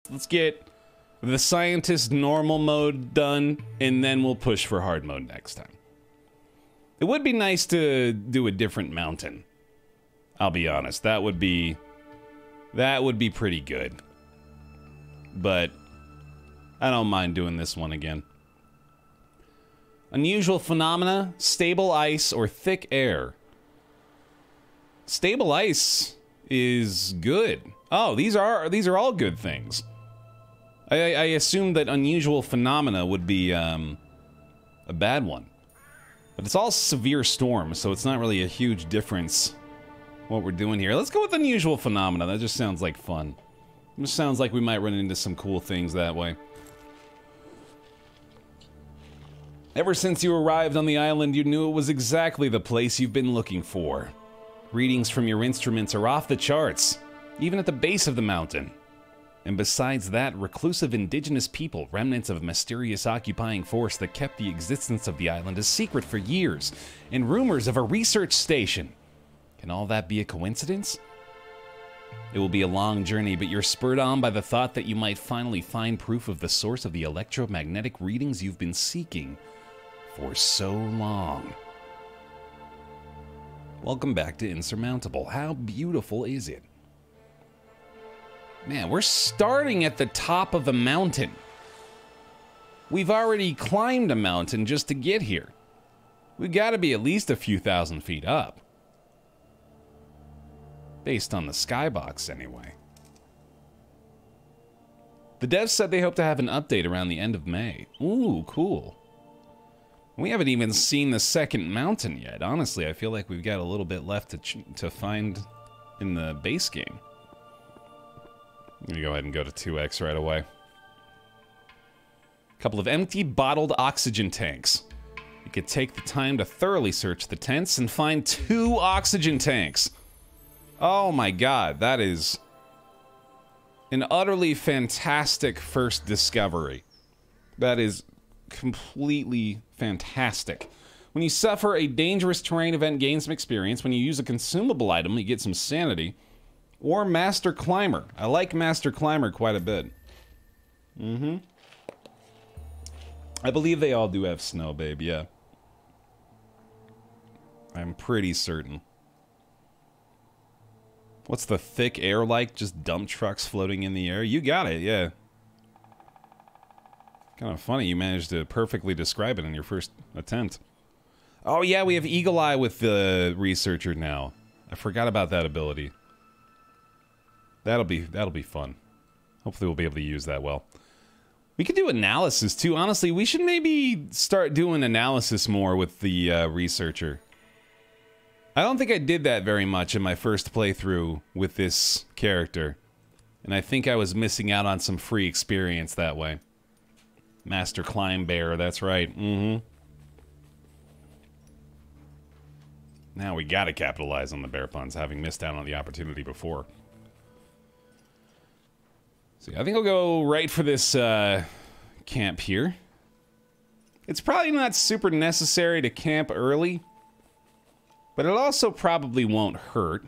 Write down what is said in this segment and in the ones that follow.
Let's get the scientist normal mode done, and then we'll push for hard mode next time. It would be nice to do a different mountain. I'll be honest, that would be pretty good. But I don't mind doing this one again. Unusual phenomena, stable ice, or thick air. Stable ice is good. Oh, these are all good things. I assumed that unusual phenomena would be a bad one. But it's all severe storms, so it's not really a huge difference what we're doing here. Let's go with unusual phenomena. That just sounds like fun. It just sounds like we might run into some cool things that way. Ever since you arrived on the island, you knew it was exactly the place you've been looking for. Readings from your instruments are off the charts, even at the base of the mountain. And besides that, reclusive indigenous people, remnants of a mysterious occupying force that kept the existence of the island a secret for years, and rumors of a research station. Can all that be a coincidence? It will be a long journey, but you're spurred on by the thought that you might finally find proof of the source of the electromagnetic readings you've been seeking for so long. Welcome back to Insurmountable. How beautiful is it? Man, we're starting at the top of a mountain. We've already climbed a mountain just to get here. We've got to be at least a few thousand feet up. Based on the skybox, anyway. The devs said they hope to have an update around the end of May. Ooh, cool. We haven't even seen the second mountain yet. Honestly, I feel like we've got a little bit left to find in the base game. I'm gonna go ahead and go to 2x right away. A couple of empty bottled oxygen tanks. You could take the time to thoroughly search the tents and find 2 oxygen tanks. Oh my god, that is an utterly fantastic first discovery. That is completely fantastic. When you suffer a dangerous terrain event, gain some experience. When you use a consumable item, you get some sanity. Or Master Climber. I like Master Climber quite a bit. I believe they all do have snow, babe, yeah. I'm pretty certain. What's the thick air like? Just dump trucks floating in the air? You got it, yeah. Kind of funny you managed to perfectly describe it in your first attempt. Oh yeah, we have Eagle Eye with the researcher now. I forgot about that ability. That'll be fun. Hopefully we'll be able to use that well. We could do analysis too. Honestly, we should maybe start doing analysis more with the researcher. I don't think I did that very much in my first playthrough with this character. And I think I was missing out on some free experience that way. Master Baer, that's right. Now we gotta capitalize on the bear puns, having missed out on the opportunity before. So I think I'll go right for this camp here. It's probably not super necessary to camp early, but it also probably won't hurt.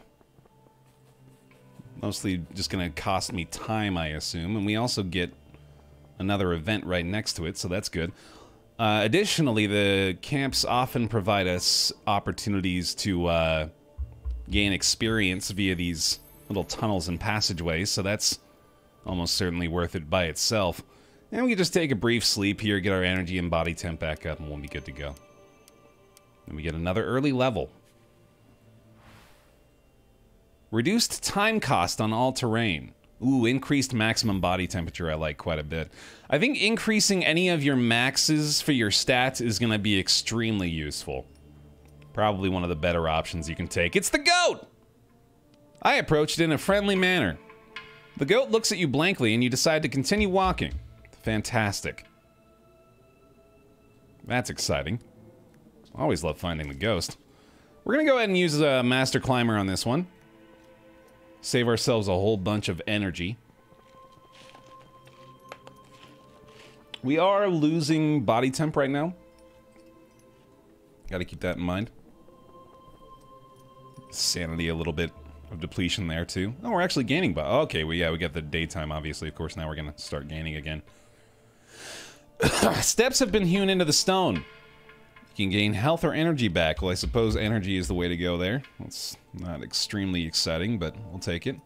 Mostly just gonna cost me time, I assume, and we also get another event right next to it, so that's good. Additionally, the camps often provide us opportunities to gain experience via these little tunnels and passageways, so that's almost certainly worth it by itself. And we can just take a brief sleep here, get our energy and body temp back up, and we'll be good to go. Then we get another early level. Reduced time cost on all terrain. Ooh, increased maximum body temperature I like quite a bit. I think increasing any of your maxes for your stats is going to be extremely useful. Probably one of the better options you can take. It's the goat! I approached it in a friendly manner. The goat looks at you blankly and you decide to continue walking. Fantastic. That's exciting. Always love finding the ghost. We're going to go ahead and use a Master Climber on this one. Save ourselves a whole bunch of energy. We are losing body temp right now. Gotta keep that in mind. Sanity a little bit of depletion there, too. Oh, we're actually gaining, but okay, well, yeah, we got the daytime, obviously. Of course, now we're going to start gaining again. Steps have been hewn into the stone. You can gain health or energy back. Well, I suppose energy is the way to go there. That's not extremely exciting, but we'll take it.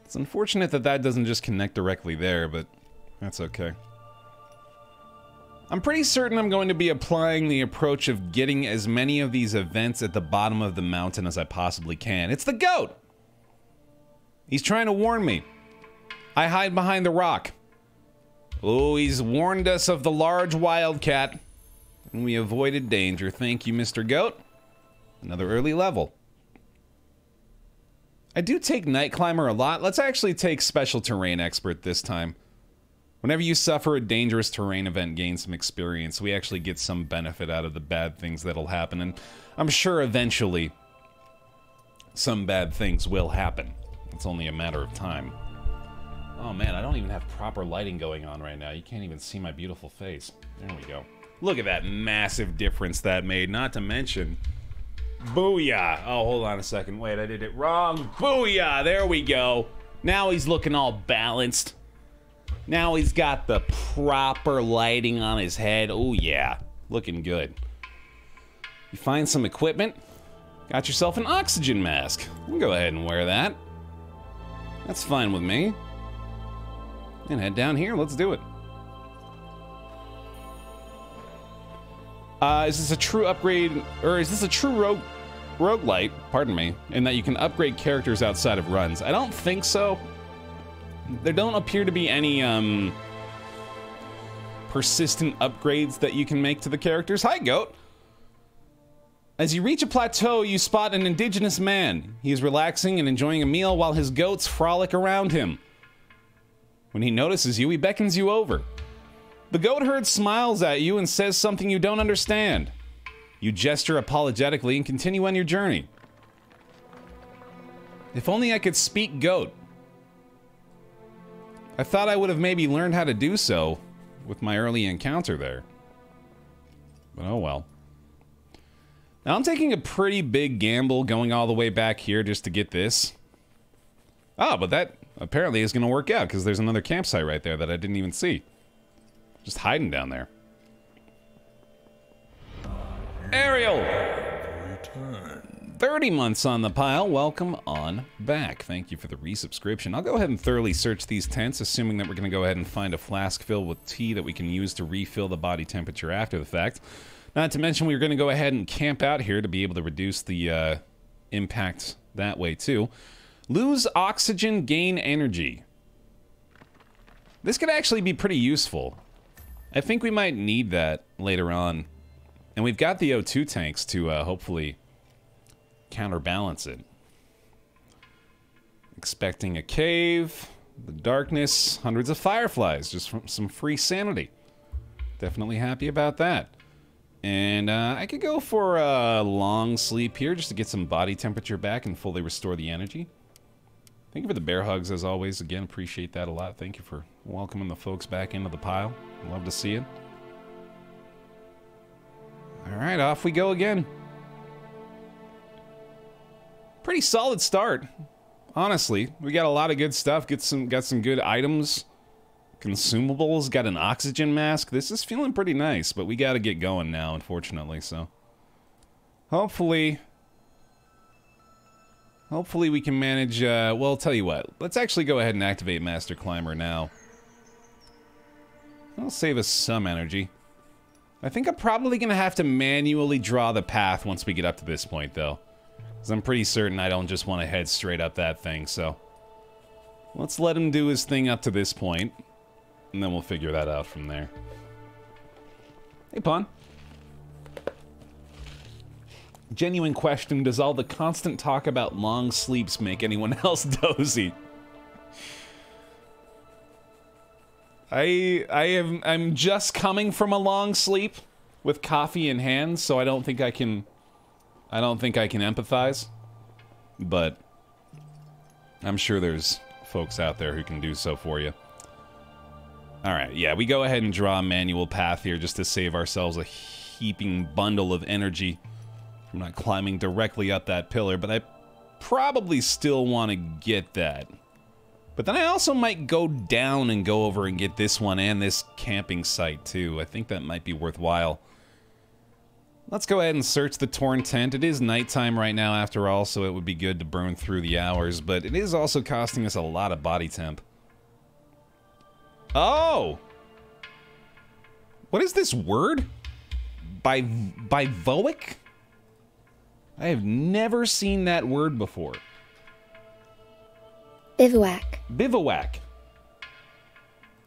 It's unfortunate that that doesn't just connect directly there, but that's okay. I'm pretty certain I'm going to be applying the approach of getting as many of these events at the bottom of the mountain as I possibly can. It's the goat! He's trying to warn me. I hide behind the rock. Oh, he's warned us of the large wildcat. And we avoided danger. Thank you, Mr. Goat. Another early level. I do take Night Climber a lot. Let's actually take Special Terrain Expert this time. Whenever you suffer a dangerous terrain event, gain some experience. We actually get some benefit out of the bad things that'll happen. And I'm sure eventually some bad things will happen. It's only a matter of time. Oh man, I don't even have proper lighting going on right now. You can't even see my beautiful face. There we go. Look at that massive difference that made. Not to mention... Booyah! Oh, hold on a second. Wait, I did it wrong. Booyah! There we go. Now he's looking all balanced. Now he's got the proper lighting on his head. Oh, yeah. Looking good. You find some equipment. Got yourself an oxygen mask. You can go ahead and wear that. That's fine with me. And head down here. Let's do it. Is this a true upgrade, or is this a true roguelite, pardon me, in that you can upgrade characters outside of runs? I don't think so. There don't appear to be any, persistent upgrades that you can make to the characters. Hi, goat! As you reach a plateau, you spot an indigenous man. He is relaxing and enjoying a meal while his goats frolic around him. When he notices you, he beckons you over. The goat herd smiles at you and says something you don't understand. You gesture apologetically and continue on your journey. If only I could speak goat. I thought I would have maybe learned how to do so with my early encounter there. But oh well. Now I'm taking a pretty big gamble going all the way back here just to get this. Oh, but that apparently is going to work out because there's another campsite right there that I didn't even see. Just hiding down there. Ariel! 30 months on the pile. Welcome on back. Thank you for the resubscription. I'll go ahead and thoroughly search these tents, assuming that we're going to go ahead and find a flask filled with tea that we can use to refill the body temperature after the fact. Not to mention we're going to go ahead and camp out here to be able to reduce the impact that way too. Lose oxygen, gain energy. This could actually be pretty useful. I think we might need that later on. And we've got the O2 tanks to hopefully counterbalance it. Expecting a cave, the darkness, hundreds of fireflies, just from some free sanity. Definitely happy about that. And I could go for a long sleep here just to get some body temperature back and fully restore the energy. Thank you for the bear hugs as always. Again, appreciate that a lot. Thank you for welcoming the folks back into the pile. Love to see it. Alright, off we go again. Pretty solid start. Honestly, we got a lot of good stuff. Got some good items. Consumables. Got an oxygen mask. This is feeling pretty nice, but we got to get going now, unfortunately, so. Hopefully we can manage, well, I'll tell you what. Let's actually go ahead and activate Master Climber now. That'll save us some energy. I think I'm probably going to have to manually draw the path once we get up to this point, though. Because I'm pretty certain I don't just want to head straight up that thing, so. Let's let him do his thing up to this point, and then we'll figure that out from there. Hey, Pawn. Genuine question, does all the constant talk about long sleeps make anyone else dozy? I'm just coming from a long sleep with coffee in hand, so I don't think I can empathize. But I'm sure there's folks out there who can do so for you. Alright, yeah, we go ahead and draw a manual path here just to save ourselves a heaping bundle of energy from not climbing directly up that pillar, but I probably still want to get that. But then I also might go down and go over and get this one and this camping site too. I think that might be worthwhile. Let's go ahead and search the torn tent. It is nighttime right now after all, so it would be good to burn through the hours, but it is also costing us a lot of body temp. Oh! What is this word? Bivoic? I have never seen that word before. Bivouac. Bivouac.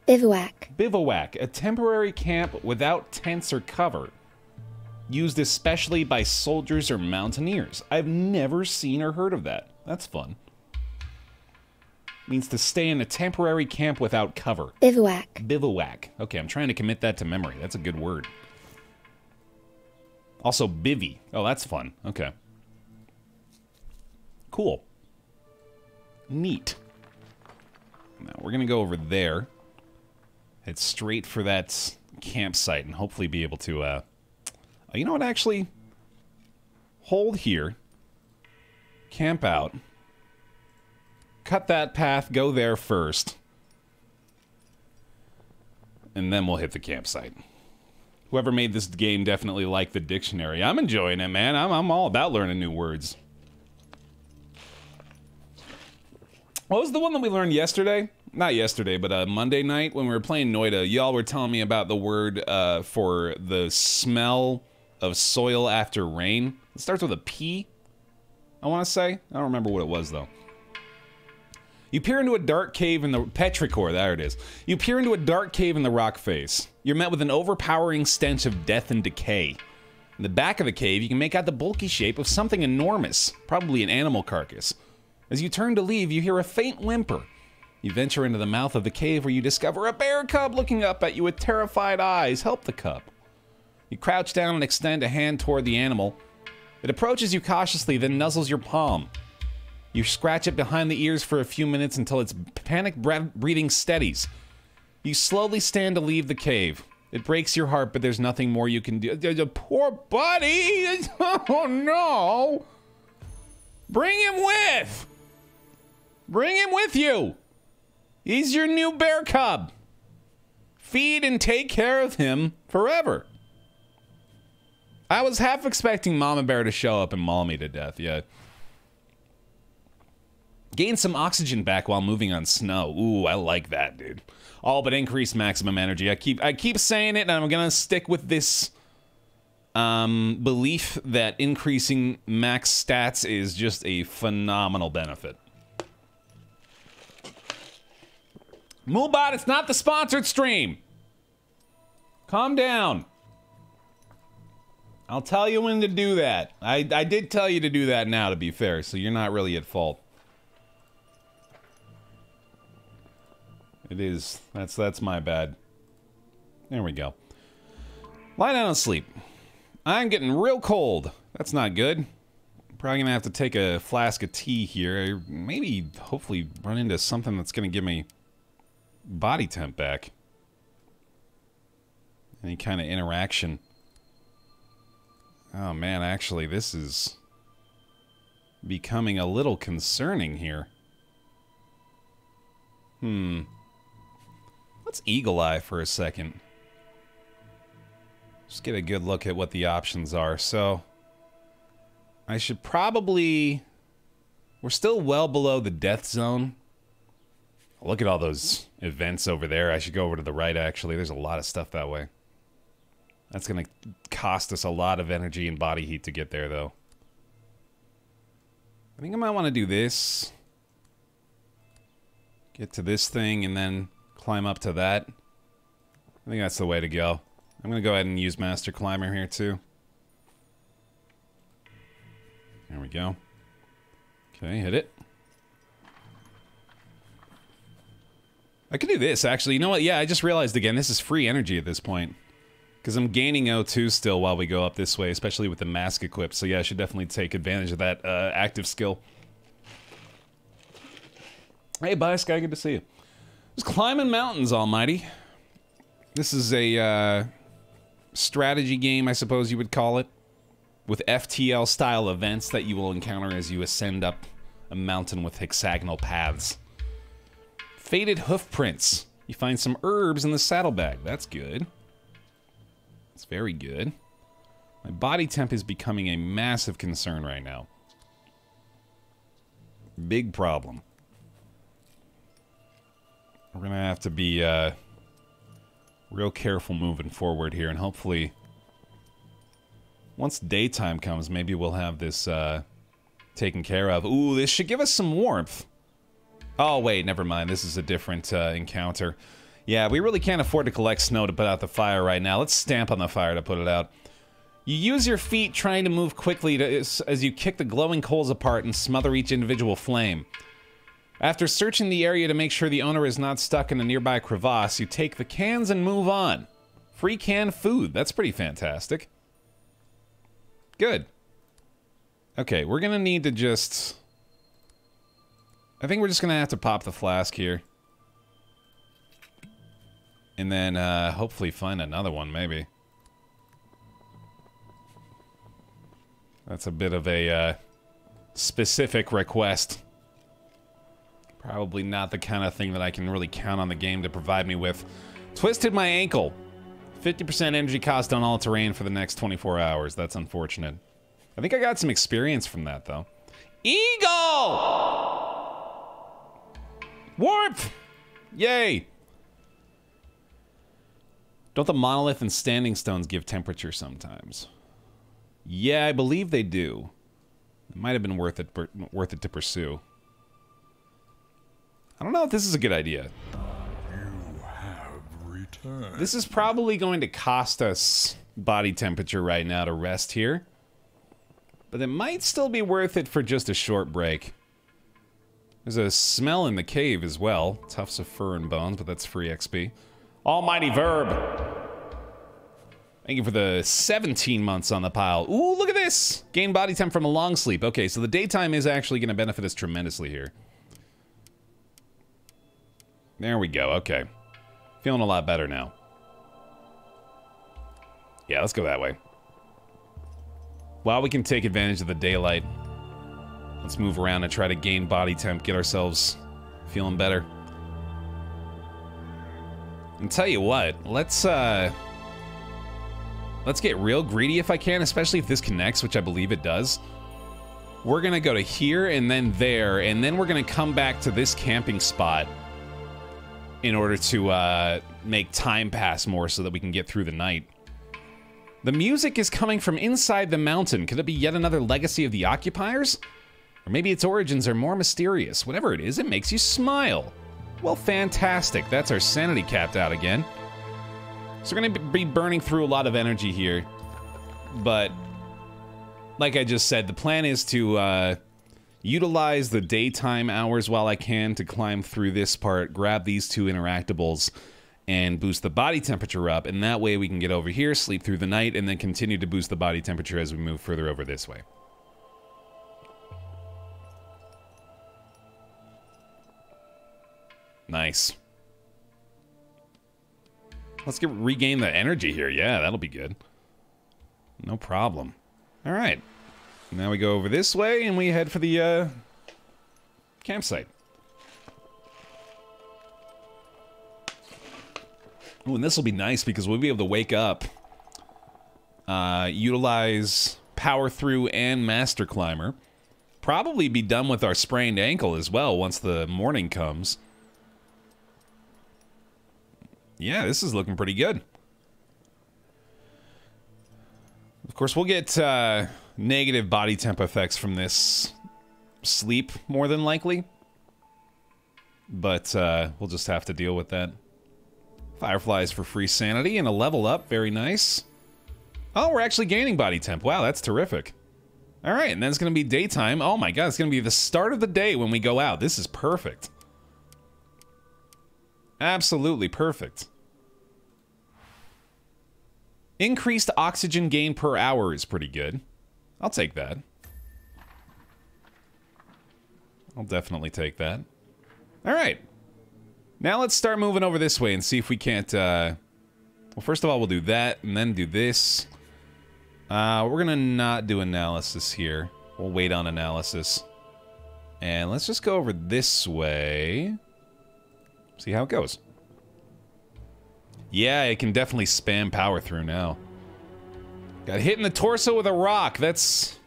Bivouac. Bivouac, a temporary camp without tents or cover, used especially by soldiers or mountaineers. I've never seen or heard of that. That's fun. Means to stay in a temporary camp without cover. Bivouac. Bivouac. Okay, I'm trying to commit that to memory. That's a good word. Also, bivvy. Oh, that's fun. Okay. Cool. Neat. Now, we're going to go over there. Head straight for that campsite and hopefully be able to, oh, you know what, actually? Hold here. Camp out. Cut that path, go there first. And then we'll hit the campsite. Whoever made this game definitely liked the dictionary. I'm enjoying it, man. I'm all about learning new words. What was the one that we learned yesterday? Not yesterday, but Monday night when we were playing Noida. Y'all were telling me about the word for the smell of soil after rain. It starts with a P, I want to say. I don't remember what it was, though. You peer into a dark cave in the... Petrichor, there it is. You peer into a dark cave in the rock face. You're met with an overpowering stench of death and decay. In the back of the cave, you can make out the bulky shape of something enormous, probably an animal carcass. As you turn to leave, you hear a faint whimper. You venture into the mouth of the cave where you discover a bear cub looking up at you with terrified eyes. Help the cub. You crouch down and extend a hand toward the animal. It approaches you cautiously, then nuzzles your palm. You scratch it behind the ears for a few minutes until its panic breathing steadies. You slowly stand to leave the cave. It breaks your heart, but there's nothing more you can do. Poor buddy! Oh no! Bring him with! Bring him with you! He's your new bear cub. Feed and take care of him forever. I was half expecting Mama Bear to show up and maul me to death, yeah. Gain some oxygen back while moving on snow. Ooh, I like that, dude. All but increase maximum energy. I keep saying it, and I'm gonna stick with this belief that increasing max stats is just a phenomenal benefit. Moobot, it's not the sponsored stream. Calm down. I'll tell you when to do that. I did tell you to do that now, to be fair, so you're not really at fault. It is. That's my bad. There we go. Lie down and sleep. I'm getting real cold. That's not good. Probably gonna have to take a flask of tea here. Maybe, hopefully, run into something that's gonna give me body temp back. Any kind of interaction. Oh man, actually, this is becoming a little concerning here. Let's eagle eye for a second. Just get a good look at what the options are. So, I should probably... We're still well below the death zone. Look at all those events over there. I should go over to the right, actually. There's a lot of stuff that way. That's going to cost us a lot of energy and body heat to get there, though. I think I might want to do this. Get to this thing and then climb up to that. I think that's the way to go. I'm going to go ahead and use Master Climber here, too. There we go. Okay, hit it. I could do this, actually. You know what? Yeah, I just realized again, this is free energy at this point. Because I'm gaining O2 still while we go up this way, especially with the mask equipped. So yeah, I should definitely take advantage of that active skill. Hey, Bias Guy, good to see you. Just climbing mountains, almighty. This is a strategy game, I suppose you would call it. With FTL-style events that you will encounter as you ascend up a mountain with hexagonal paths. Faded hoof prints. You find some herbs in the saddlebag. That's good. That's very good. My body temp is becoming a massive concern right now. Big problem. We're gonna have to be real careful moving forward here, and hopefully once daytime comes, maybe we'll have this taken care of. Ooh, this should give us some warmth. Oh wait, never mind, this is a different encounter. Yeah, we really can't afford to collect snow to put out the fire right now. Let's stamp on the fire to put it out. You use your feet trying to move quickly as you kick the glowing coals apart and smother each individual flame. After searching the area to make sure the owner is not stuck in a nearby crevasse, you take the cans and move on. Free canned food. That's pretty fantastic. Good. Okay, we're gonna need to just... I think we're just gonna have to pop the flask here. And then, hopefully find another one, maybe. That's a bit of a, specific request. Probably not the kind of thing that I can really count on the game to provide me with. Twisted my ankle. 50% energy cost on all terrain for the next 24 hours. That's unfortunate. I think I got some experience from that, though. Eagle! Warmth! Yay! Don't the monolith and standing stones give temperature sometimes? Yeah, I believe they do. It might have been worth it to pursue. I don't know if this is a good idea. You have returned. This is probably going to cost us body temperature right now to rest here. But it might still be worth it for just a short break. There's a smell in the cave as well. Tufts of fur and bones, but that's free XP. Almighty Verb! Thank you for the 17 months on the pile. Ooh, look at this! Gain body temp from a long sleep. Okay, so the daytime is actually going to benefit us tremendously here. There we go, okay. Feeling a lot better now. Yeah, let's go that way. While we can take advantage of the daylight, let's move around and try to gain body temp, get ourselves feeling better. And tell you what, let's get real greedy if I can, especially if this connects, which I believe it does. We're gonna go to here and then there, and then we're gonna come back to this camping spot in order to make time pass more so that we can get through the night. The music is coming from inside the mountain. Could it be yet another legacy of the occupiers? Or maybe its origins are more mysterious. Whatever it is, it makes you smile. Well, fantastic. That's our sanity capped out again. So we're gonna be burning through a lot of energy here. But, like I just said, the plan is to utilize the daytime hours while I can to climb through this part, grab these two interactables, and boost the body temperature up. And that way we can get over here, sleep through the night, and then continue to boost the body temperature as we move further over this way. Nice. Let's regain the energy here. Yeah, that'll be good. No problem. All right. Now we go over this way and we head for the campsite. Ooh, and this will be nice because we'll be able to wake up, utilize Power Through and Master Climber. Probably be done with our sprained ankle as well once the morning comes. Yeah, this is looking pretty good. Of course, we'll get negative body temp effects from this sleep, more than likely. But we'll just have to deal with that. Fireflies for free sanity and a level up. Very nice. Oh, we're actually gaining body temp. Wow, that's terrific. All right, and then it's going to be daytime. Oh my god, it's going to be the start of the day when we go out. This is perfect. Absolutely perfect. Increased oxygen gain per hour is pretty good. I'll take that. I'll definitely take that. All right. Now let's start moving over this way and see if we can't, well, first of all, we'll do that and then do this. We're gonna not do analysis here. We'll wait on analysis. And let's just go over this way. See how it goes. Yeah, it can definitely spam power through now. Got hit in the torso with a rock. That's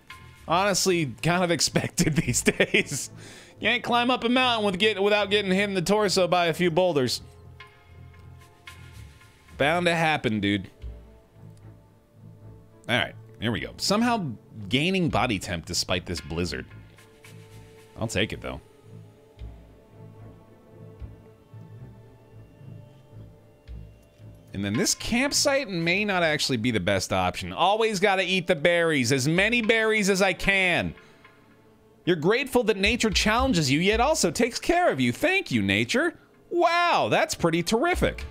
honestly kind of expected these days. You ain't climb up a mountain without getting hit in the torso by a few boulders. Bound to happen, dude. Alright, here we go. Somehow gaining body temp despite this blizzard. I'll take it, though. And then this campsite may not actually be the best option. Always gotta eat the berries. As many berries as I can. You're grateful that nature challenges you, yet also takes care of you. Thank you, nature. Wow, that's pretty terrific.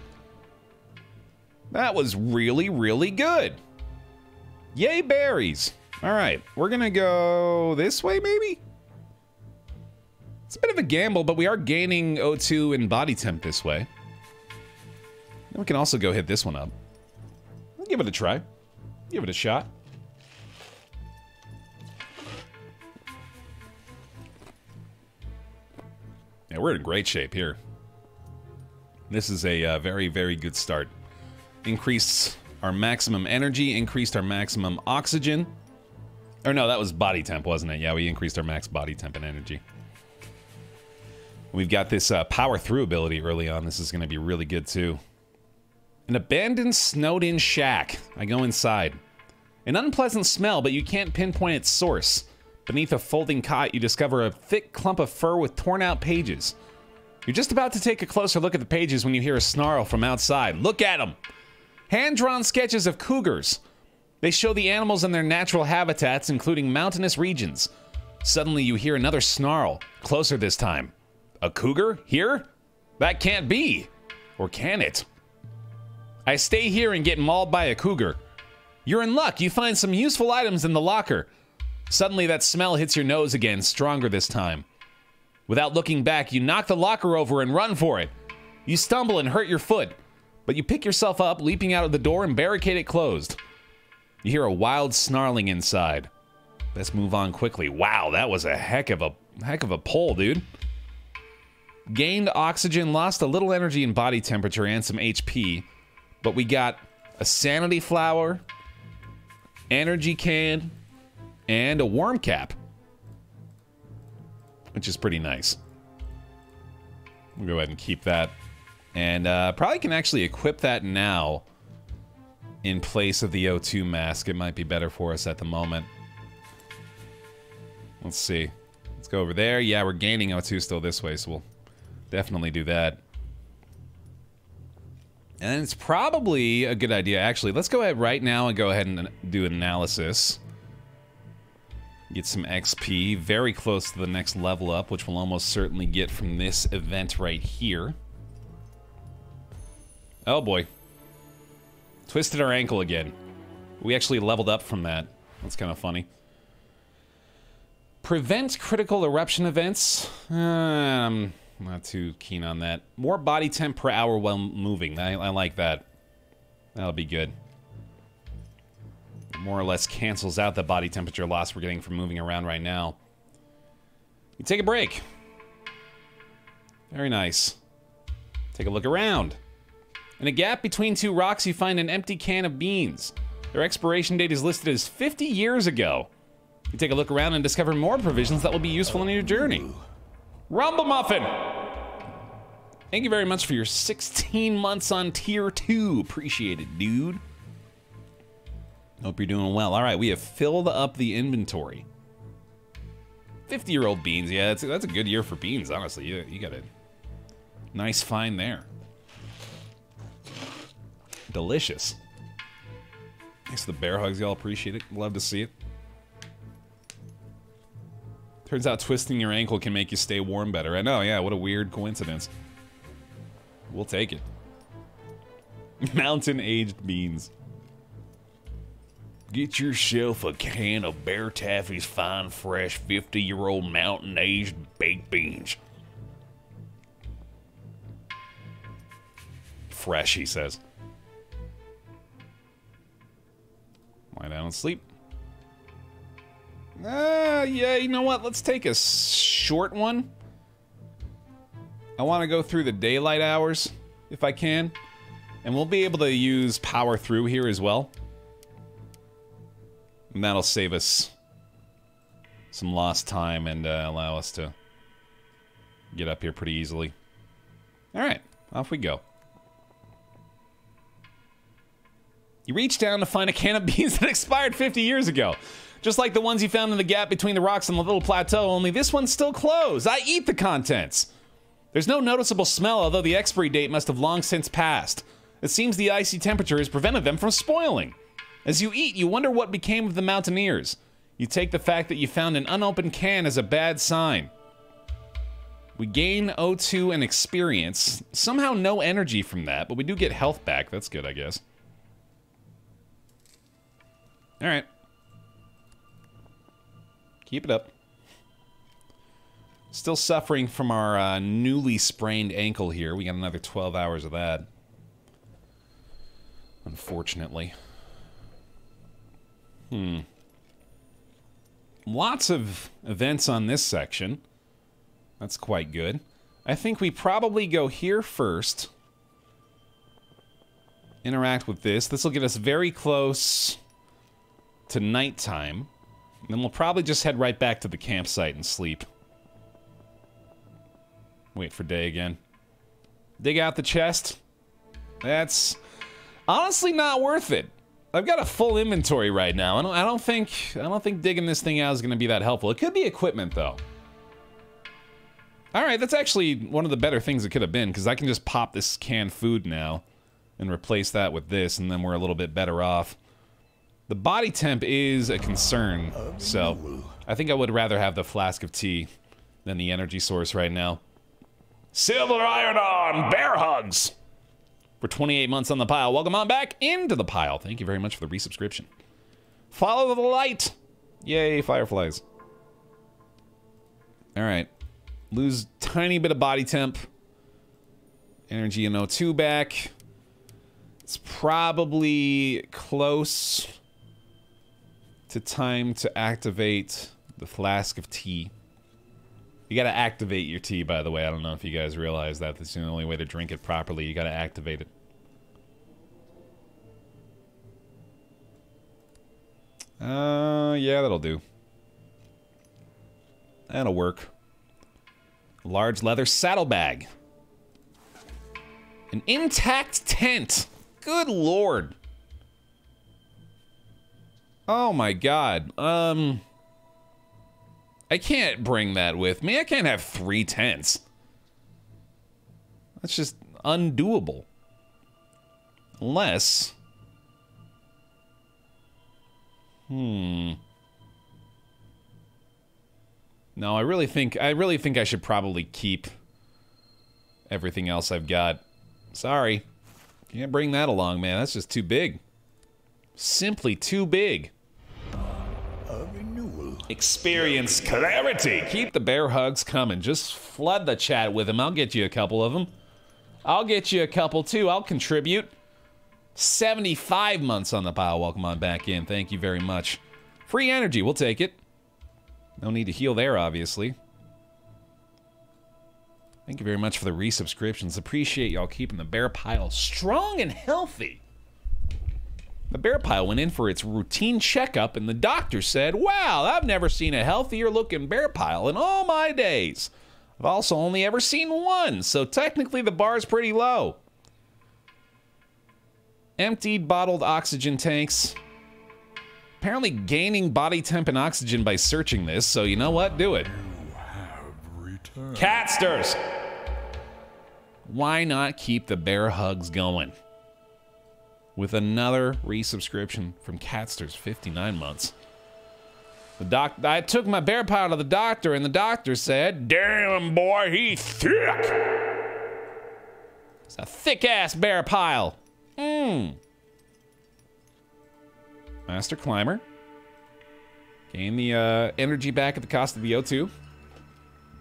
That was really, really good. Yay, berries. All right, we're gonna go this way, maybe? It's a bit of a gamble, but we are gaining O2 and body temp this way. Then we can also go hit this one up. I'll give it a try. Give it a shot. Yeah, we're in great shape here. This is a very, very good start. Increased our maximum energy, increased our maximum oxygen. Or no, that was body temp, wasn't it? Yeah, we increased our max body temp and energy. We've got this power through ability early on. This is going to be really good too. An abandoned, snowed-in shack. I go inside. An unpleasant smell, but you can't pinpoint its source. Beneath a folding cot, you discover a thick clump of fur with torn-out pages. You're just about to take a closer look at the pages when you hear a snarl from outside. Look at them! Hand-drawn sketches of cougars. They show the animals in their natural habitats, including mountainous regions. Suddenly, you hear another snarl. Closer this time. A cougar? Here? That can't be. Or can it? I stay here and get mauled by a cougar. You're in luck. You find some useful items in the locker. Suddenly, that smell hits your nose again, stronger this time. Without looking back, you knock the locker over and run for it. You stumble and hurt your foot, but you pick yourself up, leaping out of the door and barricade it closed. You hear a wild snarling inside. Let's move on quickly. Wow, that was a heck of a pull, dude. Gained oxygen, lost a little energy and body temperature and some HP, but we got a sanity flower, energy can, and a worm cap, which is pretty nice. We'll go ahead and keep that, and probably can actually equip that now in place of the O2 mask. It might be better for us at the moment. Let's see. Let's go over there. Yeah, we're gaining O2 still this way, so we'll definitely do that. And it's probably a good idea. Actually, let's go ahead right now and go ahead and do an analysis. Get some XP, very close to the next level up, which we'll almost certainly get from this event right here. Oh boy. Twisted our ankle again. We actually leveled up from that. That's kind of funny. Prevent critical eruption events. I'm not too keen on that. More body temp per hour while moving. I like that. That'll be good. More or less cancels out the body temperature loss we're getting from moving around right now. You take a break. Very nice. Take a look around. In a gap between two rocks, you find an empty can of beans. Their expiration date is listed as 50 years ago. You take a look around and discover more provisions that will be useful on your journey. Rumble Muffin! Thank you very much for your 16 months on tier 2. Appreciate it, dude. Hope you're doing well. All right, we have filled up the inventory. 50-year-old beans. Yeah, that's a good year for beans, honestly. You got a nice find there. Delicious. Thanks for the bear hugs, y'all. Appreciate it. Love to see it. Turns out twisting your ankle can make you stay warm better. I know, yeah, what a weird coincidence. We'll take it. Mountain-aged beans. Get yourself a can of Baer Taffy's fine, fresh, 50-year-old mountain-aged baked beans. Fresh, he says. Lie down and sleep. Yeah, you know what? Let's take a short one. I want to go through the daylight hours, if I can. And we'll be able to use power through here as well. And that'll save us some lost time and allow us to get up here pretty easily. Alright, off we go. You reach down to find a can of beans that expired 50 years ago. Just like the ones you found in the gap between the rocks on the little plateau, only this one's still closed. I eat the contents. There's no noticeable smell, although the expiry date must have long since passed. It seems the icy temperature has prevented them from spoiling. As you eat, you wonder what became of the mountaineers. You take the fact that you found an unopened can as a bad sign. We gain O2 and experience. Somehow no energy from that, but we do get health back. That's good, I guess. Alright. Keep it up. Still suffering from our newly sprained ankle here. We got another 12 hours of that. Unfortunately. Lots of events on this section. That's quite good. I think we probably go here first. Interact with this. This will get us very close to nighttime. And then we'll probably just head right back to the campsite and sleep. Wait for day again. Dig out the chest. That's honestly not worth it. I've got a full inventory right now. I don't think digging this thing out is going to be that helpful. It could be equipment though. All right, that's actually one of the better things it could have been, because I can just pop this canned food now and replace that with this, and then we're a little bit better off. The body temp is a concern, so I think I would rather have the flask of tea than the energy source right now. Silver iron on bear hugs for 28 months on the pile. Welcome on back into the pile. Thank you very much for the resubscription. Follow the light. Yay, fireflies. All right. Lose tiny bit of body temp. Energy and O2 back. It's probably close to time to activate the flask of tea. You gotta activate your tea, by the way. I don't know if you guys realize that. That's the only way to drink it properly. You gotta activate it. Yeah, that'll do. That'll work. Large leather saddlebag. An intact tent. Good lord. Oh my god. I can't bring that with me. I can't have 3 tents. That's just undoable. Unless... No, I really think I should probably keep everything else I've got. Sorry. Can't bring that along, man. That's just too big. Simply too big. Experience clarity. Keep the bear hugs coming. Just flood the chat with them. I'll get you a couple of them. I'll get you a couple too. I'll contribute. 75 months on the pile. Welcome on back in. Thank you very much. Free energy. We'll take it. No need to heal there, obviously. Thank you very much for the resubscriptions. Appreciate y'all keeping the bear pile strong and healthy. The bear pile went in for its routine checkup, and the doctor said, "Wow, I've never seen a healthier looking bear pile in all my days. I've also only ever seen one, so technically the bar's pretty low." Emptied bottled oxygen tanks. Apparently gaining body temp and oxygen by searching this, so you know what? Do it. You have returned. Catsters! Why not keep the bear hugs going? With another resubscription from Catsters, 59 months. I took my bear pile to the doctor, and the doctor said, "Damn, boy, he's thick." It's a thick-ass bear pile. Master Climber. Gain the energy back at the cost of the O2.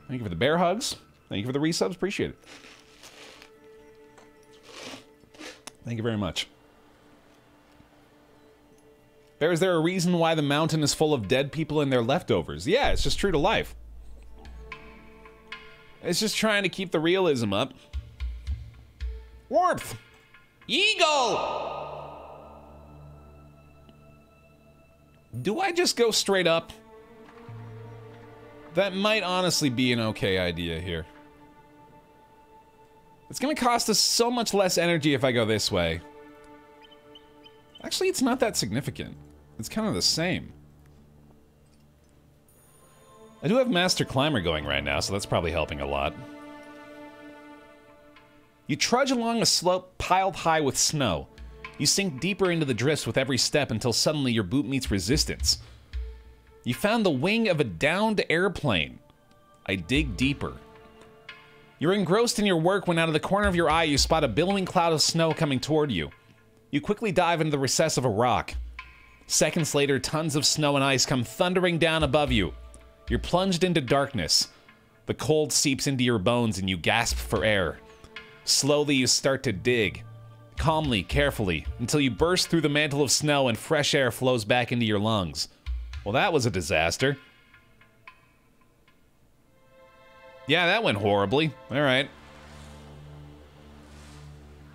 Thank you for the bear hugs. Thank you for the resubs. Appreciate it. Thank you very much. Bear, is there a reason why the mountain is full of dead people and their leftovers? Yeah, it's just true to life. It's just trying to keep the realism up. Warmth! Eagle! Do I just go straight up? That might honestly be an okay idea here. It's gonna cost us so much less energy if I go this way. Actually, it's not that significant. It's kind of the same. I do have Master Climber going right now, so that's probably helping a lot. You trudge along a slope piled high with snow. You sink deeper into the drifts with every step until suddenly your boot meets resistance. You found the wing of a downed airplane. I dig deeper. You're engrossed in your work when out of the corner of your eye you spot a billowing cloud of snow coming toward you. You quickly dive into the recess of a rock. Seconds later, tons of snow and ice come thundering down above you. You're plunged into darkness. The cold seeps into your bones and you gasp for air. Slowly you start to dig. Calmly, carefully, until you burst through the mantle of snow and fresh air flows back into your lungs. Well, that was a disaster. Yeah, that went horribly. Alright.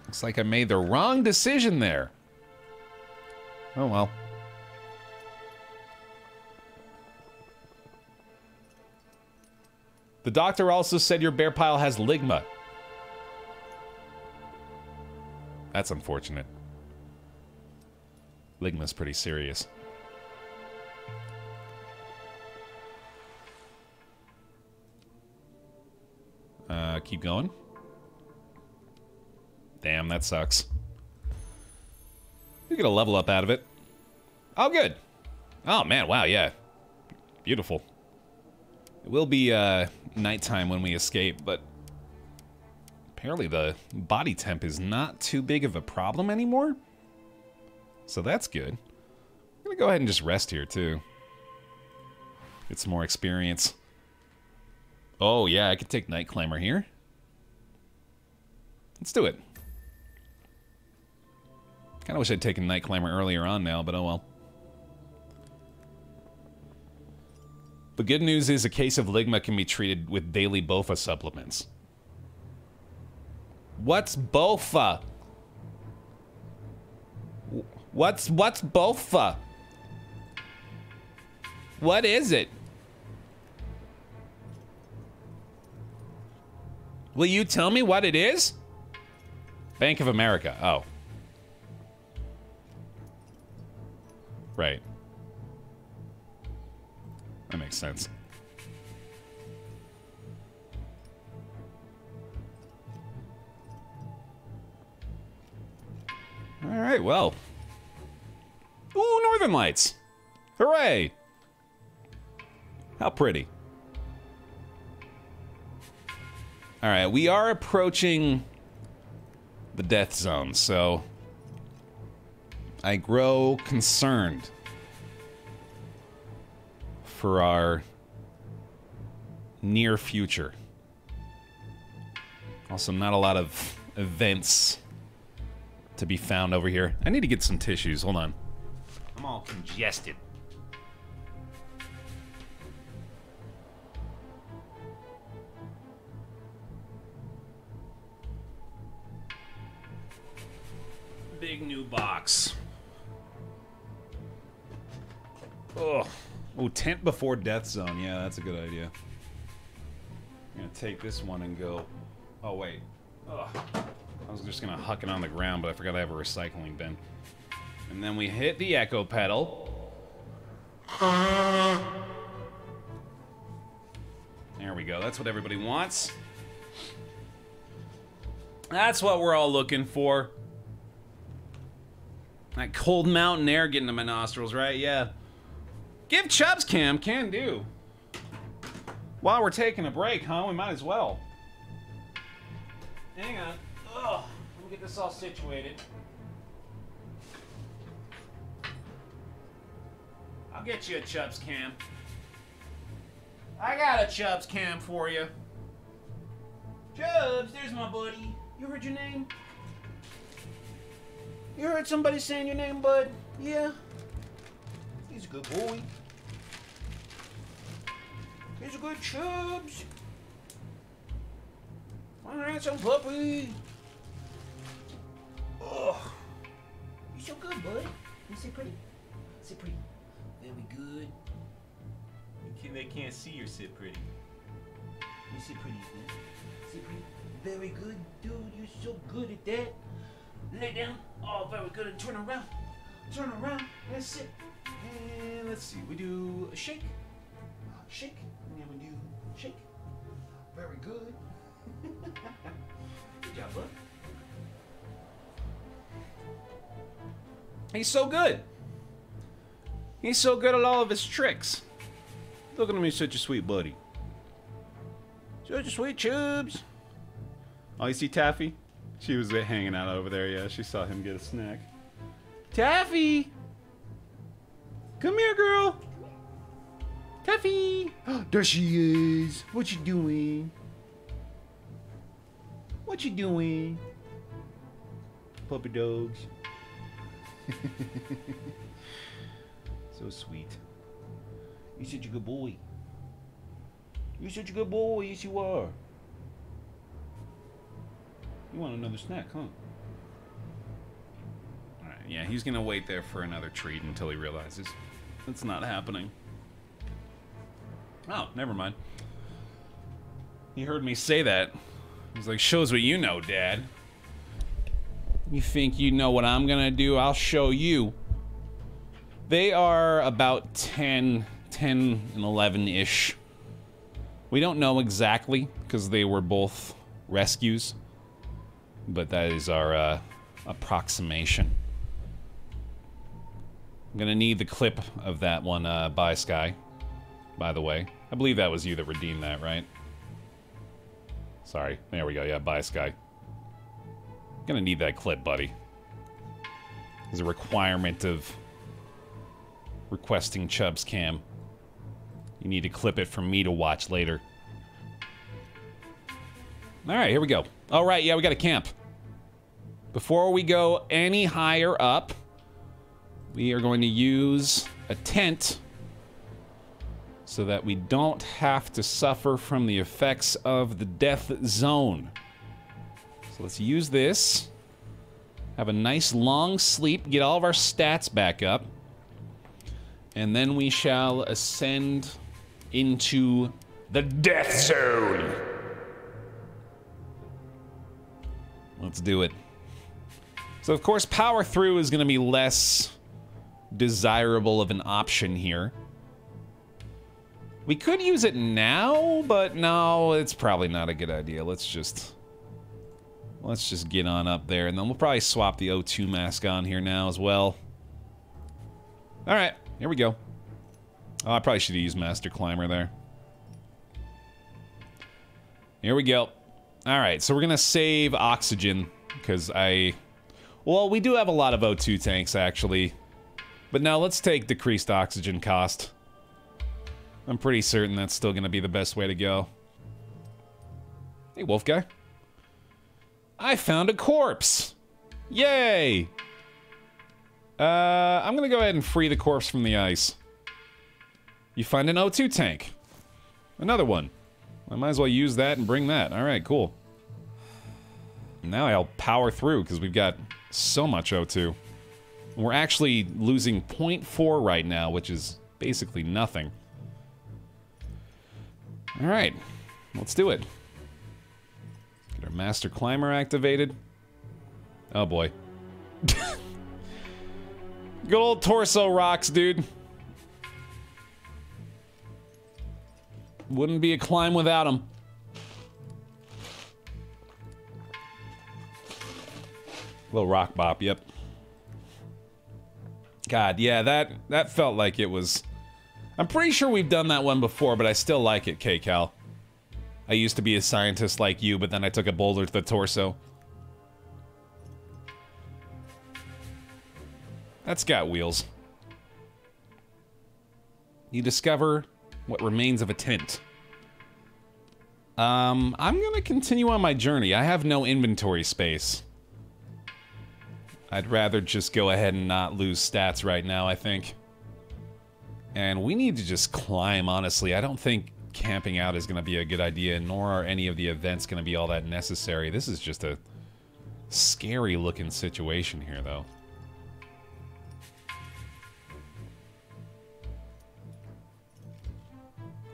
Looks like I made the wrong decision there. Oh well. The doctor also said your bear pile has ligma. That's unfortunate. Ligma's pretty serious. Keep going. Damn, that sucks. You get a level up out of it. Oh, good. Oh, man, wow, yeah. Beautiful. It will be nighttime when we escape, but apparently the body temp is not too big of a problem anymore. So that's good. I'm gonna go ahead and just rest here, too. Get some more experience. Oh, yeah, I could take Night Climber here. Let's do it. Kinda wish I'd taken Night Climber earlier on now, but oh well. The good news is a case of ligma can be treated with daily Bofa supplements. What's Bofa? What's Bofa? What is it? Will you tell me what it is? Bank of America. Oh. Right. That makes sense. All right, well. Ooh, Northern Lights. Hooray. How pretty. All right, we are approaching the death zone, so I grow concerned for our near future. Also, not a lot of events to be found over here. I need to get some tissues. Hold on. I'm all congested. Big new box. Oh, tent before death zone. Yeah, that's a good idea. I'm gonna take this one and go. Oh wait. Ugh. I was just gonna huck it on the ground, but I forgot I have a recycling bin. And then we hit the echo pedal. There we go. That's what everybody wants. That's what we're all looking for. That cold mountain air getting to my nostrils, right? Yeah. Give Chubbs Cam, can do. While we're taking a break, huh? We might as well. Hang on. Ugh. Let me get this all situated. I'll get you a Chubbs Cam. I got a Chubbs Cam for you. Chubbs, there's my buddy. You heard your name? You heard somebody saying your name, bud? Yeah? good boy. He's a good Chubs. My handsome puppy. Oh, you're so good, bud. You sit pretty. Sit pretty. Very good. They can't see your sit pretty. You sit pretty, man. Sit pretty. Very good, dude. You're so good at that. Lay down. Oh, very good. And turn around. Turn around. That's it. And let's see. We do a shake. Shake. And then we do shake. Very good. Good job, bud. He's so good. He's so good at all of his tricks. Look at him, he's such a sweet buddy. Such a sweet Chubs. Oh, you see Taffy? She was hanging out over there, yeah. She saw him get a snack. Taffy! Come here, girl! Taffy! There she is. What you doing? What you doing? Puppy dogs. So sweet. You're such a good boy. You're such a good boy. Yes, you are. You want another snack, huh? Alright, yeah, he's gonna wait there for another treat until he realizes it's not happening. Oh, never mind. He heard me say that. He's like, shows what you know, Dad. You think you know what I'm gonna do? I'll show you. They are about 10 and 11-ish. We don't know exactly, because they were both rescues. But that is our approximation. I'm gonna need the clip of that one, Bye Sky, by the way. I believe that was you that redeemed that, right? Sorry. There we go. Yeah, Bye Sky. Gonna need that clip, buddy. There's a requirement of requesting Chubb's cam. You need to clip it for me to watch later. Alright, here we go. Alright, yeah, we got a camp. Before we go any higher up, we are going to use a tent so that we don't have to suffer from the effects of the death zone. So let's use this. Have a nice long sleep, get all of our stats back up. And then we shall ascend into the death zone. Let's do it. So of course, power through is going to be less desirable of an option here. We could use it now, but no, it's probably not a good idea. Let's just get on up there, and then we'll probably swap the O2 mask on here now as well. All right, here we go. Oh, I probably should have used Master Climber there. Here we go. All right, so we're gonna save oxygen because well, we do have a lot of O2 tanks actually, but now let's take decreased oxygen cost. I'm pretty certain that's still gonna be the best way to go. Hey, wolf guy. I found a corpse! Yay! I'm gonna go ahead and free the corpse from the ice. You find an O2 tank. Another one. I might as well use that and bring that. Alright, cool. Now I'll power through, because we've got so much O2. We're actually losing 0.4 right now, which is basically nothing. Alright, let's do it. Get our Master Climber activated. Oh boy. Good old torso rocks, dude. Wouldn't be a climb without him. Little rock bop, yep. God, yeah, that felt like it was... I'm pretty sure we've done that one before, but I still like it, K-Cal. I used to be a scientist like you, but then I took a boulder to the torso. That's got wheels. You discover what remains of a tent. I'm gonna continue on my journey. I have no inventory space. I'd rather just go ahead and not lose stats right now, I think. And we need to just climb, honestly. I don't think camping out is going to be a good idea, nor are any of the events going to be all that necessary. This is just a scary looking situation here, though.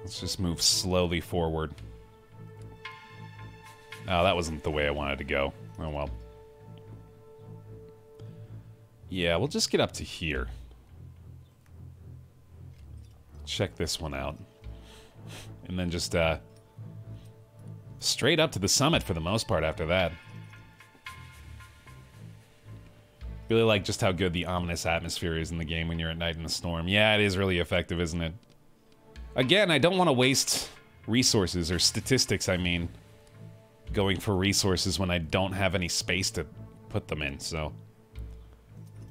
Let's just move slowly forward. Oh, that wasn't the way I wanted to go. Oh, well. Yeah, we'll just get up to here. Check this one out. And then just, straight up to the summit for the most part after that. Really like just how good the ominous atmosphere is in the game when you're at night in a storm. Yeah, it is really effective, isn't it? Again, I don't want to waste resources, or statistics, I mean, going for resources when I don't have any space to put them in, so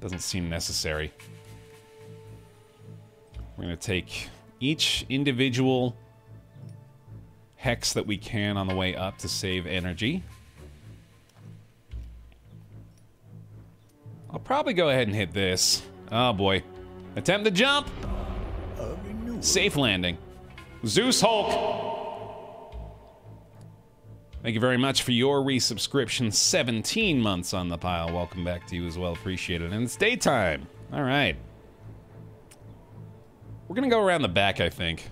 doesn't seem necessary. We're going to take each individual hex that we can on the way up to save energy. I'll probably go ahead and hit this. Oh boy. Attempt to jump! Safe landing. Zeus Hulk! Thank you very much for your resubscription. 17 months on the pile. Welcome back to you as well. Appreciate it. And it's daytime. All right. We're gonna go around the back, I think.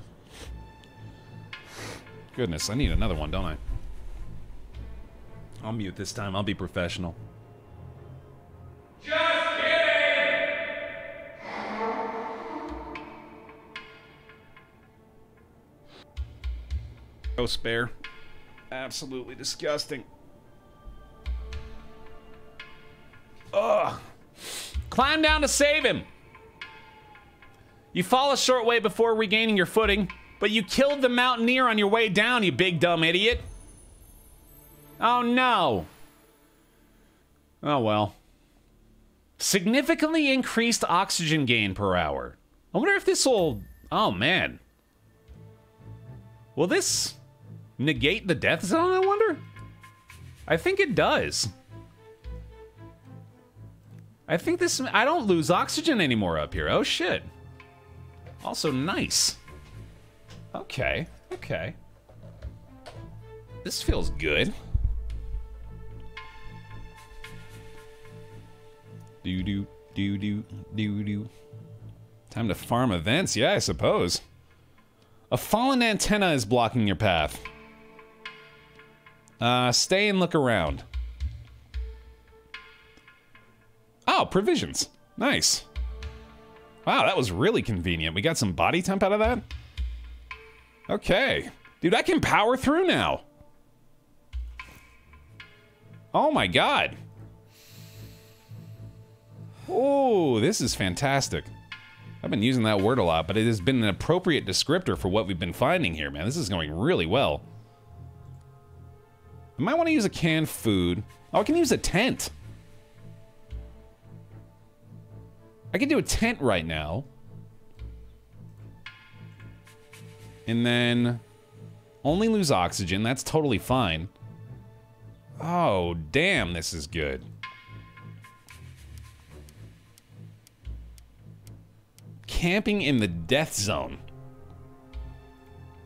Goodness, I need another one, don't I? I'll mute this time. I'll be professional. Just kidding! Gross Baer. Absolutely disgusting. Ugh. Climb down to save him. You fall a short way before regaining your footing, but you killed the mountaineer on your way down, you big dumb idiot. Oh no. Oh well. Significantly increased oxygen gain per hour. I wonder if this will... Oh man. Will this negate the death zone, I wonder? I think it does. I think this... I don't lose oxygen anymore up here. Oh shit. Also nice. Okay, okay. This feels good. Do-do, do-do, do-do. Time to farm events, yeah, I suppose. A fallen antenna is blocking your path. Stay and look around. Oh, provisions. Nice. Wow, that was really convenient. We got some body temp out of that? Okay. Dude, I can power through now. Oh my god. Oh, this is fantastic. I've been using that word a lot, but it has been an appropriate descriptor for what we've been finding here, man. This is going really well. I might want to use a canned food. Oh, I can use a tent. I can do a tent right now. And then only lose oxygen. That's totally fine. Oh, damn, this is good. Camping in the death zone.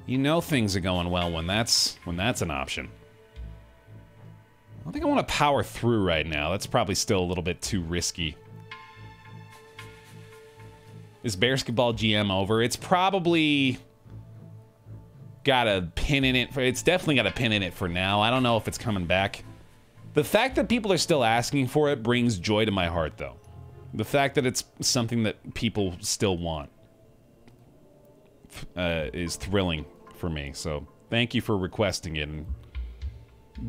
You know things are going well when that's an option. I don't think I want to power through right now. That's probably still a little bit too risky. Is Basketball GM over? It's probably got a pin in it. It's definitely got a pin in it for now. I don't know if it's coming back. The fact that people are still asking for it brings joy to my heart, though. The fact that it's something that people still want is thrilling for me. So thank you for requesting it. And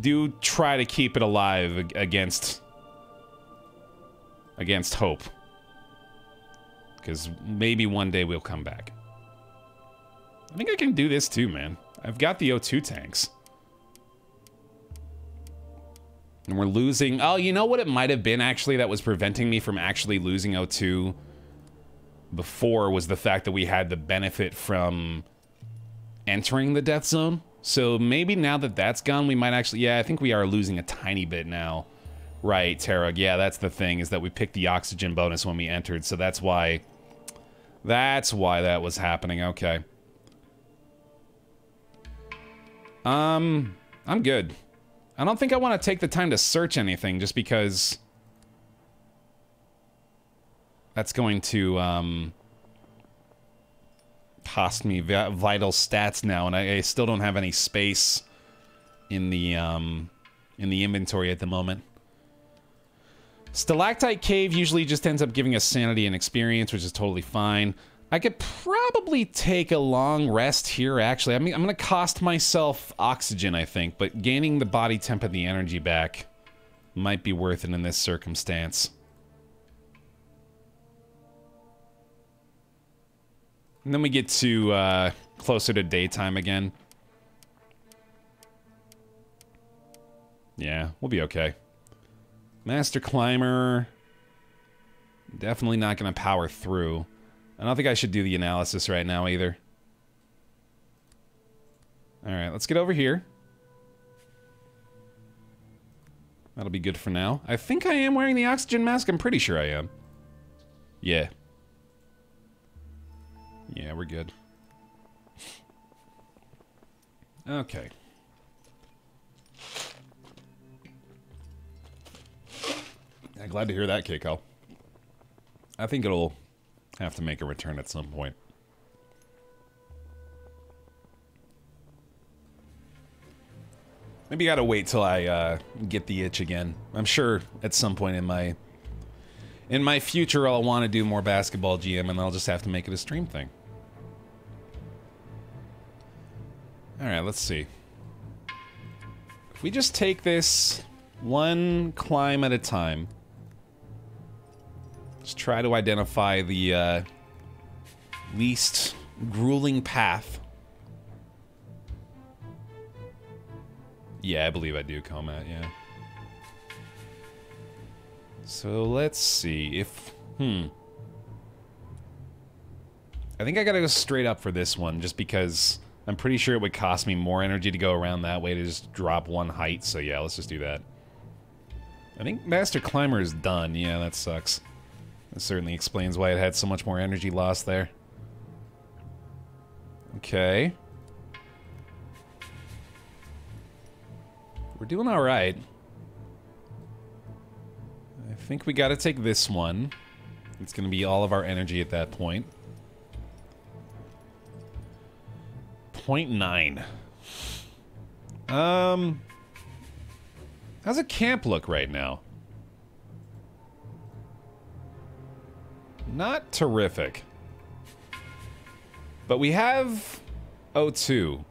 do try to keep it alive against hope. Because maybe one day we'll come back. I think I can do this too, man. I've got the O2 tanks. And we're losing... Oh, you know what it might have been, actually, that was preventing me from actually losing O2 before was the fact that we had the benefit from entering the death zone. So maybe now that that's gone, we might actually... Yeah, I think we are losing a tiny bit now. Right, Tara. Yeah, that's the thing, is that we picked the oxygen bonus when we entered, so that's why That's why that was happening. Okay. I'm good. I don't think I want to take the time to search anything just because that's going to cost me vital stats now, and I still don't have any space in the inventory at the moment. Stalactite Cave usually just ends up giving us sanity and experience, which is totally fine. I could probably take a long rest here, actually. I mean, I'm going to cost myself oxygen, I think, but gaining the body temp and the energy back might be worth it in this circumstance. And then we get to closer to daytime again. Yeah, we'll be okay. Master Climber. Definitely not going to power through. I don't think I should do the analysis right now either. Alright, let's get over here. That'll be good for now. I think I am wearing the oxygen mask. I'm pretty sure I am. Yeah. Yeah, we're good. Okay. Yeah, glad to hear that, Keiko. I think it'll have to make a return at some point. Maybe I gotta wait till I get the itch again. I'm sure at some point in my future I'll want to do more basketball GM, and I'll just have to make it a stream thing. Alright, let's see. If we just take this one climb at a time, just try to identify the least grueling path. Yeah, I believe I do, Comat, yeah. So let's see if... I think I gotta go straight up for this one, just because I'm pretty sure it would cost me more energy to go around that way to just drop one height, so yeah, let's just do that. I think Master Climber is done. Yeah, that sucks. That certainly explains why it had so much more energy loss there. Okay. We're doing alright. I think we gotta take this one. It's gonna be all of our energy at that point. 0.9. How's a camp look right now? Not terrific. But we have O2.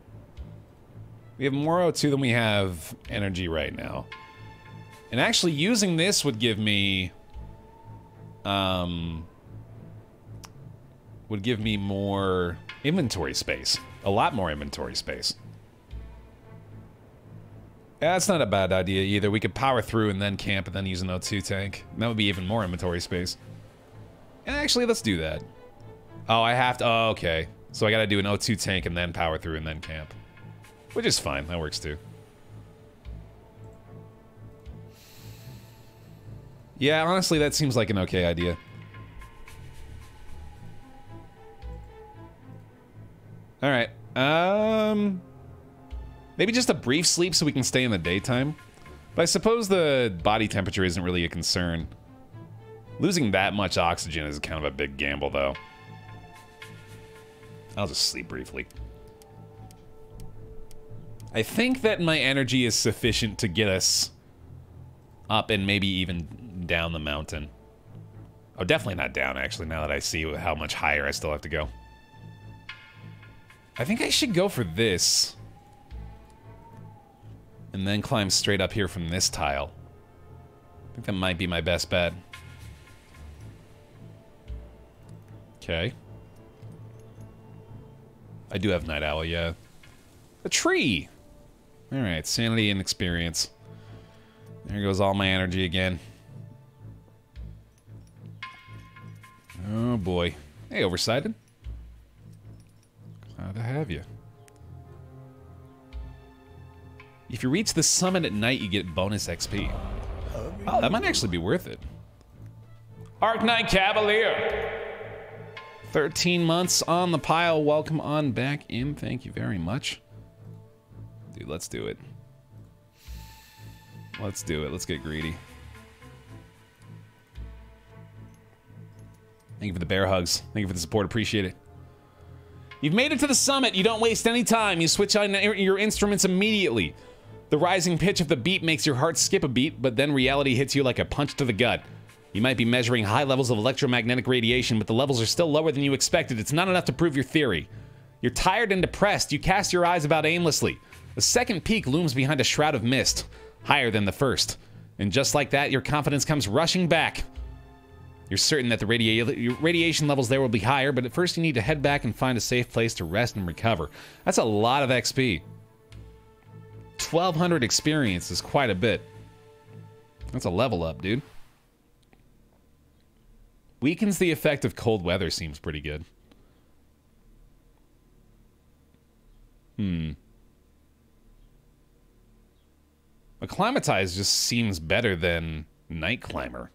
We have more O2 than we have energy right now. And actually using this would give me... would give me more inventory space. A lot more inventory space. That's not a bad idea either. We could power through and then camp and then use an O2 tank. That would be even more inventory space. And actually, let's do that. Oh, I have to... Oh, okay. So I gotta do an O2 tank and then power through and then camp. Which is fine. That works too. Yeah, honestly, that seems like an okay idea. Alright. Maybe just a brief sleep so we can stay in the daytime. But I suppose the body temperature isn't really a concern. Losing that much oxygen is kind of a big gamble, though. I'll just sleep briefly. I think that my energy is sufficient to get us up and maybe even down the mountain. Oh, definitely not down, actually, now that I see how much higher I still have to go. I think I should go for this. And then climb straight up here from this tile. I think that might be my best bet. Okay. I do have Night Owl, yeah. A tree! Alright, sanity and experience. There goes all my energy again. Oh boy. Hey, Oversighted. Glad to have you. If you reach the summit at night, you get bonus XP. Oh, that might actually be worth it. Arc Knight Cavalier! 13 months on the pile. Welcome on back in. Thank you very much. Dude, let's do it. Let's do it. Let's get greedy. Thank you for the bear hugs. Thank you for the support. Appreciate it. You've made it to the summit. You don't waste any time. You switch on your instruments immediately. The rising pitch of the beat makes your heart skip a beat, but then reality hits you like a punch to the gut. You might be measuring high levels of electromagnetic radiation, but the levels are still lower than you expected. It's not enough to prove your theory. You're tired and depressed. You cast your eyes about aimlessly. The second peak looms behind a shroud of mist, higher than the first. And just like that, your confidence comes rushing back. You're certain that the radiation levels there will be higher, but at first you need to head back and find a safe place to rest and recover. That's a lot of XP. 1,200 experience is quite a bit. That's a level up, dude. Weakens the effect of cold weather seems pretty good. Acclimatize just seems better than Night Climber.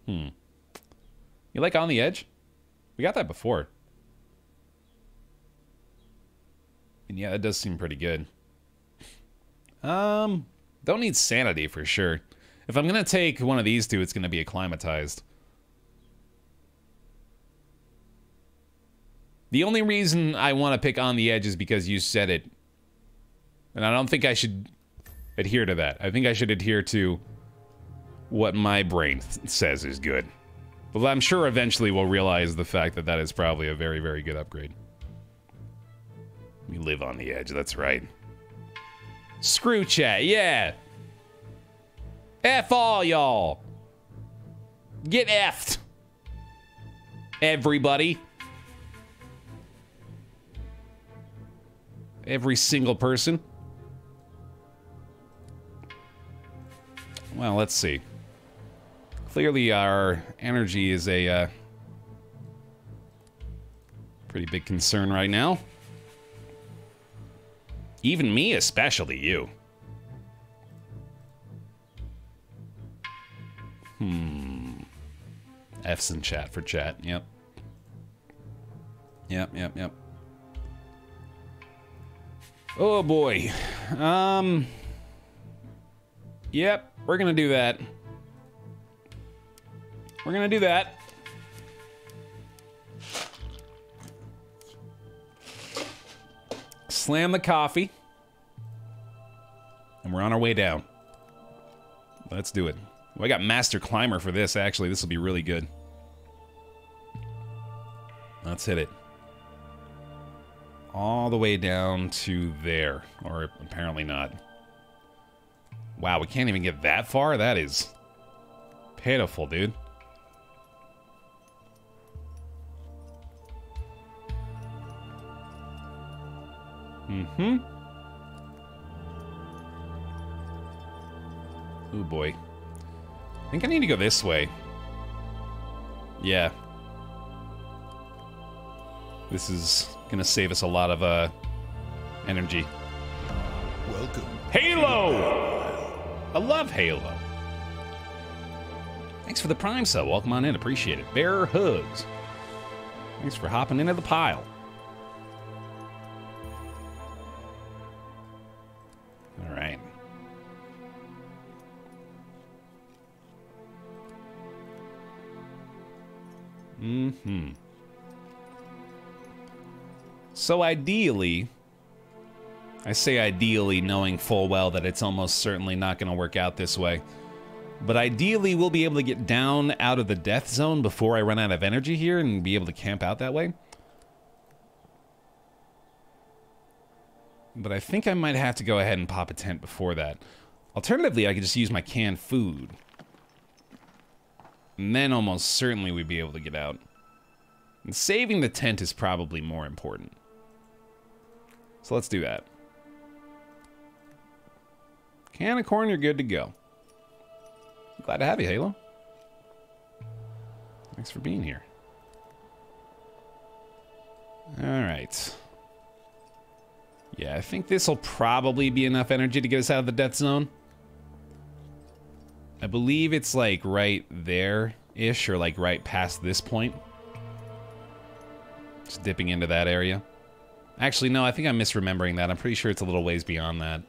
You like On the Edge? We got that before. And yeah, that does seem pretty good. Don't need Sanity for sure. If I'm gonna take one of these two, it's gonna be Acclimatized. The only reason I want to pick On the Edge is because you said it. And I don't think I should adhere to that. I think I should adhere to what my brain says is good. But I'm sure eventually we'll realize the fact that that is probably a very, very good upgrade. We live on the edge, that's right. Screw chat, yeah. F all y'all. Get effed. Everybody. Every single person. Well, let's see. Clearly our energy is a pretty big concern right now. Even me, especially you. F's in chat for chat, yep. Yep. Oh boy. Yep, we're gonna do that. We're gonna do that. Slam the coffee. And we're on our way down. Let's do it. Well, I got Master Climber for this, actually. This will be really good. Let's hit it. All the way down to there. Or apparently not. Wow, we can't even get that far? That is pitiful, dude. Oh boy. I think I need to go this way. Yeah. This is gonna save us a lot of energy. Welcome. Halo! I love Halo. Thanks for the Prime sub. Welcome on in. Appreciate it. Bear hugs. Thanks for hopping into the pile. All right. So ideally, I say ideally knowing full well that it's almost certainly not going to work out this way. But ideally, we'll be able to get down out of the death zone before I run out of energy here and be able to camp out that way. But I think I might have to go ahead and pop a tent before that. Alternatively, I could just use my canned food. And then almost certainly we'd be able to get out. And saving the tent is probably more important. So let's do that. Can of corn, you're good to go. Glad to have you, Halo. Thanks for being here. Alright. Yeah, I think this will probably be enough energy to get us out of the death zone. I believe it's like right there-ish, or like right past this point. Just dipping into that area. Actually, no, I think I'm misremembering that. I'm pretty sure it's a little ways beyond that.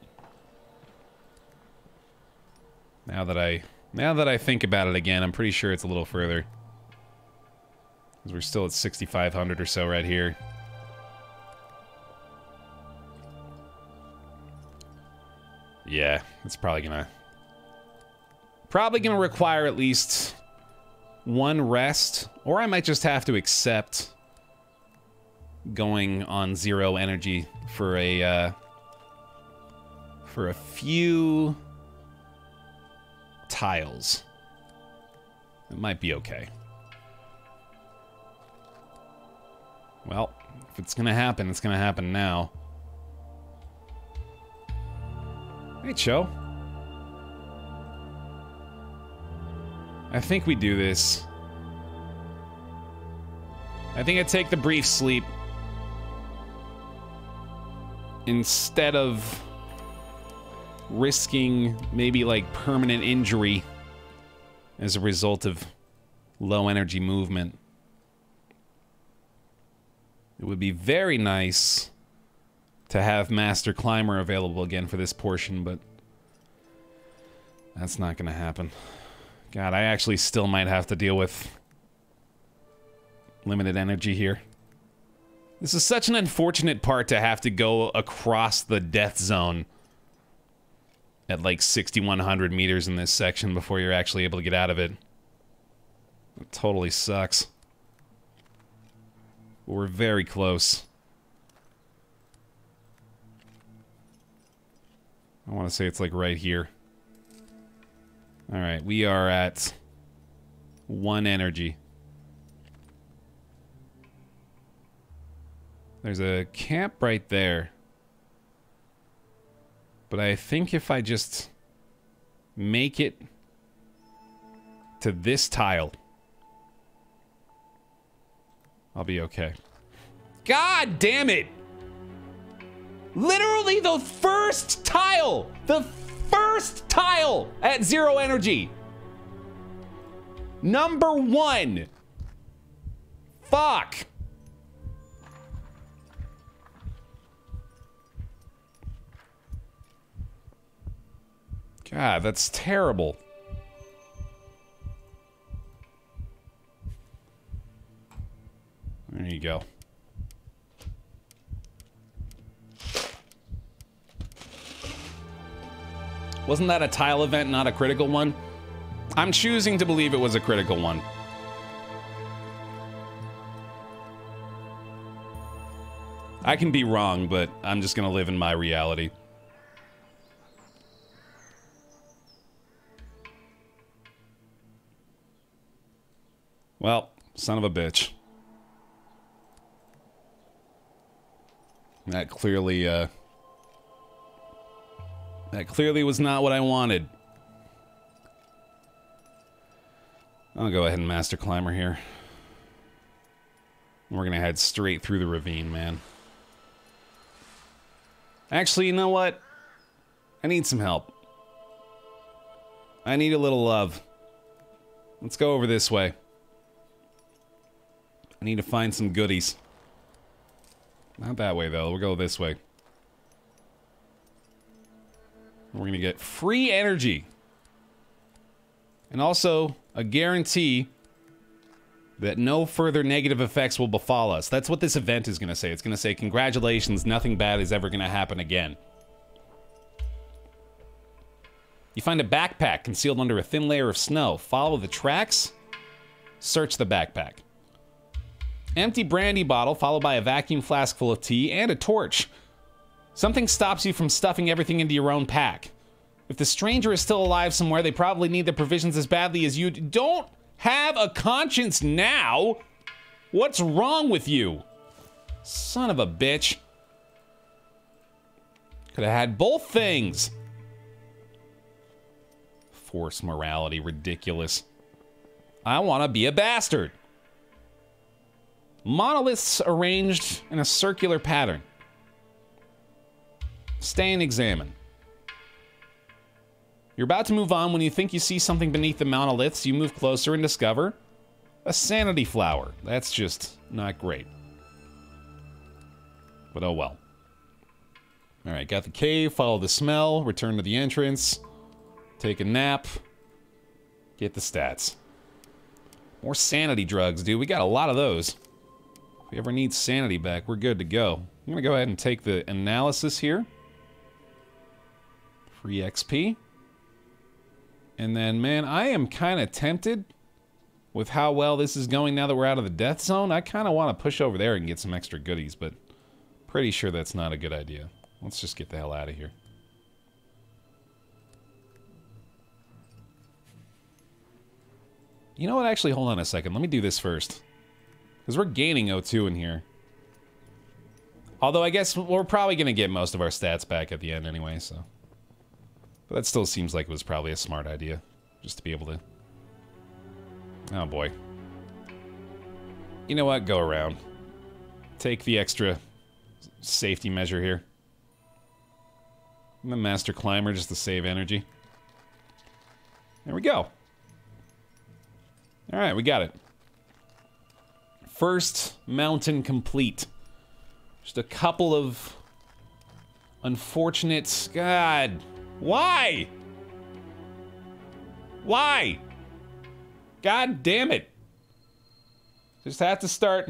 Now that I think about it again, I'm pretty sure it's a little further. Because we're still at 6,500 or so right here. Yeah, it's probably gonna require at least one rest, or I might just have to accept going on 0 energy for a few tiles. It might be okay. Well, if it's gonna happen, it's gonna happen now. Hey, Cho. I think we do this. I think I take the brief sleep instead of risking maybe like permanent injury as a result of low energy movement. It would be very nice to have Master Climber available again for this portion, but that's not gonna happen. God, I actually still might have to deal with limited energy here. This is such an unfortunate part to have to go across the death zone at like 6,100 meters in this section before you're actually able to get out of it. It totally sucks. We're very close. I want to say it's like right here. Alright, we are at 1 energy. There's a camp right there. But I think if I just make it to this tile, I'll be okay. God damn it! Literally the first tile! The first tile at 0 energy! Number 1! Fuck! God, that's terrible. There you go. Wasn't that a tile event, not a critical one? I'm choosing to believe it was a critical one. I can be wrong, but I'm just gonna live in my reality. Well, son of a bitch. That clearly was not what I wanted. I'll go ahead and Master Climber here. We're gonna head straight through the ravine, man. Actually, you know what? I need some help. I need a little love. Let's go over this way. I need to find some goodies. Not that way, though. We'll go this way. We're gonna get free energy. And also, a guarantee that no further negative effects will befall us. That's what this event is gonna say. It's gonna say, congratulations, nothing bad is ever gonna happen again. You find a backpack concealed under a thin layer of snow. Follow the tracks. Search the backpack. Empty brandy bottle, followed by a vacuum flask full of tea and a torch. Something stops you from stuffing everything into your own pack. If the stranger is still alive somewhere, they probably need the provisions as badly as you do. Don't have a conscience now! What's wrong with you? Son of a bitch. Could have had both things. Force morality, ridiculous. I want to be a bastard. Monoliths arranged in a circular pattern. Stay and examine. You're about to move on when you think you see something beneath the monoliths. You move closer and discover a sanity flower. That's just not great. But oh well. Alright, got the cave, follow the smell, return to the entrance, take a nap, get the stats. More sanity drugs, dude. We got a lot of those. If we ever need sanity back, we're good to go. I'm gonna go ahead and take the analysis here. Free XP. And then, man, I am kind of tempted with how well this is going now that we're out of the death zone. I kind of want to push over there and get some extra goodies, but pretty sure that's not a good idea. Let's just get the hell out of here. You know what? Actually, hold on a second. Let me do this first. Because we're gaining O2 in here. Although, I guess we're probably going to get most of our stats back at the end anyway, so. But that still seems like it was probably a smart idea. Just to be able to... Oh, boy. You know what? Go around. Take the extra safety measure here. I'm the Master Climber just to save energy. There we go. Alright, we got it. First mountain complete. Just a couple of unfortunate... God! Why? Why? God damn it. Just have to start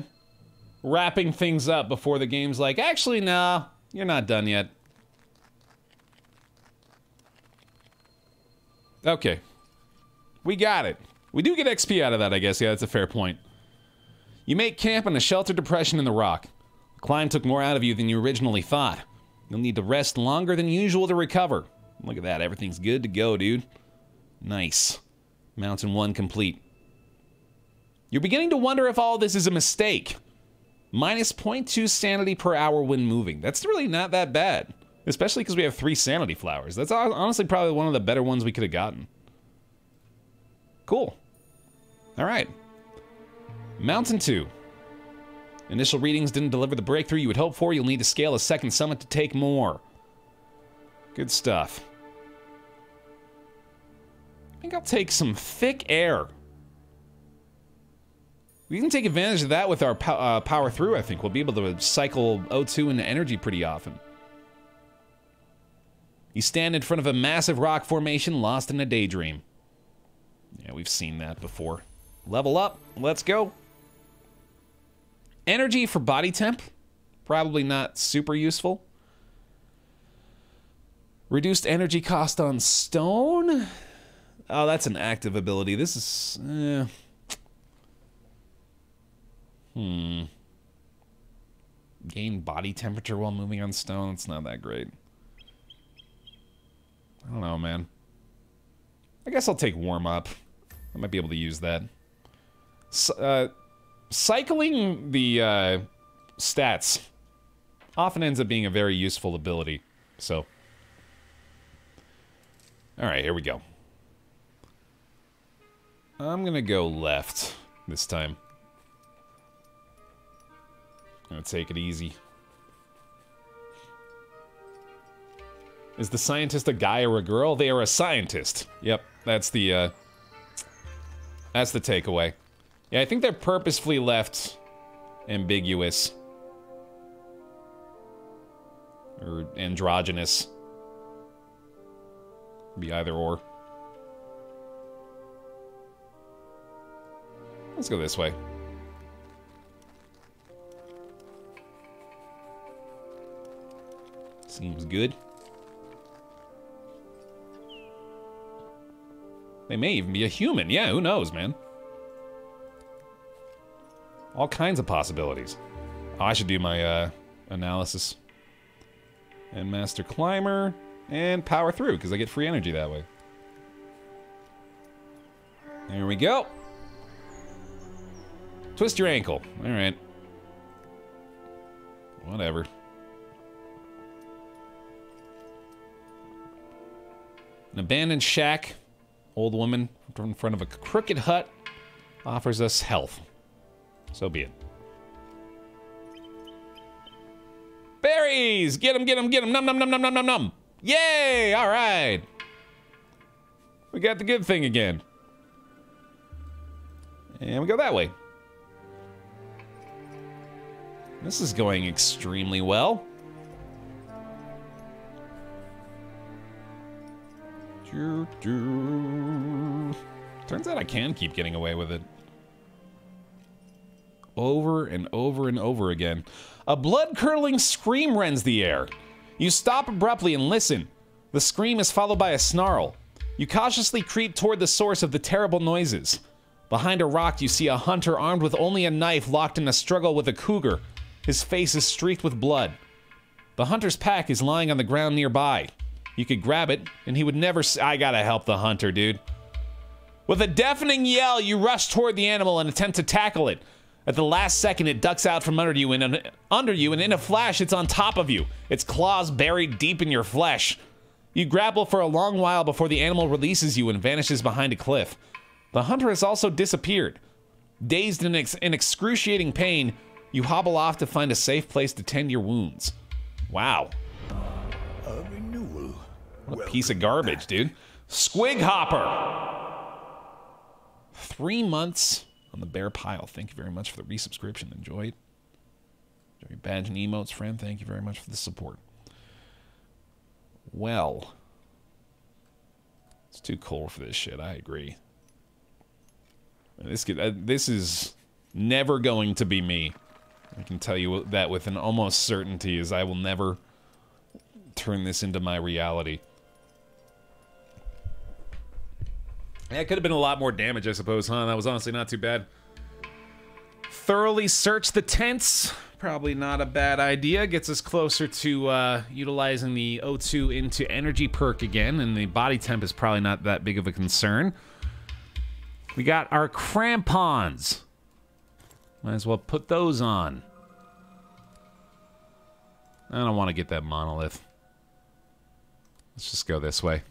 wrapping things up before the game's like, actually, nah, you're not done yet. Okay. We got it. We do get XP out of that, I guess. Yeah, that's a fair point. You make camp in a sheltered depression in the rock. The climb took more out of you than you originally thought. You'll need to rest longer than usual to recover. Look at that. Everything's good to go, dude. Nice. Mountain 1 complete. You're beginning to wonder if all this is a mistake. Minus 0.2 sanity per hour when moving. That's really not that bad. Especially because we have 3 sanity flowers. That's honestly probably one of the better ones we could have gotten. Cool. Alright. Mountain 2. Initial readings didn't deliver the breakthrough you would hope for. You'll need to scale a second summit to take more. Good stuff. I think I'll take some thick air. We can take advantage of that with our power through, I think. We'll be able to cycle O2 into energy pretty often. You stand in front of a massive rock formation lost in a daydream. Yeah, we've seen that before. Level up. Let's go. Energy for body temp. Probably not super useful. Reduced energy cost on stone. Oh, that's an active ability. This is... Gain body temperature while moving on stone. It's not that great. I don't know, man. I guess I'll take warm up. I might be able to use that. Cycling the stats often ends up being a very useful ability. So, alright, here we go. I'm gonna go left this time. Gonna take it easy. Is the scientist a guy or a girl? They are a scientist. Yep, that's the takeaway. Yeah, I think they're purposefully left ambiguous. Or androgynous. Be either or. Let's go this way. Seems good. They may even be a human. Yeah, who knows, man? All kinds of possibilities. Oh, I should do my analysis. And Master Climber. And power through, because I get free energy that way. There we go. Twist your ankle. Alright. Whatever. An abandoned shack. Old woman in front of a crooked hut offers us health. So be it. Berries! Get them, get them, get them! Num, num, num, num, num, num, num! Yay! Alright! We got the good thing again. And we go that way. This is going extremely well. Turns out I can keep getting away with it. Over and over and over again. A blood-curdling scream rends the air. You stop abruptly and listen. The scream is followed by a snarl. You cautiously creep toward the source of the terrible noises. Behind a rock, you see a hunter armed with only a knife locked in a struggle with a cougar. His face is streaked with blood. The hunter's pack is lying on the ground nearby. You could grab it, and he would never I gotta help the hunter, dude. With a deafening yell, you rush toward the animal and attempt to tackle it. At the last second, it ducks out from under you, and in a flash, it's on top of you, its claws buried deep in your flesh. You grapple for a long while before the animal releases you and vanishes behind a cliff. The hunter has also disappeared. Dazed and in excruciating pain, you hobble off to find a safe place to tend your wounds. Wow. A renewal. What a piece of garbage, dude. Squig Hopper! 3 months on the Baer pile. Thank you very much for the resubscription. Enjoy it. Enjoy your badge and emotes, friend. Thank you very much for the support. Well, it's too cold for this shit. I agree. This is never going to be me. I can tell you that with an almost certainty, as I will never turn this into my reality. That could have been a lot more damage, I suppose, huh? That was honestly not too bad. Thoroughly search the tents. Probably not a bad idea. Gets us closer to utilizing the O2 into energy perk again, and the body temp is probably not that big of a concern. We got our crampons. Might as well put those on. I don't want to get that monolith. Let's just go this way.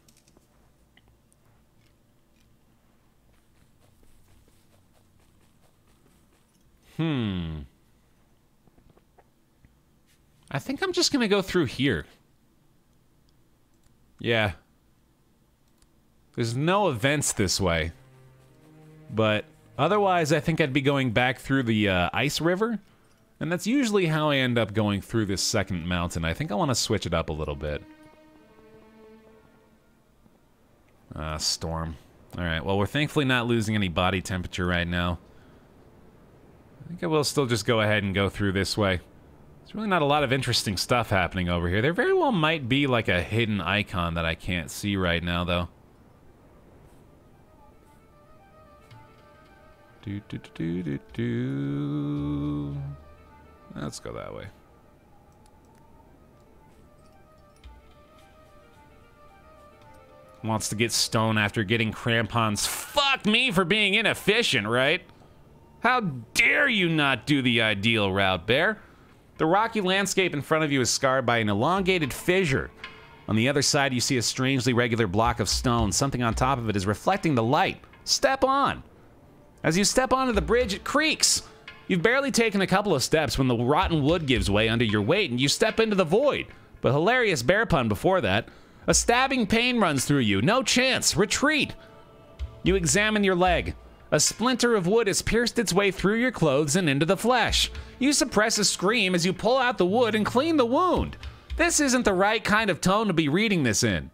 I think I'm just gonna go through here. Yeah. There's no events this way. But otherwise, I think I'd be going back through the ice river. And that's usually how I end up going through this second mountain. I think I want to switch it up a little bit. Storm. Alright, well, we're thankfully not losing any body temperature right now. I think I will still just go ahead and go through this way. There's really not a lot of interesting stuff happening over here. There very well might be like a hidden icon that I can't see right now, though. Let's go that way. Wants to get stone after getting crampons. Fuck me for being inefficient, right? How dare you not do the ideal route, Baer? The rocky landscape in front of you is scarred by an elongated fissure. On the other side, you see a strangely regular block of stone. Something on top of it is reflecting the light. Step on. As you step onto the bridge, it creaks. You've barely taken a couple of steps when the rotten wood gives way under your weight and you step into the void. But hilarious bear pun before that. A stabbing pain runs through you. No chance. Retreat. You examine your leg. A splinter of wood has pierced its way through your clothes and into the flesh. You suppress a scream as you pull out the wood and clean the wound. This isn't the right kind of tone to be reading this in.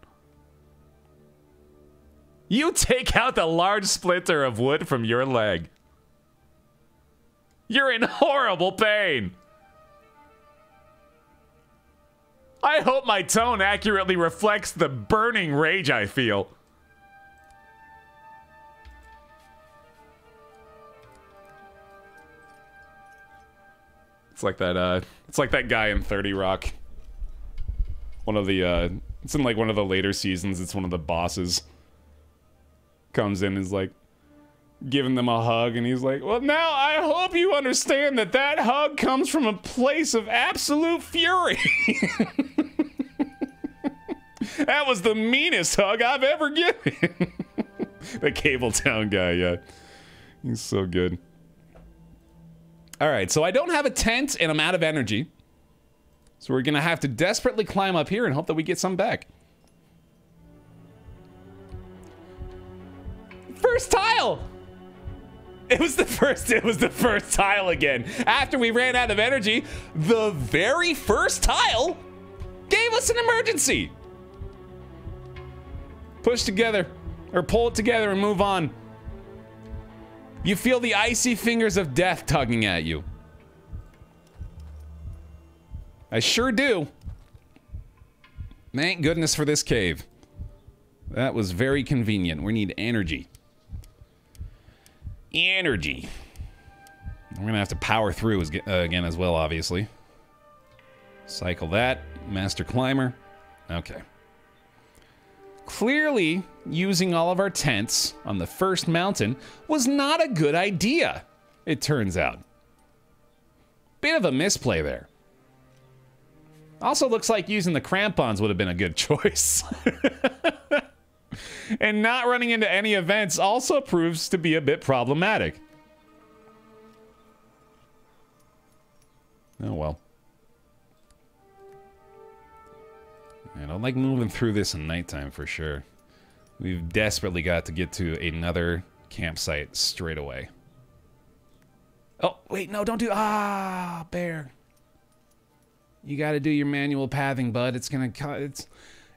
You take out the large splinter of wood from your leg. You're in horrible pain. I hope my tone accurately reflects the burning rage I feel. It's like that guy in 30 Rock. One of the it's in like one of the later seasons. It's one of the bosses comes in and is like giving them a hug, and he's like, well, now I hope you understand that that hug comes from a place of absolute fury. That was the meanest hug I've ever given. The Cabletown guy, yeah. He's so good. All right, so I don't have a tent and I'm out of energy. So we're gonna have to desperately climb up here and hope that we get some back. First tile! It was the first tile again. After we ran out of energy, the very first tile gave us an emergency. Push together, or pull it together and move on. You feel the icy fingers of death tugging at you. I sure do. Thank goodness for this cave. That was very convenient. We need energy. Energy. We're gonna have to power through again as well, obviously. Cycle that. Master climber. Okay. Clearly, using all of our tents on the first mountain was not a good idea, it turns out. Bit of a misplay there. Also looks like using the crampons would have been a good choice. And not running into any events also proves to be a bit problematic. Oh well. I don't like moving through this in nighttime for sure. We've desperately got to get to another campsite straight away. Oh, wait, no, don't do... Ah, Baer. You gotta do your manual pathing, bud. It's gonna...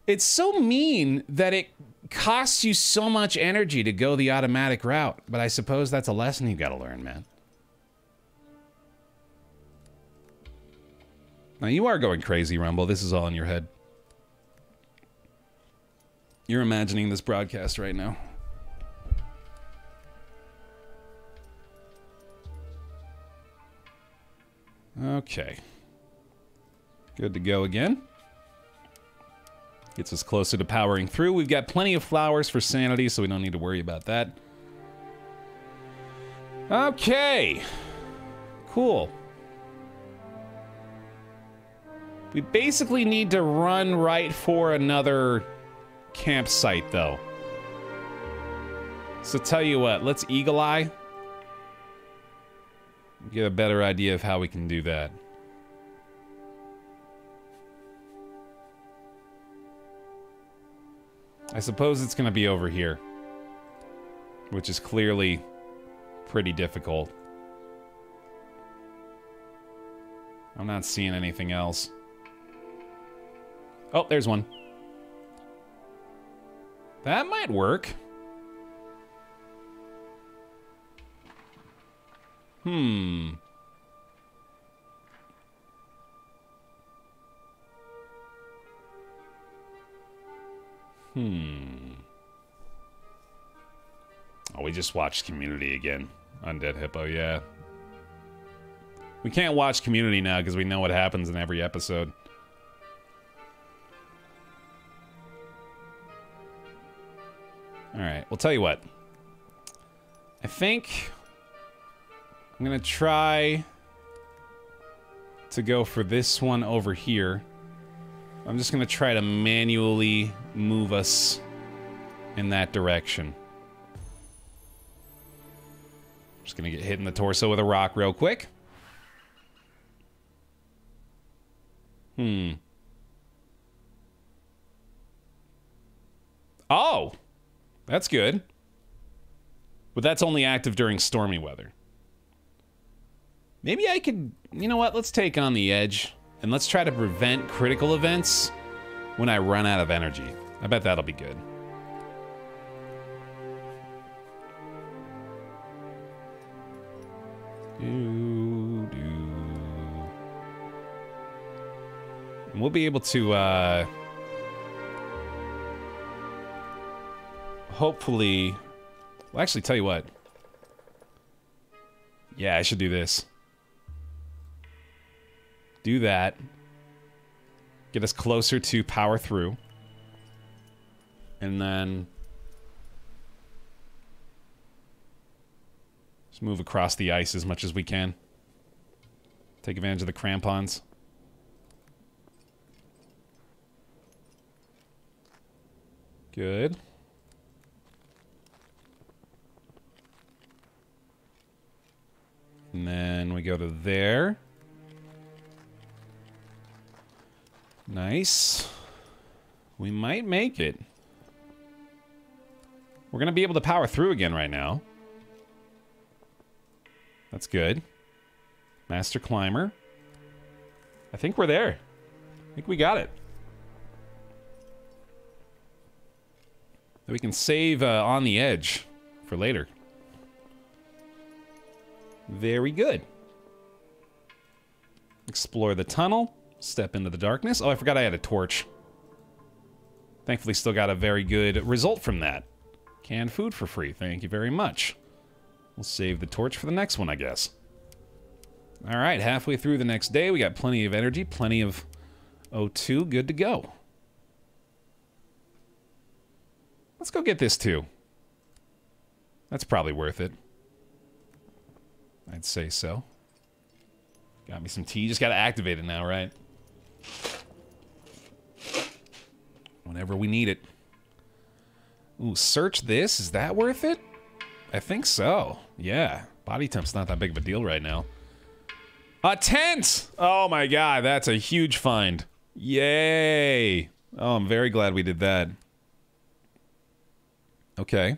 It's so mean that it costs you so much energy to go the automatic route. But I suppose that's a lesson you gotta learn, man. Now, you are going crazy, Rumble. This is all in your head. You're imagining this broadcast right now. Okay. Good to go again. Gets us closer to powering through. We've got plenty of flowers for sanity, so we don't need to worry about that. Okay. Cool. We basically need to run right for another campsite, though. So tell you what, let's eagle eye. Get a better idea of how we can do that. I suppose it's going to be over here, which is clearly pretty difficult. I'm not seeing anything else. Oh, there's one. That might work. Hmm. Oh, we just watched Community again. Undead Hippo, yeah. We can't watch Community now because we know what happens in every episode. Alright, well, tell you what. I think I'm gonna try to go for this one over here. I'm just gonna try to manually move us in that direction. Just gonna get hit in the torso with a rock real quick. Oh! That's good. But that's only active during stormy weather. Maybe I could... You know what? Let's take on the edge. And let's try to prevent critical events when I run out of energy. I bet that'll be good. And we'll be able to, hopefully... Well, actually, tell you what. Yeah, I should do this. Do that. Get us closer to power through. And then... just move across the ice as much as we can. Take advantage of the crampons. Good. And then we go to there. Nice. We might make it. We're going to be able to power through again right now. That's good. Master Climber. I think we're there. I think we got it. We can save on the edge for later. Very good. Explore the tunnel. Step into the darkness. Oh, I forgot I had a torch. Thankfully, still got a very good result from that. Canned food for free. Thank you very much. We'll save the torch for the next one, I guess. All right, halfway through the next day. We got plenty of energy, plenty of O2. Good to go. Let's go get this, too. That's probably worth it. I'd say so. Got me some tea. Just got to activate it now, right? Whenever we need it. Ooh, search this. Is that worth it? I think so. Yeah. Body temp's not that big of a deal right now. A tent! Oh my god, that's a huge find. Yay! Oh, I'm very glad we did that. Okay.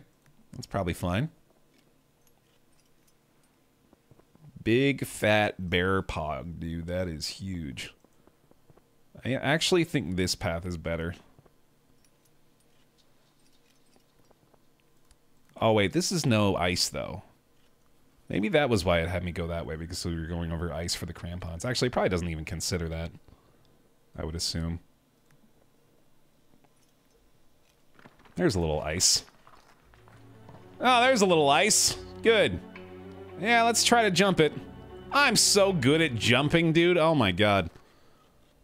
That's probably fine. Big fat bear pog, dude. That is huge. I actually think this path is better. Oh, wait. This is no ice, though. Maybe that was why it had me go that way, because we were going over ice for the crampons. Actually, it probably doesn't even consider that, I would assume. There's a little ice. Oh, there's a little ice. Good. Yeah, let's try to jump it. I'm so good at jumping, dude. Oh my god.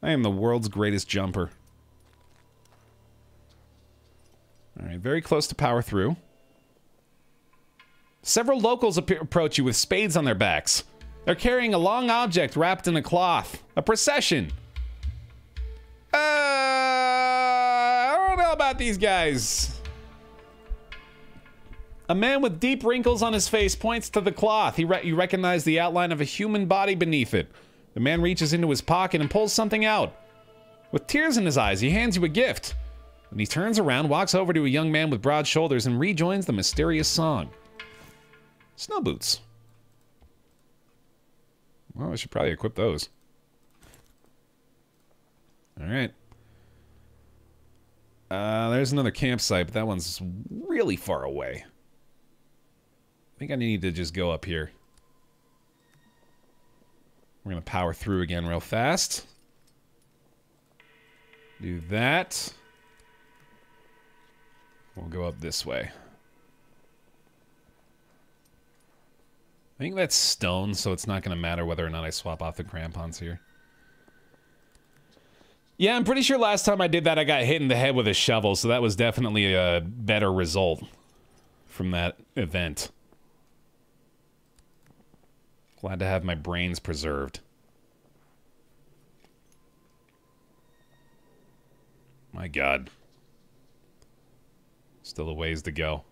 I am the world's greatest jumper. Alright, very close to power through. Several locals approach you with spades on their backs. They're carrying a long object wrapped in a cloth. A procession. I don't know about these guys. A man with deep wrinkles on his face points to the cloth. You recognize the outline of a human body beneath it. The man reaches into his pocket and pulls something out. With tears in his eyes, he hands you a gift. Then he turns around, walks over to a young man with broad shoulders, and rejoins the mysterious song. Snow boots. Well, I should probably equip those. Alright. There's another campsite, but that one's really far away. I think I need to just go up here. We're going to power through again real fast. Do that. We'll go up this way. I think that's stone, so it's not going to matter whether or not I swap off the crampons here. Yeah, I'm pretty sure last time I did that, I got hit in the head with a shovel, so that was definitely a better result from that event. Glad to have my brains preserved. My god. Still a ways to go.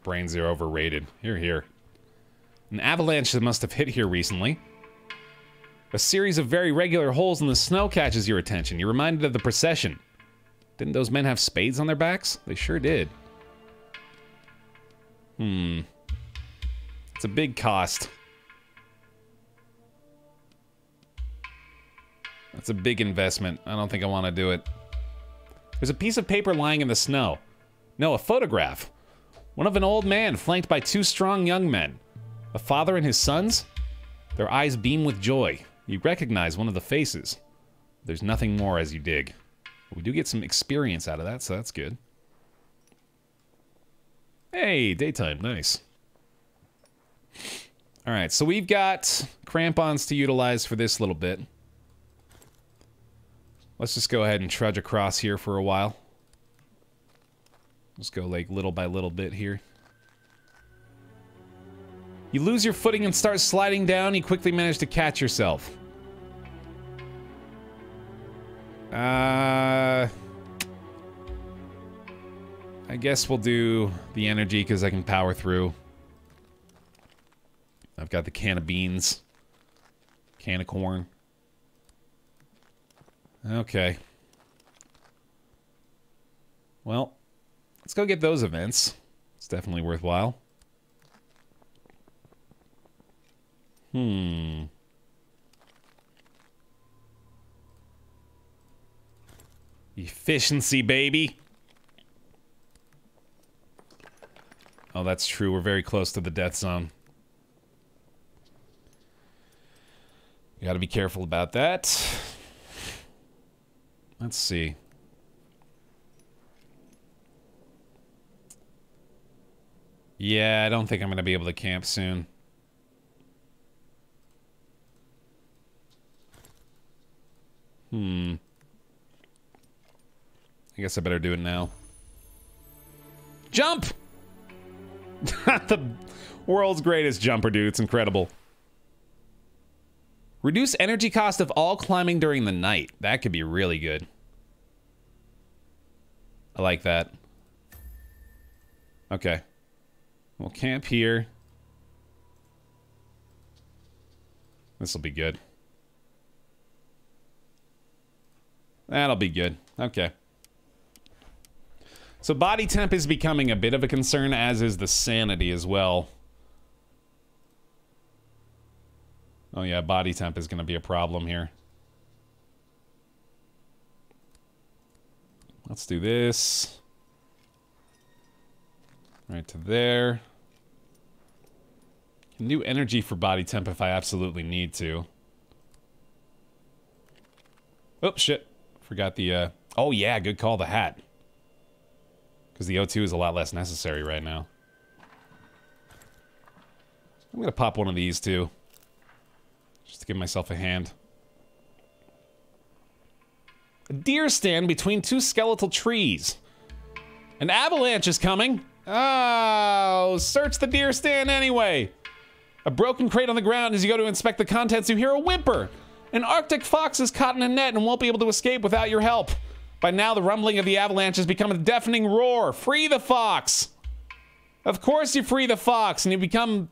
Brains are overrated. Here, here. An avalanche must have hit here recently. A series of very regular holes in the snow catches your attention. You're reminded of the procession. Didn't those men have spades on their backs? They sure did. It's a big cost. That's a big investment. I don't think I want to do it. There's a piece of paper lying in the snow. No, a photograph. One of an old man flanked by two strong young men. A father and his sons? Their eyes beam with joy. You recognize one of the faces. There's nothing more as you dig. We do get some experience out of that, so that's good. Hey, daytime, nice. Alright, so we've got crampons to utilize for this little bit. Let's just go ahead and trudge across here for a while. Just go like little by little bit here. You lose your footing and start sliding down. You quickly manage to catch yourself. I guess we'll do the energy because I can power through. I've got the can of beans. Can of corn. Okay. Well, let's go get those events. It's definitely worthwhile. Efficiency, baby. Oh, that's true. We're very close to the death zone. You gotta be careful about that. Let's see. Yeah, I don't think I'm gonna be able to camp soon. I guess I better do it now. Jump! The world's greatest jumper, dude. It's incredible. Reduce energy cost of all climbing during the night. That could be really good. I like that. Okay. We'll camp here. This'll be good. That'll be good. Okay. So body temp is becoming a bit of a concern, as is the sanity as well. Oh yeah, body temp is going to be a problem here. Let's do this. Right to there. Can do energy for body temp if I absolutely need to. Oh, shit. Forgot the, oh yeah, good call, the hat. Because the O2 is a lot less necessary right now. I'm gonna pop one of these, too. Just to give myself a hand. A deer stand between two skeletal trees. An avalanche is coming. Oh, search the deer stand anyway. A broken crate on the ground. As you go to inspect the contents, you hear a whimper. An Arctic fox is caught in a net and won't be able to escape without your help. By now, the rumbling of the avalanche has become a deafening roar. Free the fox. Of course you free the fox, and you become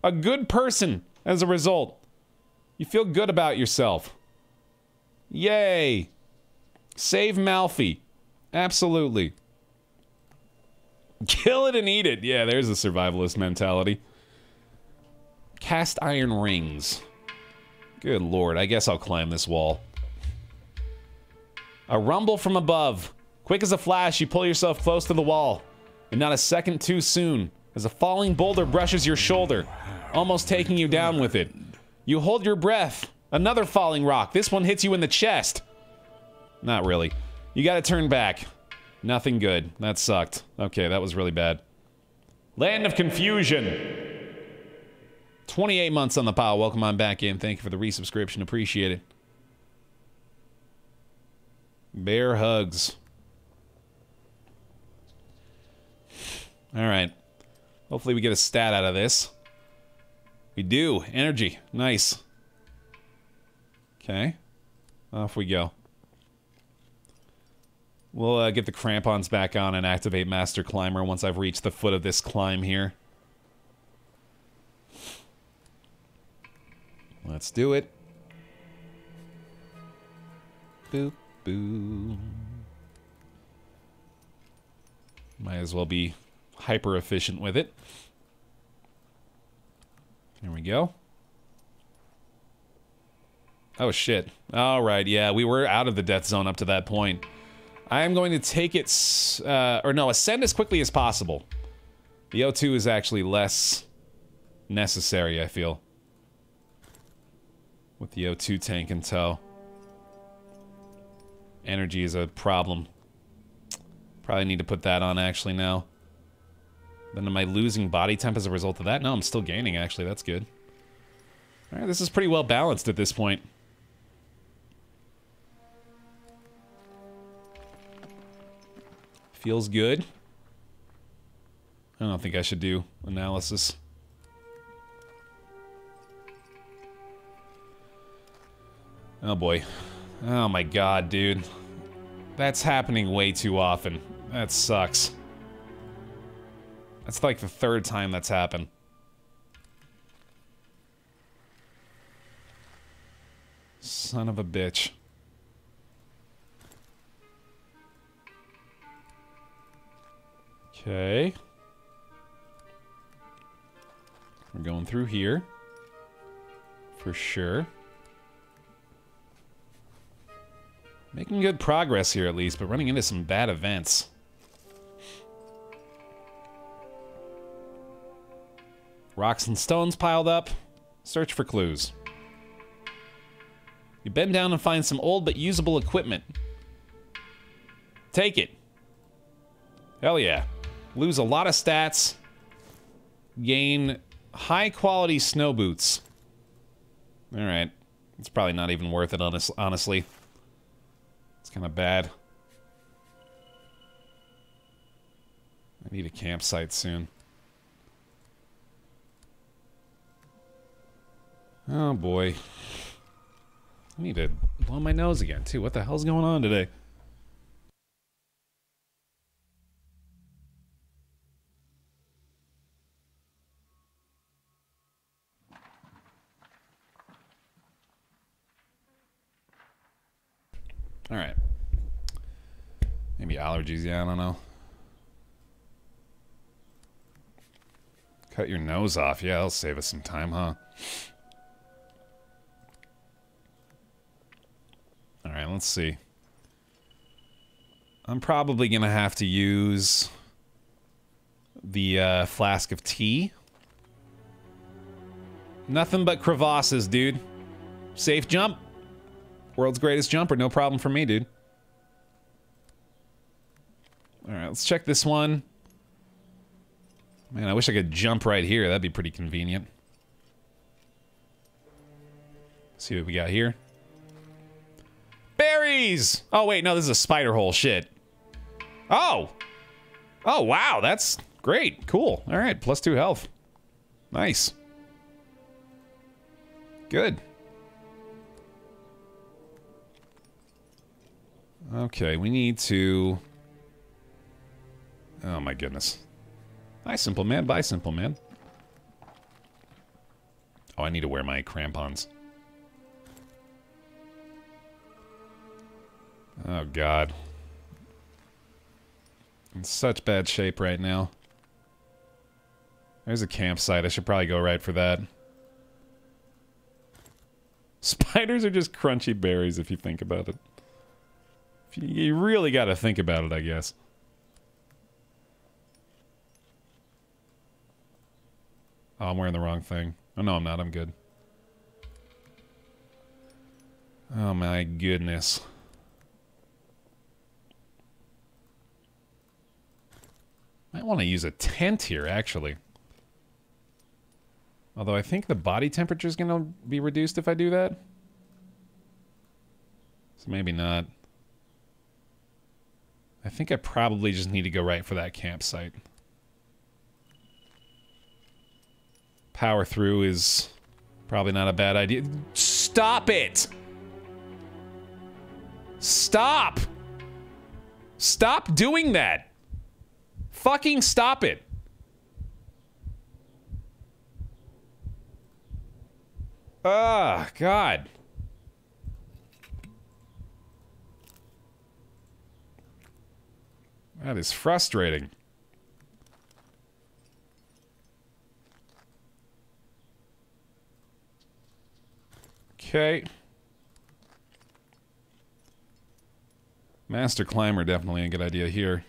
a good person as a result. You feel good about yourself. Yay. Save Malfi. Absolutely. Kill it and eat it. Yeah, there's a survivalist mentality. Cast iron rings. Good lord, I guess I'll climb this wall. A rumble from above. Quick as a flash, you pull yourself close to the wall. And not a second too soon, as a falling boulder brushes your shoulder, almost taking you down with it. You hold your breath. Another falling rock. This one hits you in the chest. Not really. You gotta turn back. Nothing good. That sucked. Okay, that was really bad. Land of Confusion. 28 months on the pile. Welcome on back in. Thank you for the resubscription. Appreciate it. Bear hugs. Alright. Hopefully we get a stat out of this. We do. Energy. Nice. Okay. Off we go. We'll get the crampons back on and activate Master Climber once I've reached the foot of this climb here. Let's do it. Boop, boop. Might as well be hyper efficient with it. Here we go. Oh shit. Alright, yeah, we were out of the death zone up to that point. I am going to take it, or no, ascend as quickly as possible. The O2 is actually less necessary, I feel. With the O2 tank in tow. Energy is a problem. Probably need to put that on actually now. Then am I losing body temp as a result of that? No, I'm still gaining actually, that's good. Alright, this is pretty well balanced at this point. Feels good. I don't think I should do analysis. Oh boy. Oh my god, dude. That's happening way too often. That sucks. That's like the third time that's happened. Son of a bitch. Okay. We're going through here. For sure. Making good progress here, at least, but running into some bad events. Rocks and stones piled up. Search for clues. You bend down and find some old but usable equipment. Take it. Hell yeah. Lose a lot of stats. Gain high quality snow boots. Alright. It's probably not even worth it, honestly. It's kind of bad. I need a campsite soon. Oh boy. I need to blow my nose again, too. What the hell's going on today? Alright. Maybe allergies, yeah, I don't know. Cut your nose off. Yeah, that'll save us some time, huh? Alright, let's see. I'm probably gonna have to use the flask of tea. Nothing but crevasses, dude. Safe jump. World's greatest jumper, no problem for me, dude. Alright, let's check this one. Man, I wish I could jump right here. That'd be pretty convenient. See what we got here. Berries! Oh, wait, no, this is a spider hole. Shit. Oh! Oh, wow, that's great. Cool. Alright, +2 health. Nice. Good. Okay, we need to... Oh my goodness. Hi, Simple Man. Bye, Simple Man. Oh, I need to wear my crampons. Oh god. In such bad shape right now. There's a campsite. I should probably go right for that. Spiders are just crunchy berries if you think about it. You really gotta think about it, I guess. Oh, I'm wearing the wrong thing. Oh, no, I'm not. I'm good. Oh, my goodness. Might want to use a tent here, actually. Although I think the body temperature is going to be reduced if I do that. So maybe not. I think I probably just need to go right for that campsite. Power through is probably not a bad idea. Stop it! Stop! Stop doing that! Fucking stop it! Ah, God. That is frustrating. Okay. Master Climber, definitely a good idea here.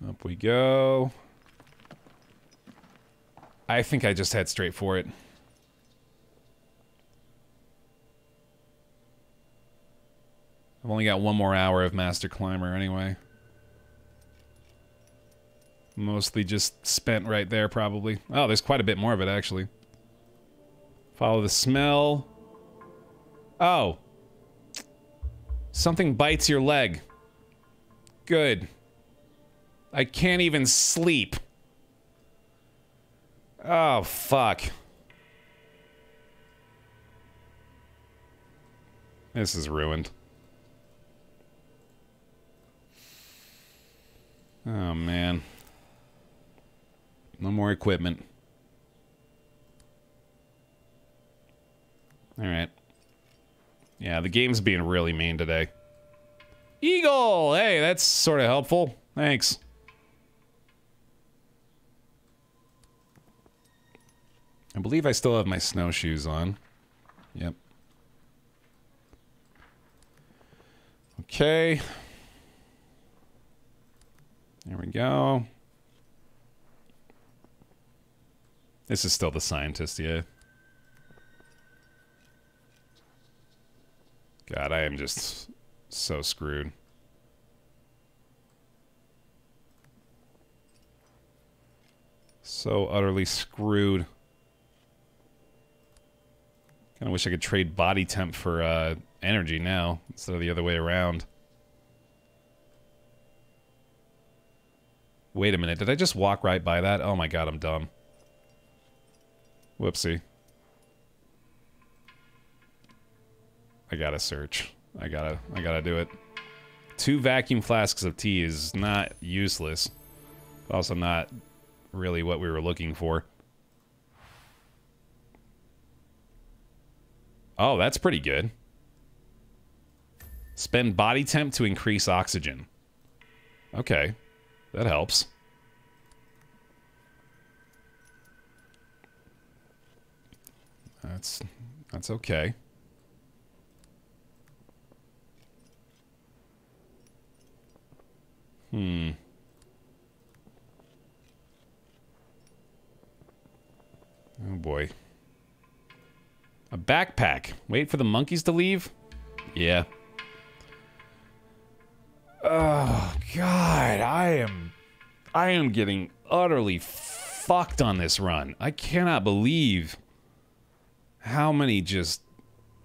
Up we go. I think I just head straight for it. I've only got one more hour of Master Climber anyway. Mostly just spent right there, probably. Oh, there's quite a bit more of it, actually. Follow the smell. Oh. Something bites your leg. Good. I can't even sleep. Oh, fuck. This is ruined. Oh, man. No more equipment. Alright. Yeah, the game's being really mean today. Eagle! Hey, that's sort of helpful. Thanks. I believe I still have my snowshoes on. Yep. Okay. There we go. This is still the scientist, yeah. God, I am just so screwed. So utterly screwed. Kinda wish I could trade body temp for energy now, instead of the other way around. Wait a minute, did I just walk right by that? Oh my god, I'm dumb. Whoopsie. I gotta search. I gotta do it. 2 vacuum flasks of tea is not useless. Also not really what we were looking for. Oh, that's pretty good. Spend body temp to increase oxygen. Okay, that helps. That's okay. Oh boy. A backpack. Wait for the monkeys to leave? Yeah. Oh god, I am getting utterly fucked on this run. I cannot believe how many just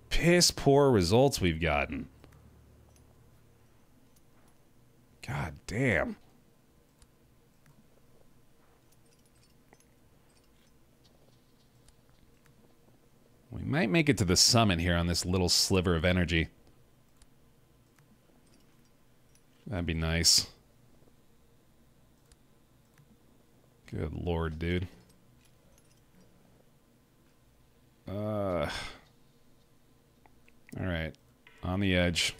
piss poor results we've gotten. God damn. We might make it to the summit here on this little sliver of energy. That'd be nice. Good lord, dude. Alright. On the edge.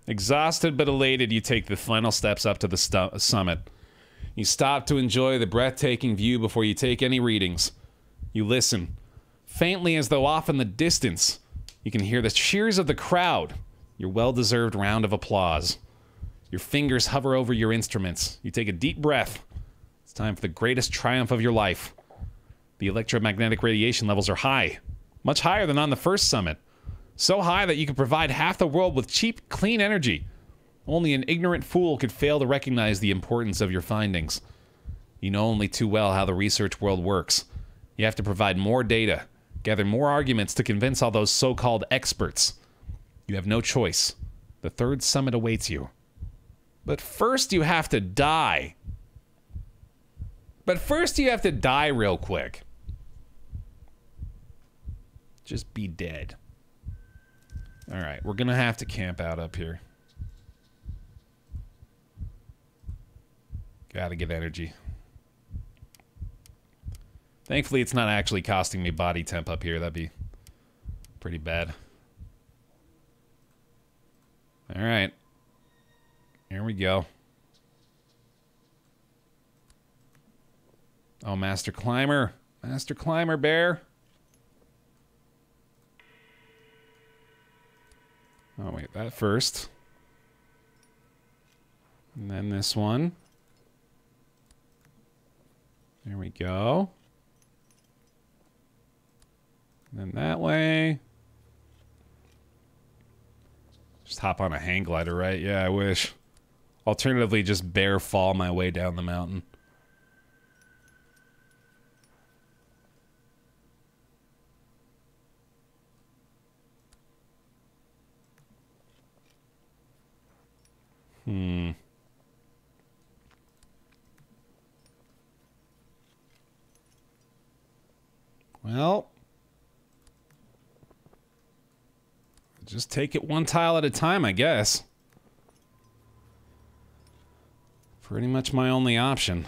Exhausted but elated, you take the final steps up to the summit. You stop to enjoy the breathtaking view before you take any readings. You listen. Faintly, as though off in the distance, you can hear the cheers of the crowd. Your well-deserved round of applause. Your fingers hover over your instruments. You take a deep breath. It's time for the greatest triumph of your life. The electromagnetic radiation levels are high. Much higher than on the first summit. So high that you could provide half the world with cheap, clean energy. Only an ignorant fool could fail to recognize the importance of your findings. You know only too well how the research world works. You have to provide more data, gather more arguments to convince all those so-called experts. You have no choice. The third summit awaits you. But first you have to die. Real quick. Just be dead. Alright, we're gonna have to camp out up here. Gotta get energy. Thankfully, it's not actually costing me body temp up here. That'd be pretty bad. Alright. Here we go. Oh, Master Climber. Master Climber, Baer. Oh, wait, that first. And then this one. There we go. And then that way. Just hop on a hang glider, right? Yeah, I wish. Alternatively, just bear fall my way down the mountain. Well, just take it one tile at a time, I guess. Pretty much my only option.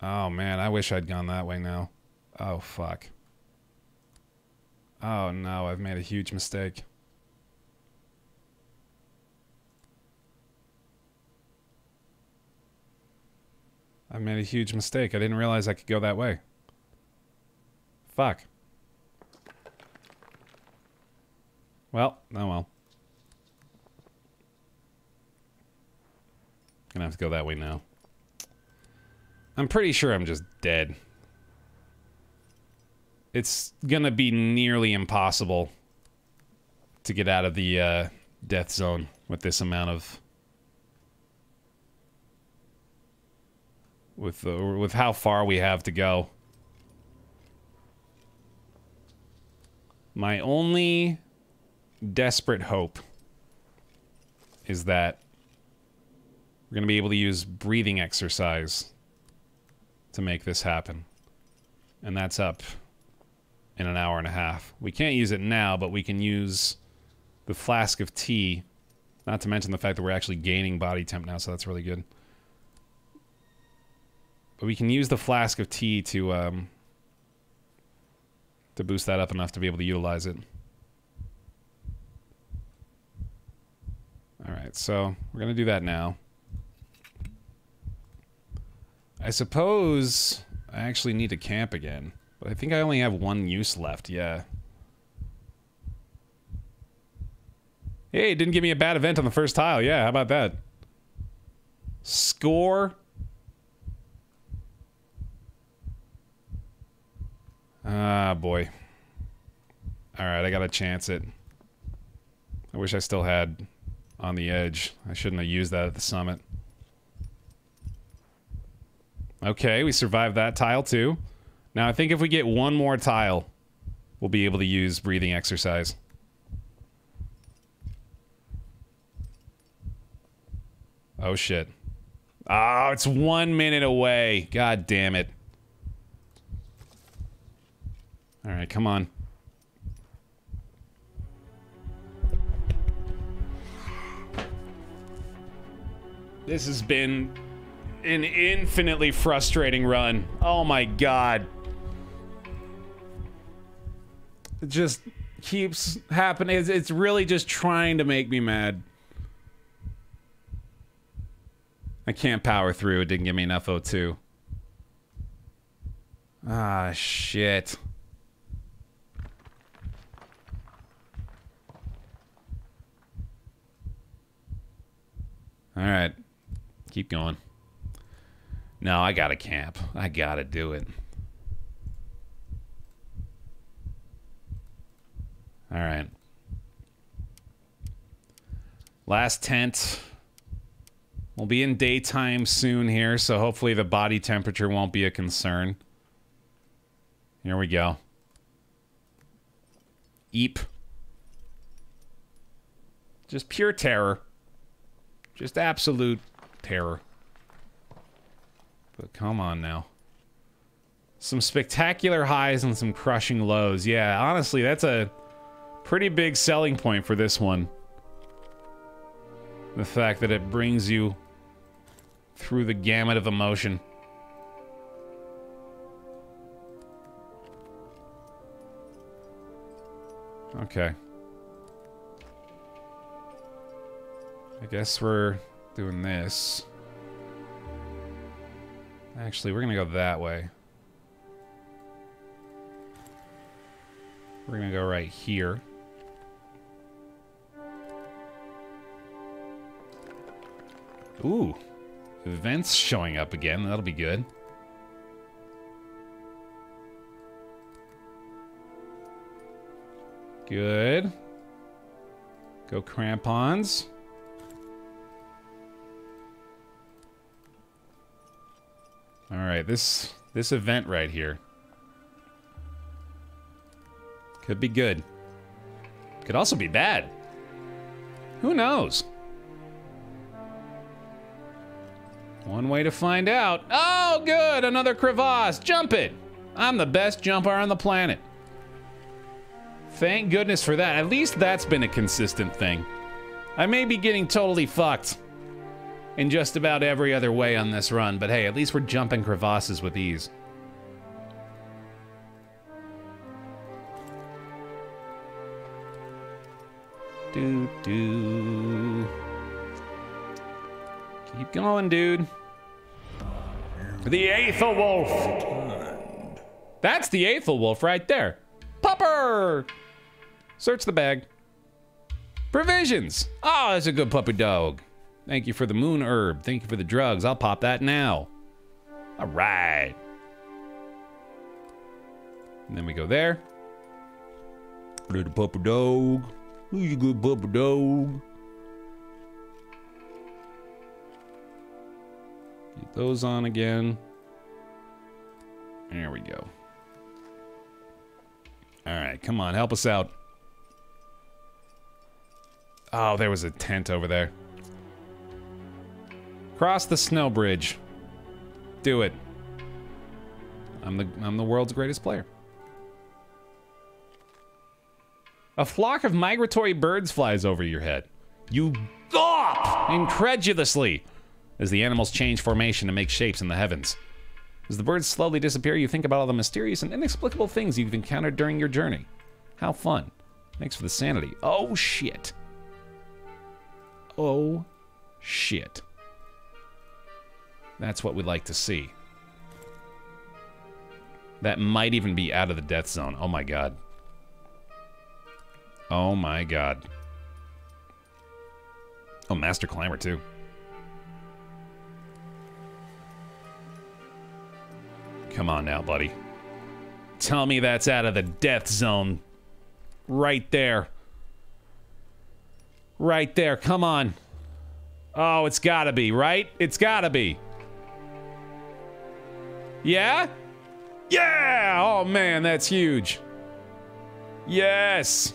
Oh man, I wish I'd gone that way now. Oh fuck. Oh no, I've made a huge mistake. I made a huge mistake. I didn't realize I could go that way. Fuck. Well, oh well. Gonna have to go that way now. I'm pretty sure I'm just dead. It's gonna be nearly impossible to get out of the death zone with this amount of... With how far we have to go. My only desperate hope is that we're gonna be able to use breathing exercise to make this happen. And that's up in an hour and a half. We can't use it now, but we can use the flask of tea. Not to mention the fact that we're actually gaining body temp now, so that's really good. But we can use the flask of tea to boost that up enough to be able to utilize it. Alright, so we're gonna do that now. I suppose I actually need to camp again. But I think I only have one use left, yeah. Hey, it didn't give me a bad event on the first tile. Yeah, how about that? Score. Ah, boy. Alright, I gotta chance it. I wish I still had on the edge. I shouldn't have used that at the summit. Okay, we survived that tile too. Now I think if we get one more tile, we'll be able to use breathing exercise. Oh shit. Oh, it's 1 minute away. God damn it. Alright, come on. This has been an infinitely frustrating run. Oh my god. It just keeps happening. It's really just trying to make me mad. I can't power through. It didn't give me enough O2. Ah, shit. Alright. Keep going. No, I gotta camp. I gotta do it. Alright. Last tent. We'll be in daytime soon here, so hopefully the body temperature won't be a concern. Here we go. Eep. Just pure terror. Just absolute terror. But come on now. Some spectacular highs and some crushing lows. Yeah, honestly, that's a pretty big selling point for this one. The fact that it brings you through the gamut of emotion. Okay. I guess we're doing this. Actually, we're gonna go that way. We're gonna go right here. Ooh. Events showing up again. That'll be good. Good. Go crampons. Alright, this event right here could be good. Could also be bad. Who knows? One way to find out. Oh, good! Another crevasse! Jump it! I'm the best jumper on the planet. Thank goodness for that. At least that's been a consistent thing. I may be getting totally fucked in just about every other way on this run, but hey, at least we're jumping crevasses with ease. Keep going, dude. The Aethelwolf. That's the Aethelwolf right there. Pupper! Search the bag. Provisions. Oh, that's a good puppy dog. Thank you for the moon herb. Thank you for the drugs. I'll pop that now. All right. And then we go there. Little puppy dog. Who's a good puppy dog? Get those on again. There we go. All right, come on, help us out. Oh, there was a tent over there. Cross the snow bridge. Do it. I'm the world's greatest player. A flock of migratory birds flies over your head. You gawp incredulously as the animals change formation and make shapes in the heavens. As the birds slowly disappear, you think about all the mysterious and inexplicable things you've encountered during your journey. How fun. Thanks for the sanity. Oh, shit. Oh, shit. That's what we'd like to see. That might even be out of the death zone. Oh, my God. Oh, my God. Oh, Master Climber, too. Come on now, buddy. Tell me that's out of the death zone. Right there. Right there, come on. Oh, it's gotta be, right? It's gotta be. Yeah? Yeah! Oh man, that's huge. Yes!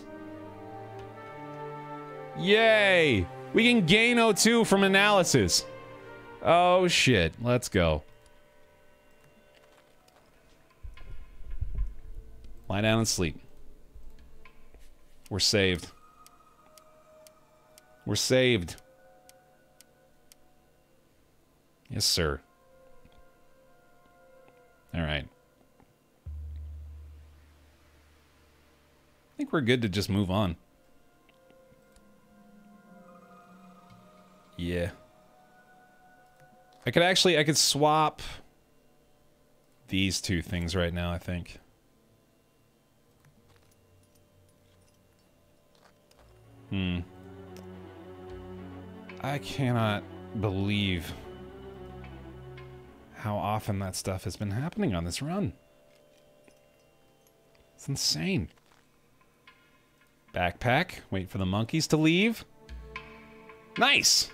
Yay! We can gain O2 from analysis. Oh shit, let's go. Lie down and sleep. We're saved. We're saved. Yes, sir. All right. I think we're good to just move on. Yeah. I could swap these two things right now, I think. I cannot believe how often that stuff has been happening on this run. It's insane. Backpack. Wait for the monkeys to leave. Nice.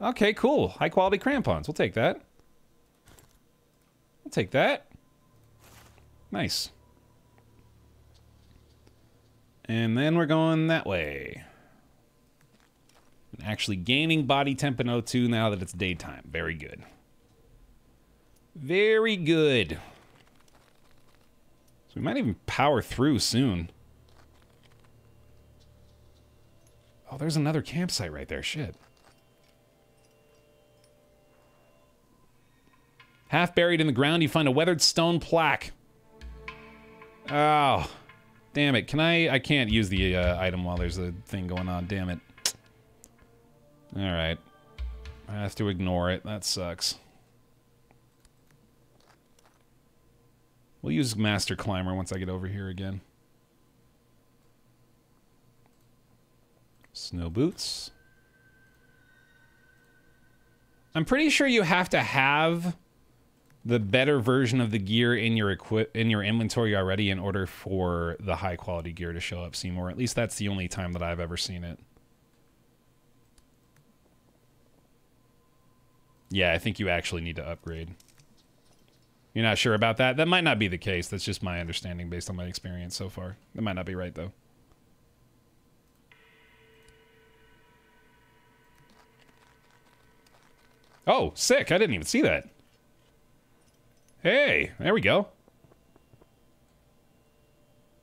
Okay, cool. High quality crampons. We'll take that. We'll take that. Nice. And then we're going that way. Actually gaining body temp and O2 now that it's daytime. Very good. Very good. So we might even power through soon. Oh, there's another campsite right there. Shit. Half buried in the ground, you find a weathered stone plaque. Oh. Damn it. I can't use the item while there's a thing going on. Damn it. Alright. I have to ignore it. That sucks. We'll use Master Climber once I get over here again. Snow boots. I'm pretty sure you have to have the better version of the gear in your inventory already in order for the high quality gear to show up, Seymour. At least that's the only time that I've ever seen it. Yeah, I think you actually need to upgrade. You're not sure about that? That might not be the case. That's just my understanding based on my experience so far. That might not be right, though. Oh, sick. I didn't even see that. Hey, there we go.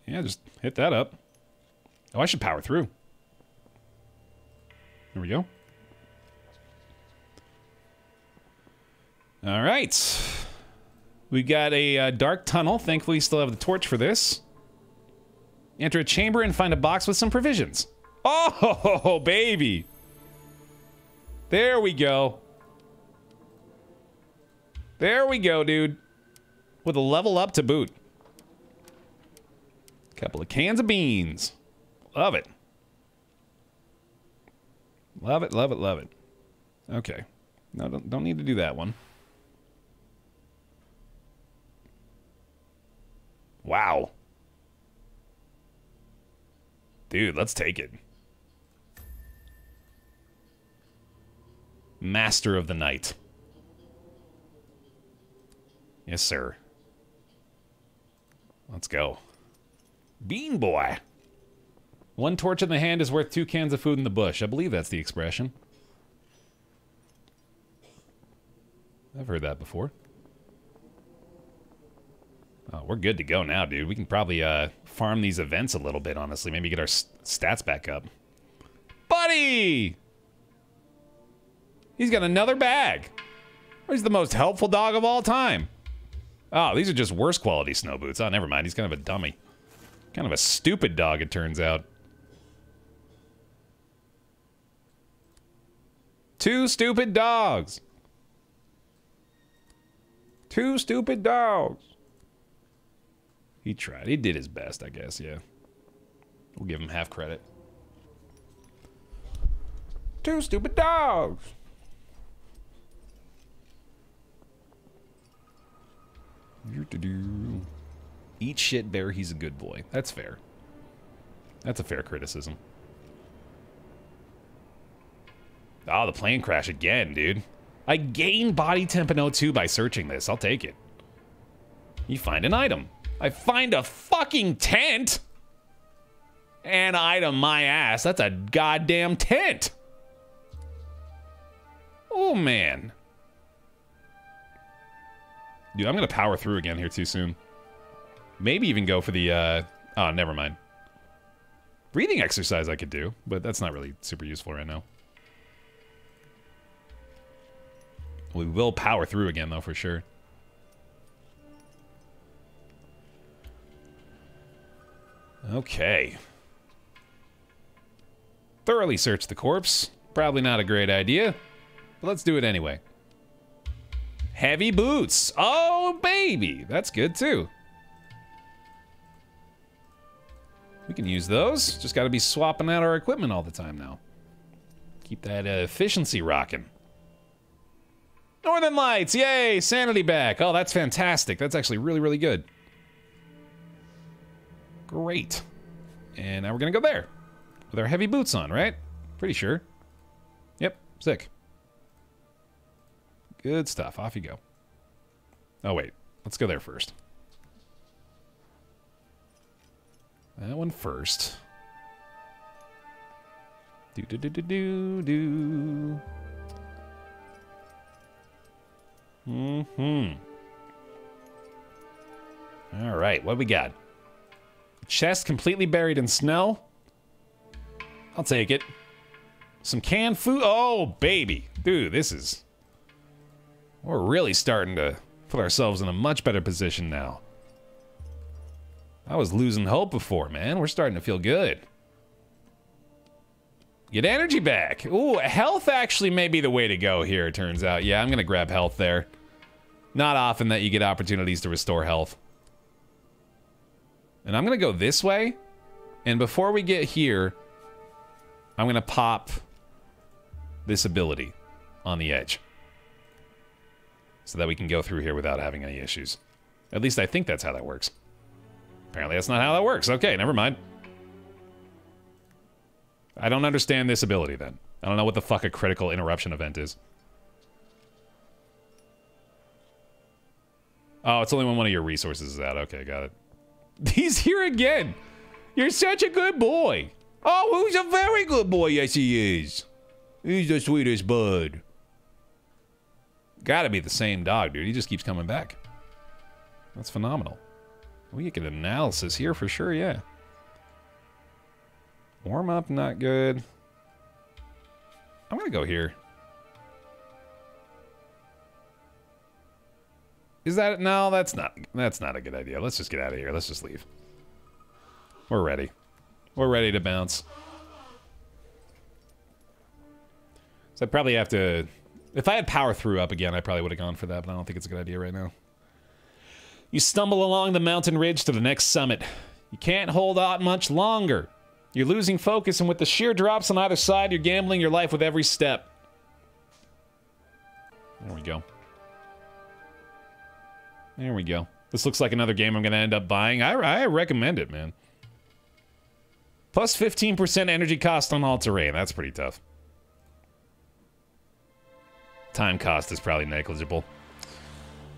Yeah, just hit that up. Oh, I should power through. There we go. All right. We got a dark tunnel. Thankfully, we still have the torch for this. Enter a chamber and find a box with some provisions. Oh, baby. There we go. There we go, dude. With a level up to boot. Couple of cans of beans. Love it. Love it, love it, love it. Okay. No, don't need to do that one. Wow. Dude, let's take it. Master of the Night. Yes, sir. Let's go. Bean boy. One torch in the hand is worth 2 cans of food in the bush. I believe that's the expression. I've heard that before. Oh, we're good to go now, dude. We can probably farm these events a little bit, honestly. Maybe get our stats back up. Buddy! He's got another bag. He's the most helpful dog of all time. Oh, these are just worse quality snow boots. Oh, never mind. He's kind of a dummy. Kind of a stupid dog, it turns out. 2 stupid dogs. 2 stupid dogs. He tried. He did his best, I guess, yeah. We'll give him half credit. 2 stupid dogs. Eat shit, Baer. He's a good boy. That's fair. That's a fair criticism. Oh, the plane crash again, dude. I gain body temp in O2 by searching this. I'll take it. You find an item. I find a fucking tent. An item, my ass. That's a goddamn tent. Oh, man. Dude, I'm going to power through again here too soon. Maybe even go for the, oh, never mind. Breathing exercise I could do, but that's not really super useful right now. We will power through again, though, for sure. Okay. Thoroughly search the corpse. Probably not a great idea, but let's do it anyway. Heavy boots. Oh, baby. That's good, too. We can use those. Just got to be swapping out our equipment all the time now. Keep that efficiency rocking. Northern Lights. Yay. Sanity back. Oh, that's fantastic. That's actually really, really good. Great. And now we're going to go there. With our heavy boots on, right? Pretty sure. Yep. Sick. Good stuff. Off you go. Oh, wait. Let's go there first. That one first. Do-do-do-do-do-do. Mm-hmm. All right. What we got? Chest completely buried in snow. I'll take it. Some canned food. Oh, baby. Dude, this is... We're really starting to put ourselves in a much better position now. I was losing hope before, man. We're starting to feel good. Get energy back. Ooh, health actually may be the way to go here, it turns out. Yeah, I'm going to grab health there. Not often that you get opportunities to restore health. And I'm going to go this way. And before we get here, I'm going to pop this ability on the edge. So that we can go through here without having any issues. At least I think that's how that works. Apparently that's not how that works. Okay, never mind. I don't understand this ability then. I don't know what the fuck a critical interruption event is. Oh, it's only when one of your resources is out. Okay, got it. He's here again. You're such a good boy. Oh, who's a very good boy? Yes, he is. He's the sweetest bud. Gotta be the same dog, dude. He just keeps coming back. That's phenomenal. We get an analysis here for sure, yeah. Warm up, not good. I'm gonna go here. Is that... No, that's not a good idea. Let's just get out of here. Let's just leave. We're ready. We're ready to bounce. So I probably have to If I had power through up again, I probably would have gone for that, but I don't think it's a good idea right now. You stumble along the mountain ridge to the next summit. You can't hold out much longer. You're losing focus, and with the sheer drops on either side, you're gambling your life with every step. There we go. There we go. This looks like another game I'm going to end up buying. I recommend it, man. Plus 15% energy cost on all terrain. That's pretty tough. Time cost is probably negligible.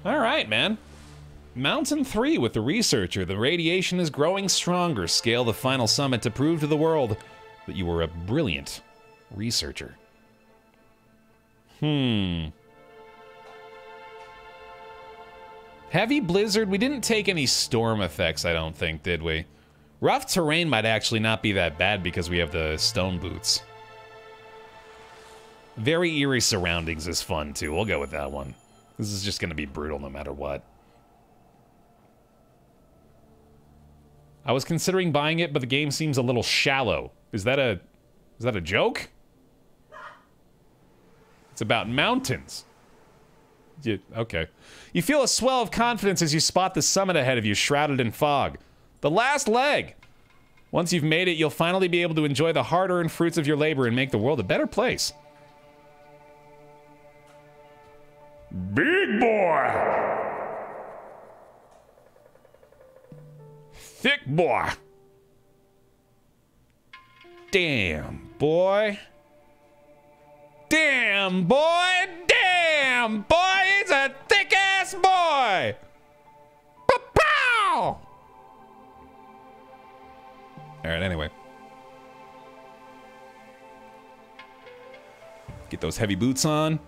All right, man. Mountain 3 with the researcher. The radiation is growing stronger. Scale the final summit to prove to the world that you were a brilliant researcher. Heavy blizzard. We didn't take any storm effects, I don't think, did we? Rough terrain might actually not be that bad because we have the stone boots. Very eerie surroundings is fun, too. We'll go with that one. This is just going to be brutal no matter what. I was considering buying it, but the game seems a little shallow. Is that a joke? It's about mountains. Okay. You feel a swell of confidence as you spot the summit ahead of you, shrouded in fog. The last leg! Once you've made it, you'll finally be able to enjoy the hard-earned fruits of your labor and make the world a better place. Big boy! Thick boy! Damn, boy! Damn, boy! Damn, boy! He's a thick-ass boy! Pa-pow! Alright, anyway. Get those heavy boots on.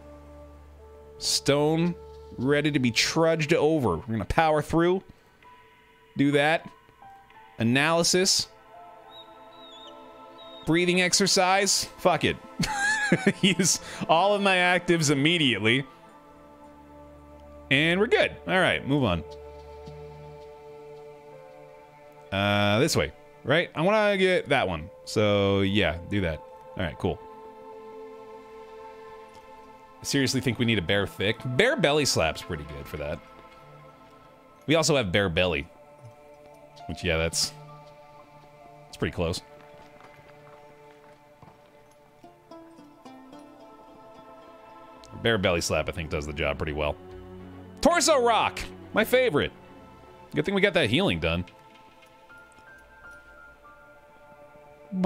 Stone, ready to be trudged over. We're gonna power through. Do that. Analysis. Breathing exercise. Fuck it. Use all of my actives immediately. And we're good. Alright, move on. This way, right? I want to get that one. So, yeah, do that. Alright, cool. I seriously think we need a bear thick. Bear belly slap's pretty good for that. We also have bear belly. Which, yeah, that's pretty close. Bear belly slap, I think, does the job pretty well. Torso rock! My favorite. Good thing we got that healing done. I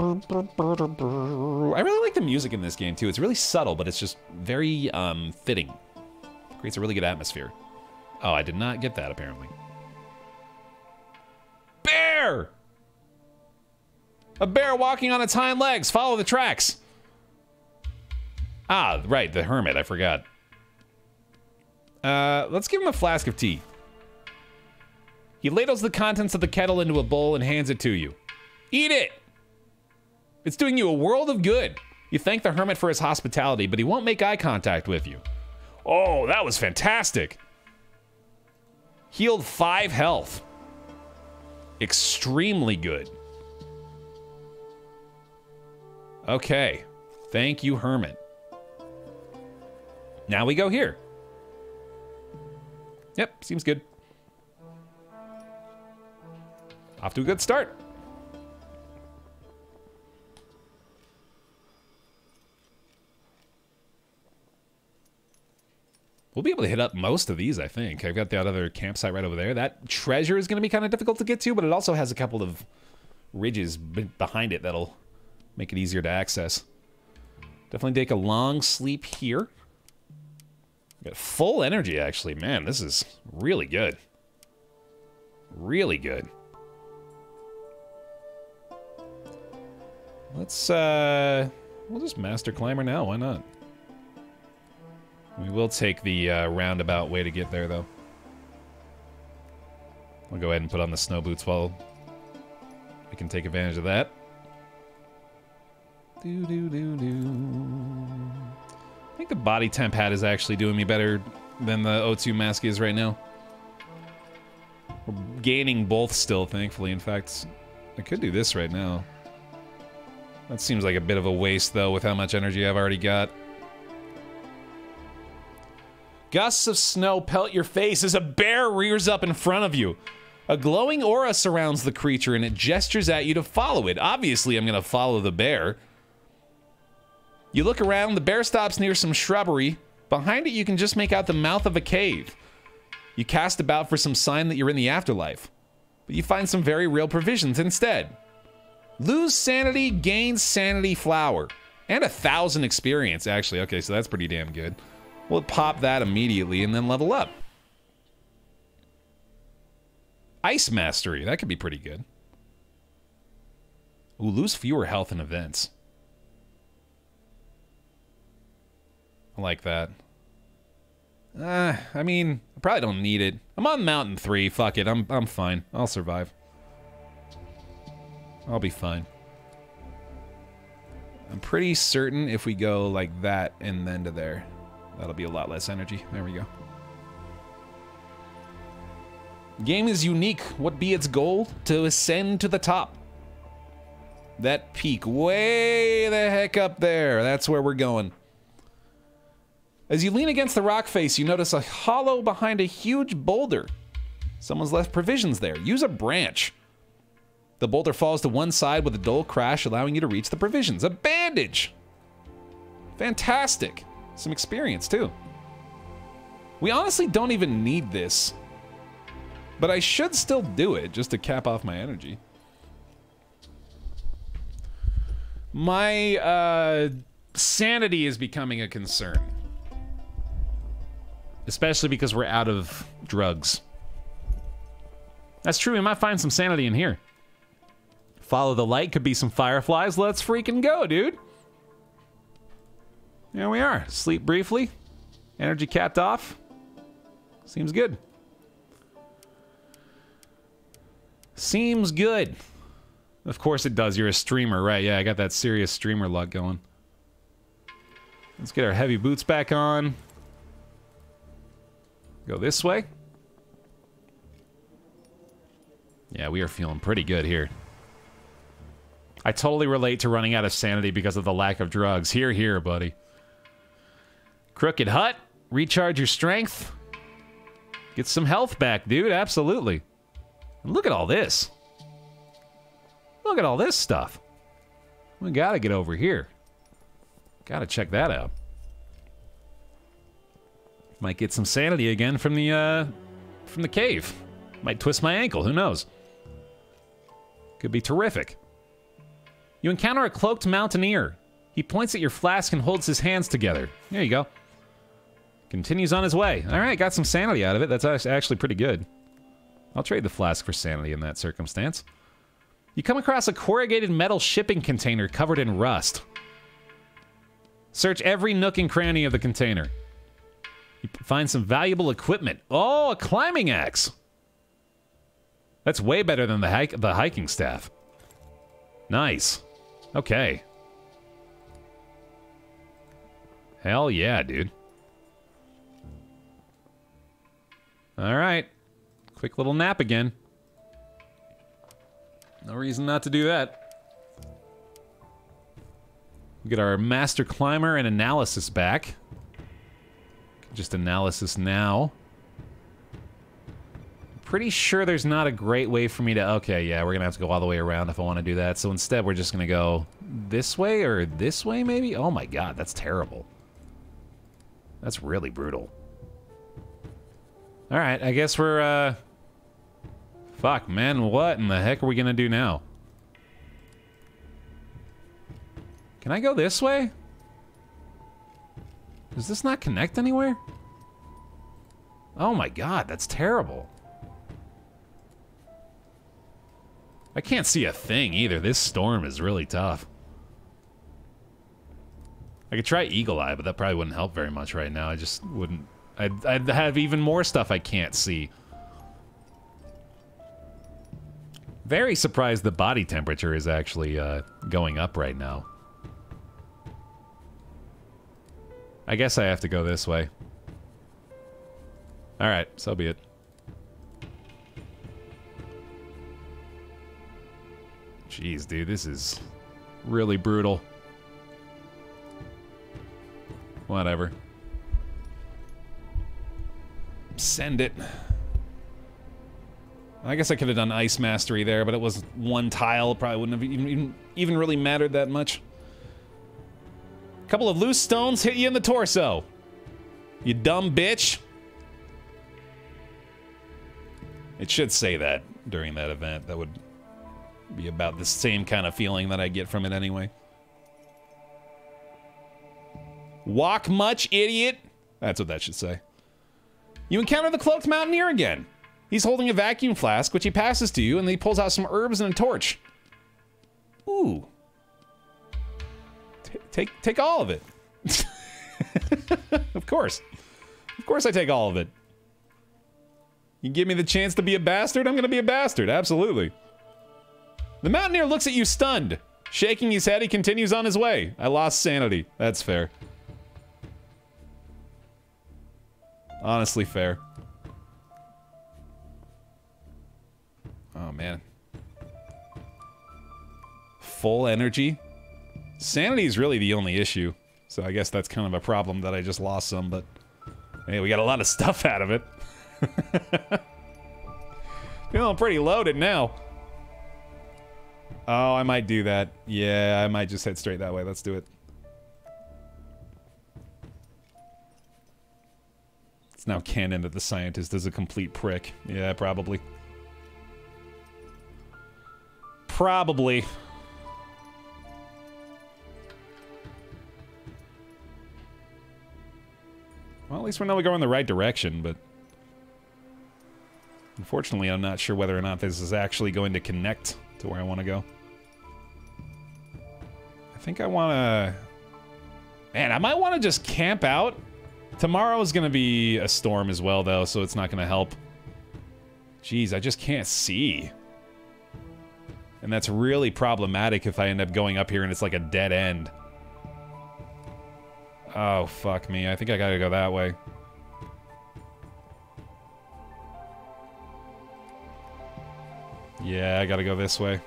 really like the music in this game, too. It's really subtle, but it's just very fitting. Creates a really good atmosphere. Oh, I did not get that, apparently. Bear! A bear walking on its hind legs. Follow the tracks. Ah, right, the hermit. I forgot. Let's give him a flask of tea. He ladles the contents of the kettle into a bowl and hands it to you. Eat it! It's doing you a world of good. You thank the hermit for his hospitality, but he won't make eye contact with you. Oh, that was fantastic. Healed 5 health. Extremely good. Okay. Thank you, hermit. Now we go here. Yep, seems good. Off to a good start. We'll be able to hit up most of these, I think. I've got that other campsite right over there. That treasure is going to be kind of difficult to get to, but it also has a couple of ridges behind it that'll make it easier to access. Definitely take a long sleep here. Got full energy, actually. Man, this is really good. Really good. Let's, we'll just master climber now. Why not? We will take the roundabout way to get there, though. I'll go ahead and put on the snow boots while we can take advantage of that. I think the body temp hat is actually doing me better than the O2 mask is right now. We're gaining both still, thankfully. In fact, I could do this right now. That seems like a bit of a waste, though, with how much energy I've already got. Gusts of snow pelt your face as a bear rears up in front of you. A glowing aura surrounds the creature and it gestures at you to follow it. Obviously, I'm going to follow the bear. You look around, the bear stops near some shrubbery. Behind it, you can just make out the mouth of a cave. You cast about for some sign that you're in the afterlife, but you find some very real provisions instead. Lose sanity, gain sanity flower, and 1,000 experience, actually. Okay, so that's pretty damn good. We'll pop that immediately and then level up. Ice mastery, that could be pretty good. Ooh, lose fewer health and events. I like that. I mean, I probably don't need it. I'm on Mountain 3. Fuck it. I'm fine. I'll survive. I'll be fine. I'm pretty certain if we go like that and then to there, that'll be a lot less energy. There we go. Game is unique. What be its goal? To ascend to the top. That peak way the heck up there. That's where we're going. As you lean against the rock face, you notice a hollow behind a huge boulder. Someone's left provisions there. Use a branch. The boulder falls to one side with a dull crash, allowing you to reach the provisions. A bandage! Fantastic. Some experience, too. We honestly don't even need this. But I should still do it, just to cap off my energy. My, sanity is becoming a concern. Especially because we're out of drugs. That's true, we might find some sanity in here. Follow the light, could be some fireflies. Let's freaking go, dude. There we are. Sleep briefly. Energy capped off. Seems good. Seems good. Of course it does. You're a streamer, right? Yeah, I got that serious streamer luck going. Let's get our heavy boots back on. Go this way. Yeah, we are feeling pretty good here. I totally relate to running out of sanity because of the lack of drugs. Here, here, buddy. Crooked Hut. Recharge your strength. Get some health back, dude. Absolutely. And look at all this. Look at all this stuff. We gotta get over here. Gotta check that out. Might get some sanity again from the cave. Might twist my ankle, who knows? Could be terrific. You encounter a cloaked mountaineer. He points at your flask and holds his hands together. There you go. Continues on his way. Alright, got some sanity out of it. That's actually pretty good. I'll trade the flask for sanity in that circumstance. You come across a corrugated metal shipping container covered in rust. Search every nook and cranny of the container. You find some valuable equipment. Oh, a climbing axe! That's way better than the hiking staff. Nice. Okay. Hell yeah, dude. Alright. Quick little nap again. No reason not to do that. We get our master climber and analysis back. Just analysis now. Pretty sure there's not a great way for me to... Okay, yeah, we're gonna have to go all the way around if I want to do that. So instead, we're just gonna go this way or this way, maybe? Oh my god, that's terrible. That's really brutal. Alright, I guess we're, fuck, man, what in the heck are we gonna do now? Can I go this way? Does this not connect anywhere? Oh my god, that's terrible. I can't see a thing either. This storm is really tough. I could try Eagle Eye, but that probably wouldn't help very much right now. I just wouldn't... I'd have even more stuff I can't see. Very surprised the body temperature is actually going up right now. I guess I have to go this way. Alright, so be it. Jeez, dude, this is really brutal. Whatever. Send it. I guess I could have done Ice Mastery there, but it was one tile. Probably wouldn't have even really mattered that much. A couple of loose stones hit you in the torso. You dumb bitch. It should say that during that event. That would be about the same kind of feeling that I get from it anyway. Walk much, idiot? That's what that should say. You encounter the cloaked mountaineer again. He's holding a vacuum flask, which he passes to you, and then he pulls out some herbs and a torch. Ooh. Take all of it. Of course. Of course I take all of it. You give me the chance to be a bastard, I'm gonna be a bastard, absolutely. The mountaineer looks at you stunned. Shaking his head, he continues on his way. I lost sanity. That's fair. Honestly fair. Oh, man. Full energy? Sanity is really the only issue. So I guess that's kind of a problem that I just lost some, but... Hey, we got a lot of stuff out of it. Feeling pretty loaded now. Oh, I might do that. Yeah, I might just head straight that way. Let's do it. It's now canon that the scientist is a complete prick. Yeah, probably. Probably. Well, at least we know we're going in the right direction, but... Unfortunately, I'm not sure whether or not this is actually going to connect to where I want to go. I think I want to... Man, I might want to just camp out. Tomorrow is going to be a storm as well, though, so it's not going to help. Jeez, I just can't see. And that's really problematic if I end up going up here and it's like a dead end. Oh, fuck me. I think I gotta go that way. Yeah, I gotta go this way.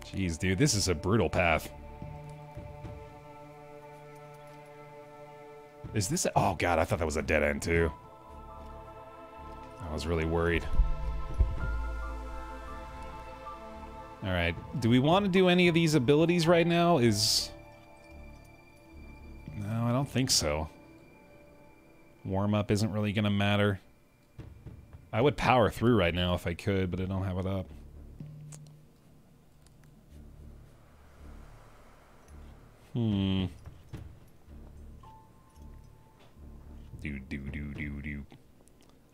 Jeez, dude, this is a brutal path. Is this... Oh, God, I thought that was a dead end, too. I was really worried. Alright, do we want to do any of these abilities right now? No, I don't think so. Warm-up isn't really gonna matter. I would power through right now if I could, but I don't have it up.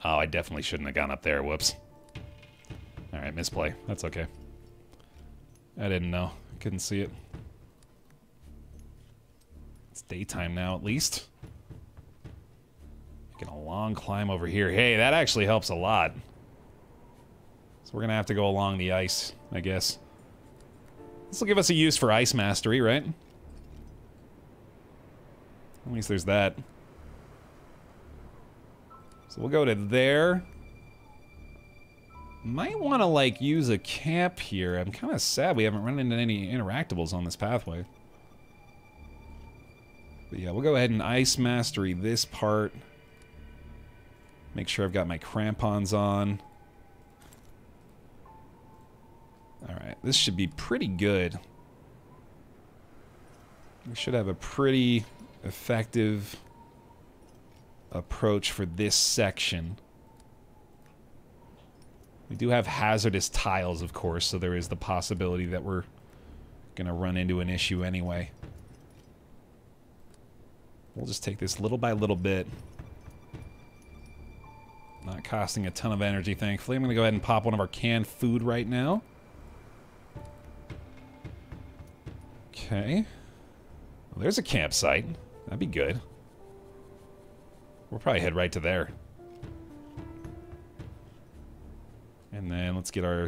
Oh, I definitely shouldn't have gone up there. Whoops. Alright, misplay. That's okay. I didn't know. Couldn't see it. It's daytime now, at least. Making a long climb over here. Hey, that actually helps a lot. So we're gonna have to go along the ice, I guess. This will give us a use for ice mastery, right? At least there's that. So we'll go to there. Might want to, like, use a camp here. I'm kind of sad we haven't run into any interactables on this pathway. But yeah, we'll go ahead and ice mastery this part. Make sure I've got my crampons on. Alright, this should be pretty good. We should have a pretty effective approach for this section. We do have hazardous tiles, of course, so there is the possibility that we're gonna run into an issue anyway. We'll just take this little by little bit. Not costing a ton of energy, thankfully. I'm gonna go ahead and pop one of our canned food right now. Okay. Well, there's a campsite. That'd be good. We'll probably head right to there. And then let's get our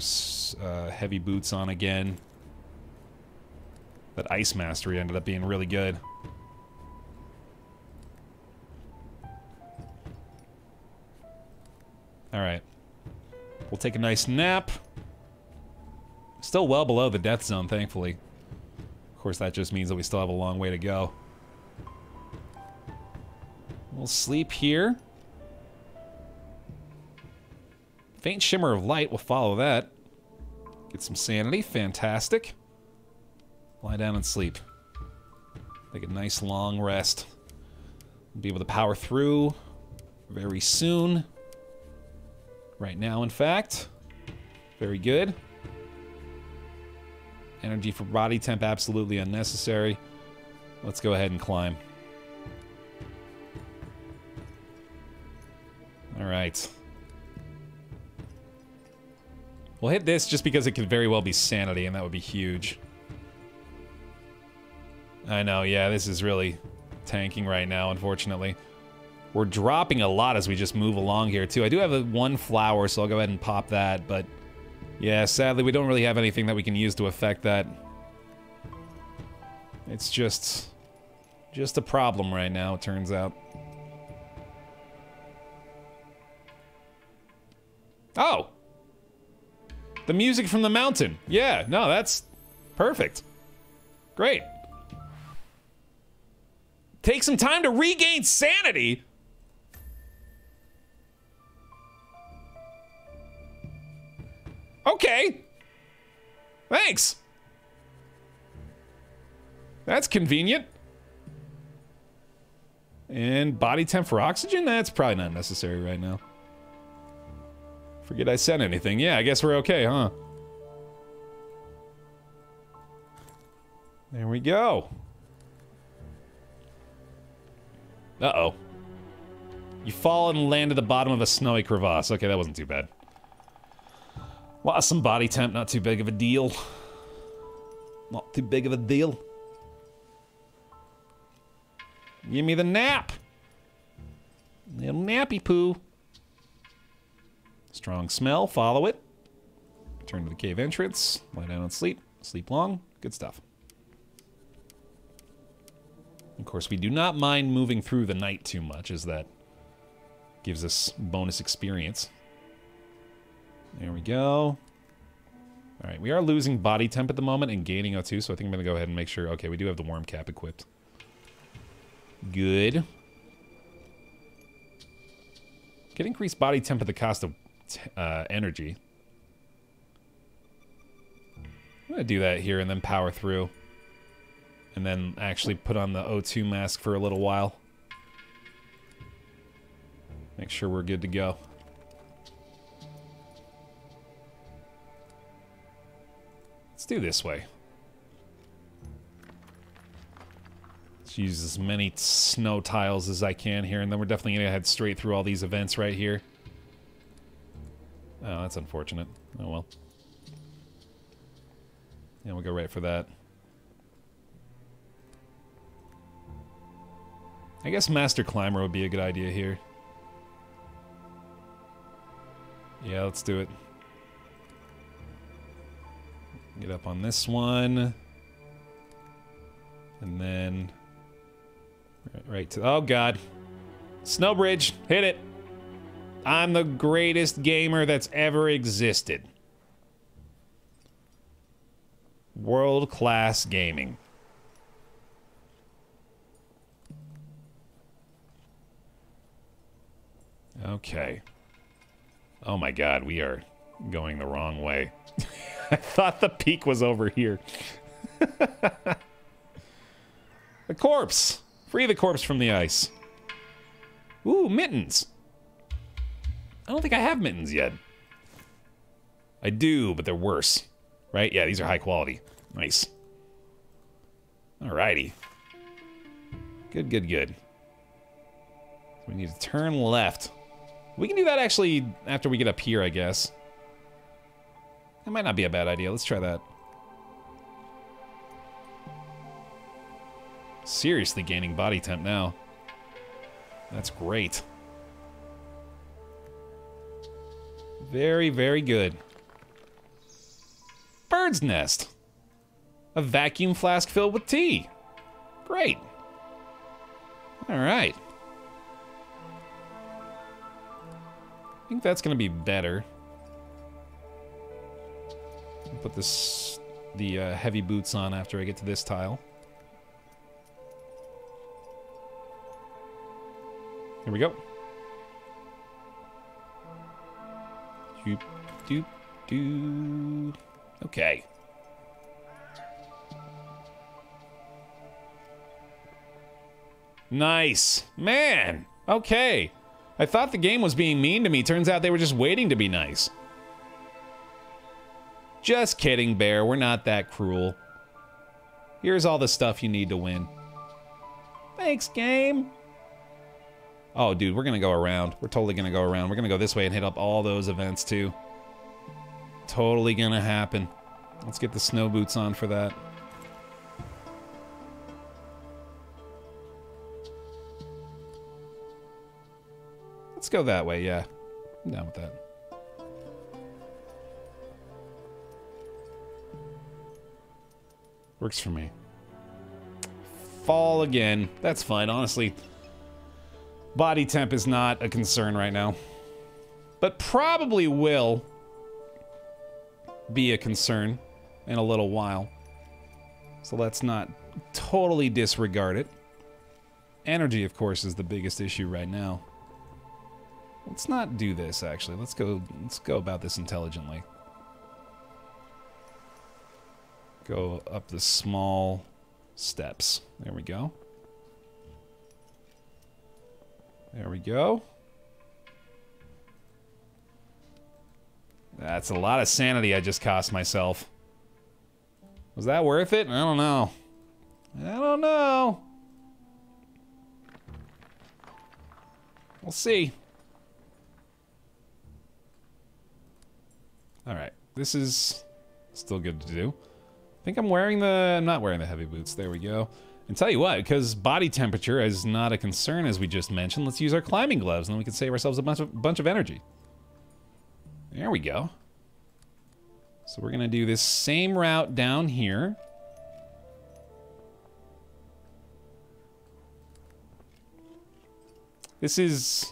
heavy boots on again. That ice mastery ended up being really good. Alright. We'll take a nice nap. Still well below the death zone, thankfully. Of course, that just means that we still have a long way to go. We'll sleep here. Faint shimmer of light will follow that. Get some sanity. Fantastic. Lie down and sleep. Take a nice long rest. Be able to power through very soon. Right now, in fact. Very good. Energy for body temp, absolutely unnecessary. Let's go ahead and climb. Alright. We'll hit this just because it could very well be sanity, and that would be huge. I know, yeah, this is really tanking right now, unfortunately. We're dropping a lot as we just move along here, too. I do have one flower, so I'll go ahead and pop that, but... yeah, sadly, we don't really have anything that we can use to affect that. It's just a problem right now, it turns out. Oh! The music from the mountain. Yeah, no, that's perfect. Great. Take some time to regain sanity? Okay. Thanks. That's convenient. And body temp for oxygen? That's probably not necessary right now. Forget I said anything. Yeah, I guess we're okay, huh? There we go. Uh-oh. You fall and land at the bottom of a snowy crevasse. Okay, that wasn't too bad. Lost some body temp, not too big of a deal. Not too big of a deal. Give me the nap. Little nappy poo. Strong smell, follow it. Return to the cave entrance. Lie down and sleep. Sleep long. Good stuff. Of course, we do not mind moving through the night too much, as that gives us bonus experience. There we go. Alright, we are losing body temp at the moment and gaining O2, so I think I'm going to go ahead and make sure... okay, we do have the worm cap equipped. Good. Get increased body temp at the cost of energy. I'm going to do that here and then power through. And then actually put on the O2 mask for a little while. Make sure we're good to go. Let's do this way. Let's use as many snow tiles as I can here, and then we're definitely going to head straight through all these events right here. Oh, that's unfortunate. Oh well. Yeah, we'll go right for that. I guess Master Climber would be a good idea here. Yeah, let's do it. Get up on this one. And then... right to... oh, God. Snowbridge, hit it. I'm the greatest gamer that's ever existed. World-class gaming. Okay. Oh my God, we are going the wrong way. I thought the peak was over here. The corpse! Free the corpse from the ice. Ooh, mittens. I don't think I have mittens yet. I do, but they're worse. Right? Yeah, these are high quality. Nice. Alrighty. Good, good, good. We need to turn left. We can do that actually after we get up here, I guess. That might not be a bad idea. Let's try that. Seriously gaining body temp now. That's great. Very, very good. Bird's nest. A vacuum flask filled with tea. Great. All right. I think that's going to be better. Put the heavy boots on after I get to this tile. Here we go. Doop, doop, doop. Okay. Nice. Man. Okay. I thought the game was being mean to me. Turns out they were just waiting to be nice. Just kidding, Baer. We're not that cruel. Here's all the stuff you need to win. Thanks, game. Oh, dude, we're gonna go around. We're totally gonna go around. We're gonna go this way and hit up all those events, too. Totally gonna happen. Let's get the snow boots on for that. Let's go that way, yeah. I'm down with that. Works for me. Fall again. That's fine, honestly. Body temp is not a concern right now. But probably will be a concern in a little while. So let's not totally disregard it. Energy, of course, is the biggest issue right now. Let's not do this, actually. Let's go about this intelligently. Go up the small steps. There we go. There we go. That's a lot of sanity I just cost myself. Was that worth it? I don't know. I don't know. We'll see. Alright, this is still good to do. I think I'm wearing the... I'm not wearing the heavy boots. There we go. And tell you what, because body temperature is not a concern, as we just mentioned, let's use our climbing gloves, and then we can save ourselves a bunch of energy. There we go. So we're going to do this same route down here. This is...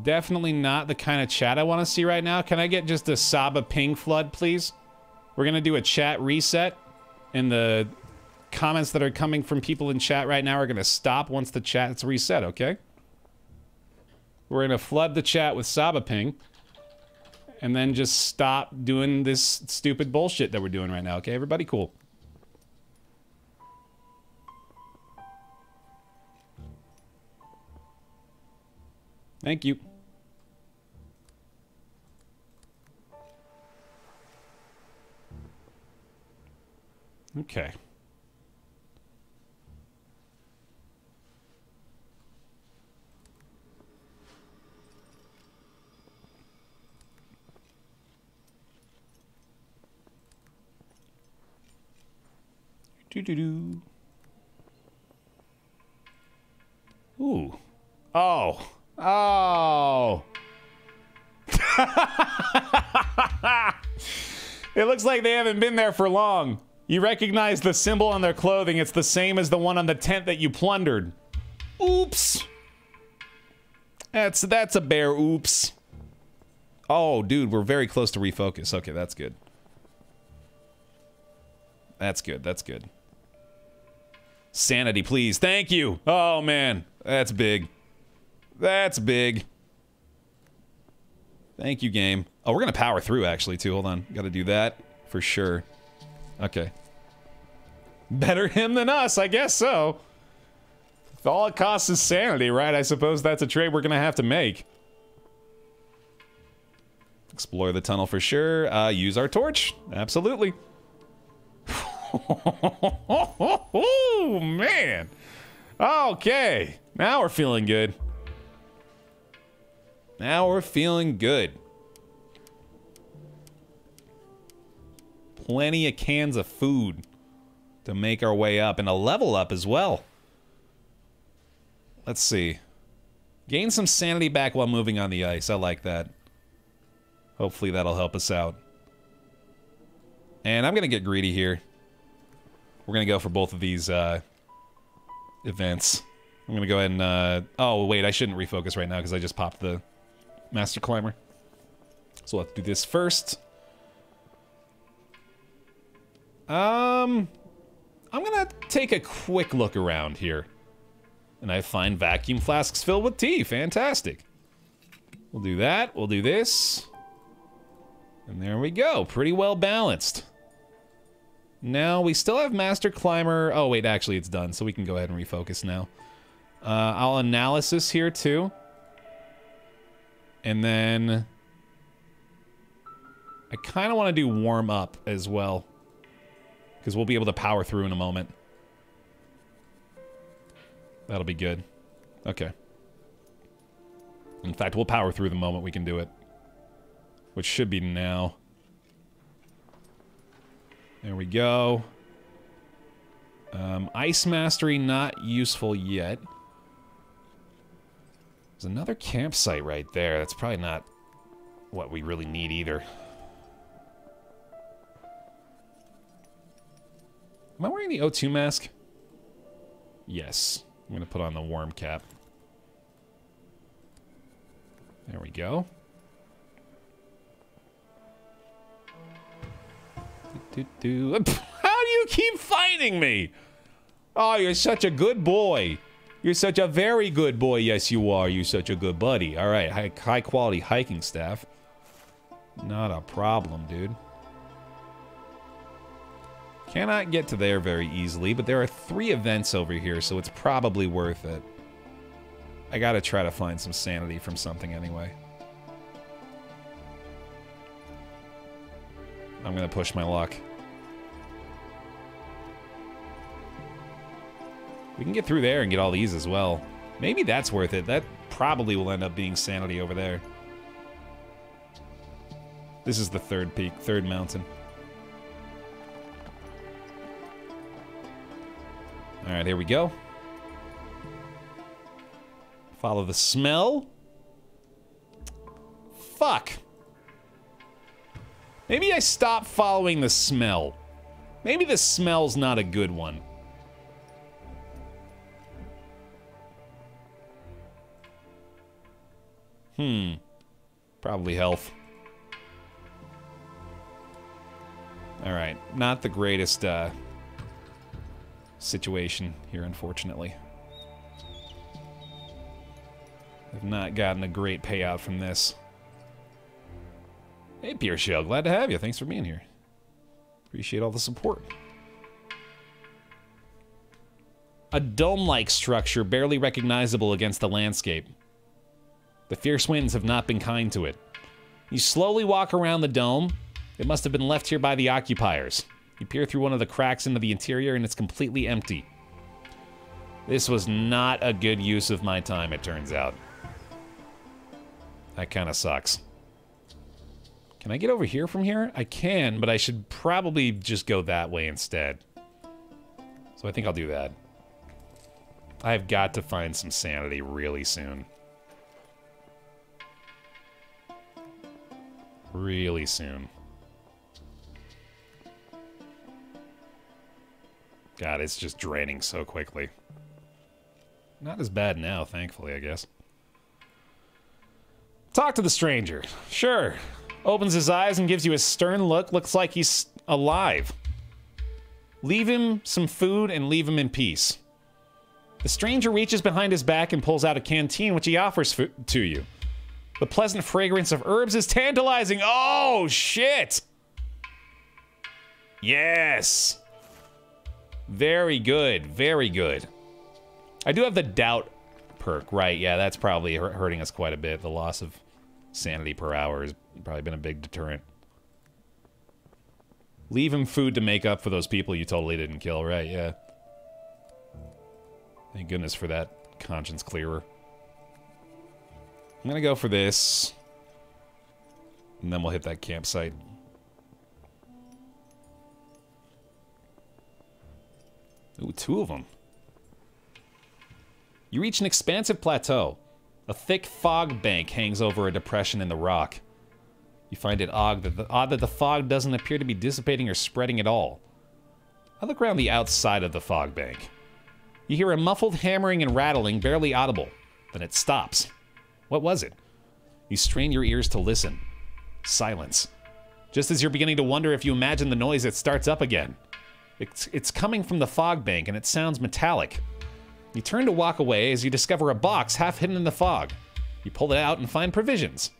definitely not the kind of chat I want to see right now. Can I get just a Saba ping flood, please? We're going to do a chat reset. And the comments that are coming from people in chat right now are going to stop once the chat's reset, okay? We're going to flood the chat with Saba ping. And then just stop doing this stupid bullshit that we're doing right now, okay? Everybody cool. Thank you. Okay. Doo-doo-doo. Ooh. Oh. Oh. It looks like they haven't been there for long. You recognize the symbol on their clothing. It's the same as the one on the tent that you plundered. Oops. That's a Baer oops. Oh, dude, we're very close to refocus. Okay, that's good. That's good, that's good. Sanity, please. Thank you. Oh, man. That's big. That's big. Thank you, game. Oh, we're gonna power through, actually, too. Hold on. Gotta do that for sure. Okay. Better him than us, I guess so. If all it costs is sanity, right? I suppose that's a trade we're gonna have to make. Explore the tunnel for sure. Use our torch. Absolutely. Oh, man. Okay. Now we're feeling good. Now we're feeling good. Plenty of cans of food to make our way up, and a level up as well. Let's see. Gain some sanity back while moving on the ice. I like that. Hopefully that'll help us out. And I'm gonna get greedy here. We're gonna go for both of these events. I'm gonna go ahead and oh wait, I shouldn't refocus right now because I just popped the Master Climber. So we'll have to do this first. I'm gonna take a quick look around here. And I find vacuum flasks filled with tea. Fantastic. We'll do that. We'll do this. And there we go. Pretty well balanced. Now, we still have Master Climber. Oh, wait, actually, it's done, so we can go ahead and refocus now. I'll analysis here, too. And then... I kind of want to do warm up as well. Because we'll be able to power through in a moment. That'll be good. Okay. In fact, we'll power through the moment we can do it. Which should be now. There we go. Ice Mastery, not useful yet. There's another campsite right there. That's probably not what we really need either. Am I wearing the O2 mask? Yes. I'm going to put on the worm cap. There we go. How do you keep fighting me? Oh, you're such a good boy. You're such a very good boy. Yes, you are. You're such a good buddy. All right, high quality hiking staff. Not a problem, dude. Cannot get to there very easily, but there are 3 events over here, so it's probably worth it. I gotta try to find some sanity from something anyway. I'm gonna push my luck. We can get through there and get all these as well. Maybe that's worth it. That probably will end up being sanity over there. This is the 3rd peak, 3rd mountain. Alright, here we go. Follow the smell. Fuck. Maybe I stop following the smell. Maybe the smell's not a good one. Probably health. Alright, not the greatest, situation here, unfortunately. I've not gotten a great payout from this. Hey, Pierre Shell, glad to have you. Thanks for being here. Appreciate all the support. A dome-like structure barely recognizable against the landscape. The fierce winds have not been kind to it. You slowly walk around the dome. It must have been left here by the occupiers. You peer through one of the cracks into the interior and it's completely empty. This was not a good use of my time, it turns out. That kind of sucks. Can I get over here from here? I can, but I should probably just go that way instead. So I think I'll do that. I've got to find some sanity really soon. Really soon. God, it's just draining so quickly. Not as bad now, thankfully, I guess. Talk to the stranger. Sure. Opens his eyes and gives you a stern look. Looks like he's alive. Leave him some food and leave him in peace. The stranger reaches behind his back and pulls out a canteen, which he offers to you. The pleasant fragrance of herbs is tantalizing. Oh, shit! Yes! Very good, very good. I do have the doubt perk, right? Yeah, that's probably hurting us quite a bit. The loss of sanity per hour has probably been a big deterrent. Leave him food to make up for those people you totally didn't kill, right? Yeah. Thank goodness for that conscience clearer. I'm gonna go for this. And then we'll hit that campsite. Ooh, 2 of them. You reach an expansive plateau. A thick fog bank hangs over a depression in the rock. You find it odd that the fog doesn't appear to be dissipating or spreading at all. I look around the outside of the fog bank. You hear a muffled hammering and rattling, barely audible. Then it stops. What was it? You strain your ears to listen. Silence. Just as you're beginning to wonder if you imagine the noise, it starts up again. It's coming from the fog bank, and it sounds metallic. You turn to walk away as you discover a box half hidden in the fog. You pull it out and find provisions.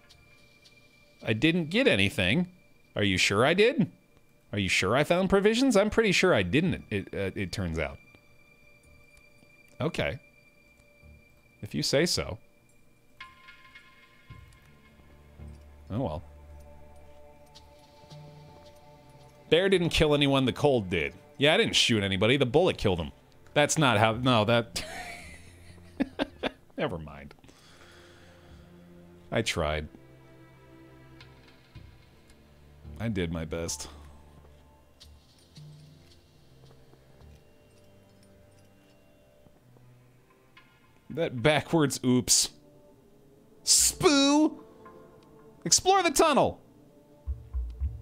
I didn't get anything. Are you sure I did? Are you sure I found provisions? I'm pretty sure I didn't, it turns out. Okay. If you say so. Oh well. Baer didn't kill anyone, the cold did. Yeah, I didn't shoot anybody, the bullet killed him. That's not how, no, that... Never mind. I tried. I did my best. That backwards oops. Spoo! Explore the tunnel!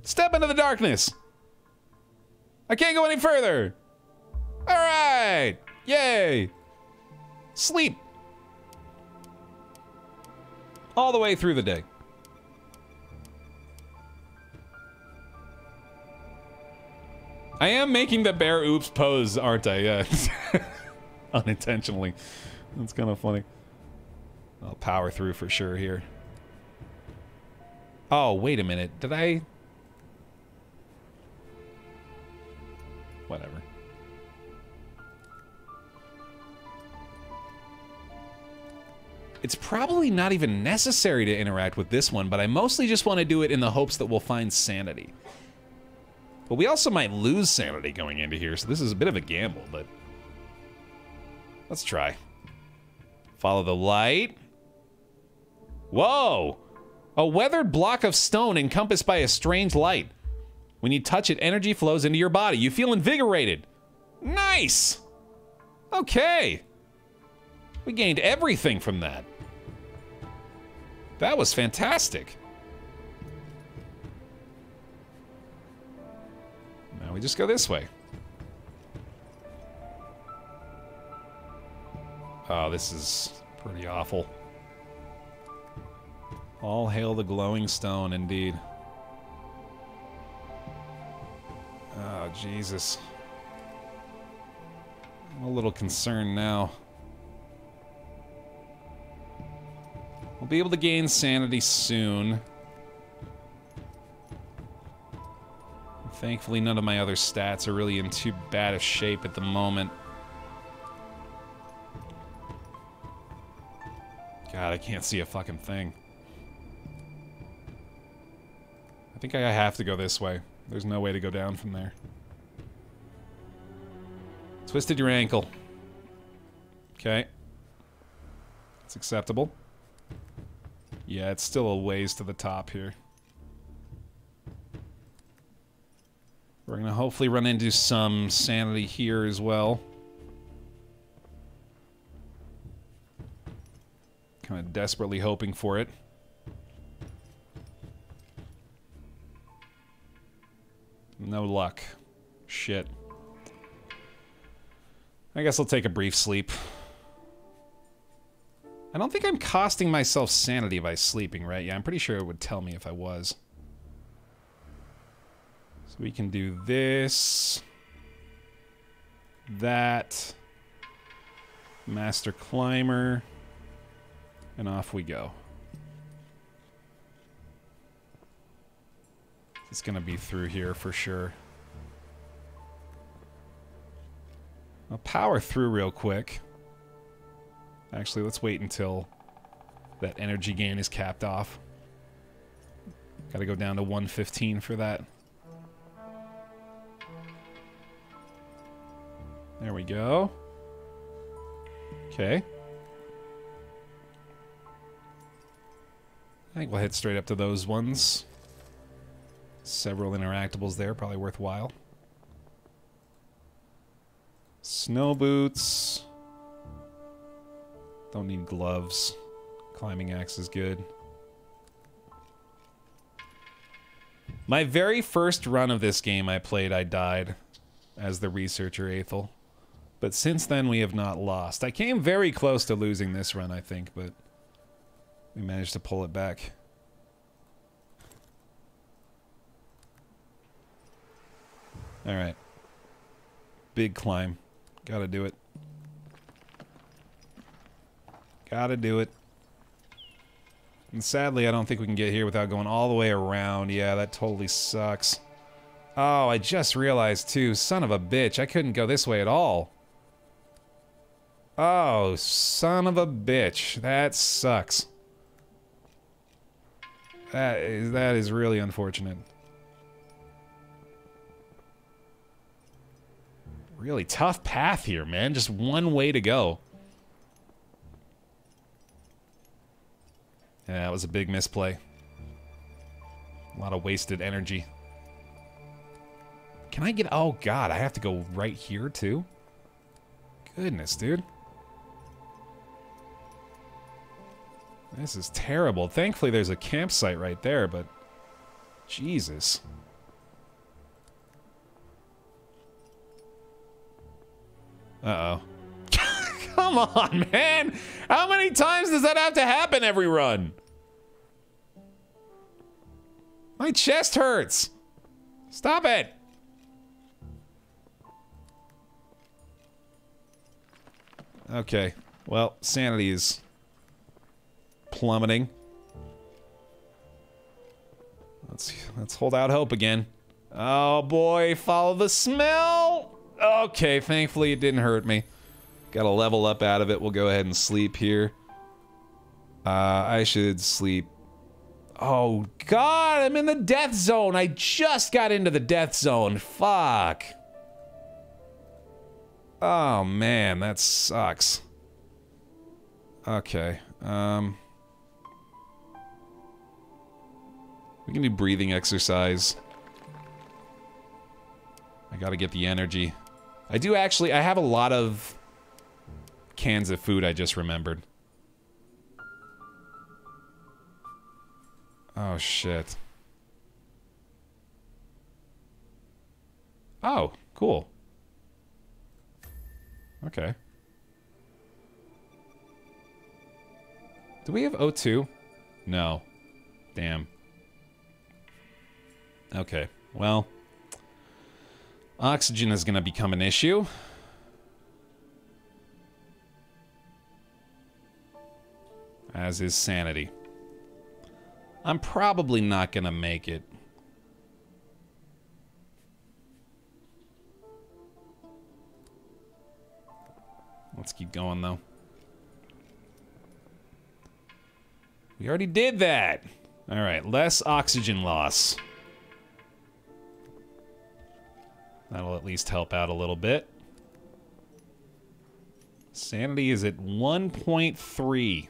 Step into the darkness! I can't go any further! Alright! Yay! Sleep! All the way through the day. I am making the Baer oops pose, aren't I? Yeah. Unintentionally. That's kind of funny. I'll power through for sure here. Oh, wait a minute. Did I... Whatever. It's probably not even necessary to interact with this one, but I mostly just want to do it in the hopes that we'll find sanity. But we also might lose sanity going into here, so this is a bit of a gamble, but... Let's try. Follow the light. Whoa! A weathered block of stone encompassed by a strange light. When you touch it, energy flows into your body. You feel invigorated. Nice! Okay. We gained everything from that. That was fantastic. Now we just go this way. Oh, this is pretty awful. All hail the glowing stone, indeed. Oh, Jesus. I'm a little concerned now. We'll be able to gain sanity soon. Thankfully, none of my other stats are really in too bad a shape at the moment. God, I can't see a fucking thing. I think I have to go this way. There's no way to go down from there. Twisted your ankle. Okay. It's acceptable. Yeah, it's still a ways to the top here. We're gonna hopefully run into some sanity here as well. Kind of desperately hoping for it. No luck. Shit. I guess I'll take a brief sleep. I don't think I'm costing myself sanity by sleeping, right? Yeah, I'm pretty sure it would tell me if I was. So we can do this. That. Master Climber. And off we go. It's gonna be through here for sure. I'll power through real quick. Actually, let's wait until that energy gain is capped off. Gotta go down to 115 for that. There we go. Okay. I think we'll head straight up to those ones. Several interactables there, probably worthwhile. Snow boots. Don't need gloves. Climbing axe is good. My very first run of this game I played, I died as the researcher Aethel. But since then, we have not lost. I came very close to losing this run, I think, but we managed to pull it back. Alright. Big climb. Gotta do it. Gotta do it. And sadly, I don't think we can get here without going all the way around. Yeah, that totally sucks. Oh, I just realized too, son of a bitch, I couldn't go this way at all. Oh, son of a bitch. That sucks. That is really unfortunate. Really tough path here, man. Just one way to go. Yeah, that was a big misplay. A lot of wasted energy. Can I get... Oh, God, I have to go right here, too? Goodness, dude. This is terrible. Thankfully, there's a campsite right there, but... Jesus. Uh-oh. Come on, man! How many times does that have to happen every run? My chest hurts! Stop it! Okay. Well, sanity is plummeting. Let's hold out hope again. Oh boy, follow the smell! Okay, thankfully it didn't hurt me. Got a level up out of it. We'll go ahead and sleep here. I should sleep. Oh God, I'm in the death zone. I just got into the death zone. Fuck. Oh man, that sucks. Okay. We can do breathing exercise. I gotta get the energy. I do actually, I have a lot of cans of food I just remembered. Oh shit. Oh, cool. Okay. Do we have O2? No. Damn. Okay, well. Oxygen is gonna become an issue. As is sanity. I'm probably not gonna make it. Let's keep going, though. We already did that! Alright, less oxygen loss. That'll at least help out a little bit. Sanity is at 1.3.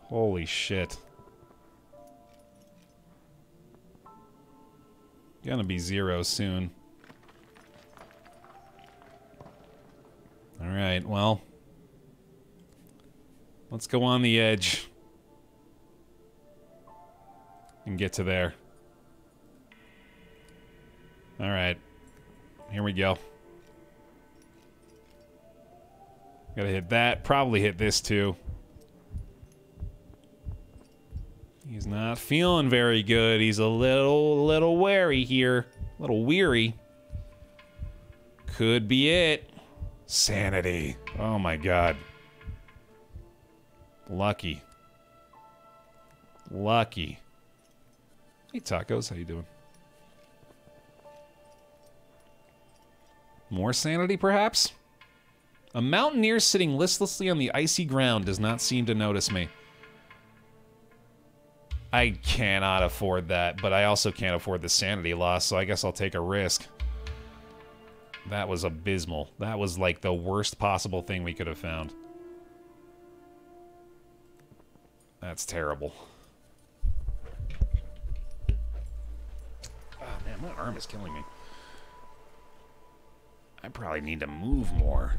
Holy shit. Gonna be 0 soon. Alright, well. Let's go on the edge. And get to there. Alright. Here we go. Gotta hit that. Probably hit this too. He's not feeling very good. He's a little wary here. A little weary. Could be it. Sanity. Oh my god. Lucky. Lucky. Hey tacos, how you doing? More sanity, perhaps? A mountaineer sitting listlessly on the icy ground does not seem to notice me. I cannot afford that, but I also can't afford the sanity loss, so I guess I'll take a risk. That was abysmal. That was like the worst possible thing we could have found. That's terrible. Oh man, my arm is killing me. I probably need to move more.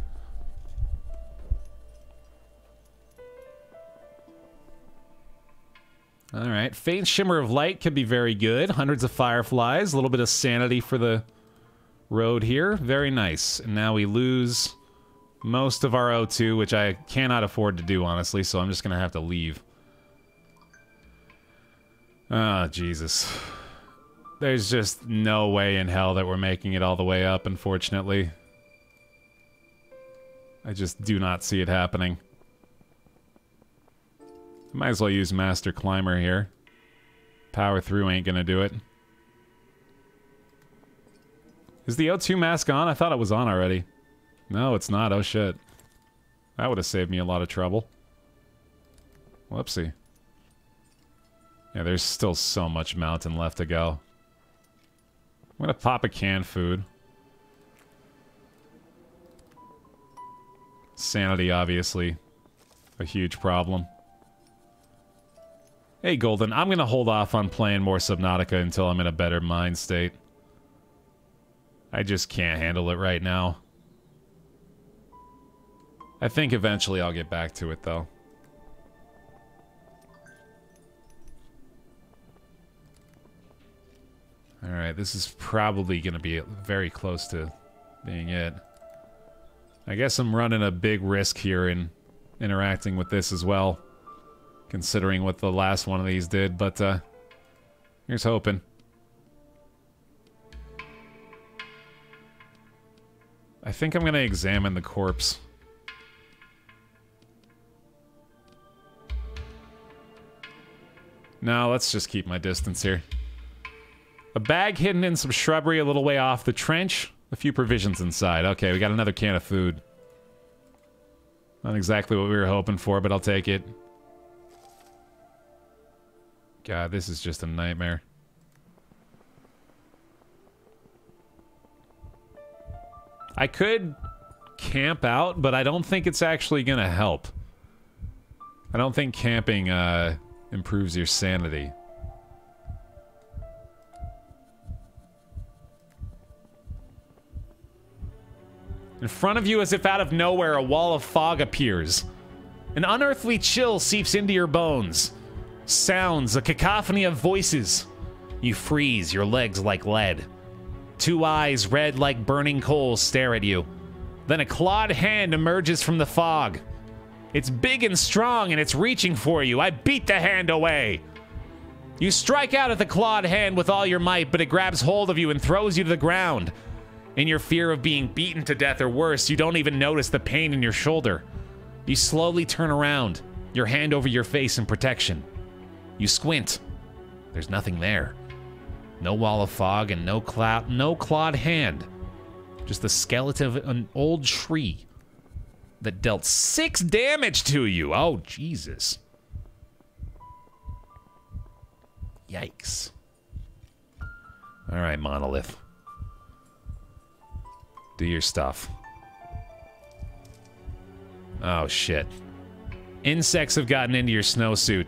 Alright, faint shimmer of light could be very good. Hundreds of fireflies, a little bit of sanity for the road here. Very nice. And now we lose most of our O2, which I cannot afford to do, honestly, so I'm just gonna have to leave. Oh, Jesus. There's just no way in hell that we're making it all the way up, unfortunately. I just do not see it happening. Might as well use Master Climber here. Power through ain't gonna do it. Is the O2 mask on? I thought it was on already. No, it's not. Oh shit. That would have saved me a lot of trouble. Whoopsie. Yeah, there's still so much mountain left to go. I'm gonna pop a canned food. Sanity, obviously, a huge problem. Hey, Golden, I'm gonna hold off on playing more Subnautica until I'm in a better mind state. I just can't handle it right now. I think eventually I'll get back to it, though. Alright, this is probably gonna be very close to being it. I guess I'm running a big risk here in interacting with this as well, considering what the last one of these did, but here's hoping. I think I'm gonna examine the corpse. No, let's just keep my distance here. A bag hidden in some shrubbery a little way off the trench. A few provisions inside. Okay, we got another can of food. Not exactly what we were hoping for, but I'll take it. God, this is just a nightmare. I could camp out, but I don't think it's actually gonna help. I don't think camping improves your sanity. In front of you, as if out of nowhere, a wall of fog appears. An unearthly chill seeps into your bones. Sounds, a cacophony of voices. You freeze, your legs like lead. Two eyes, red like burning coals, stare at you. Then a clawed hand emerges from the fog. It's big and strong, and it's reaching for you. I beat the hand away. You strike out at the clawed hand with all your might, but it grabs hold of you and throws you to the ground. In your fear of being beaten to death or worse, you don't even notice the pain in your shoulder. You slowly turn around, your hand over your face in protection. You squint. There's nothing there. No wall of fog and no clawed hand. Just the skeleton of an old tree that dealt 6 damage to you. Oh, Jesus. Yikes. All right, Monolith. Do your stuff. Oh, shit. Insects have gotten into your snowsuit.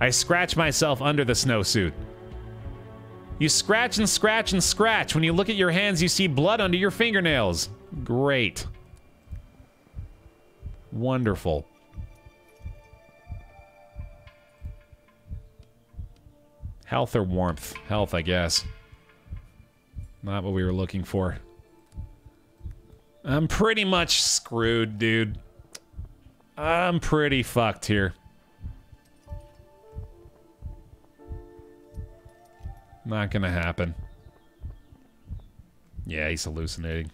I scratch myself under the snowsuit. You scratch and scratch and scratch. When you look at your hands, you see blood under your fingernails. Great. Wonderful. Health or warmth? Health, I guess. Not what we were looking for. I'm pretty much screwed, dude. I'm pretty fucked here. Not gonna happen. Yeah, he's hallucinating.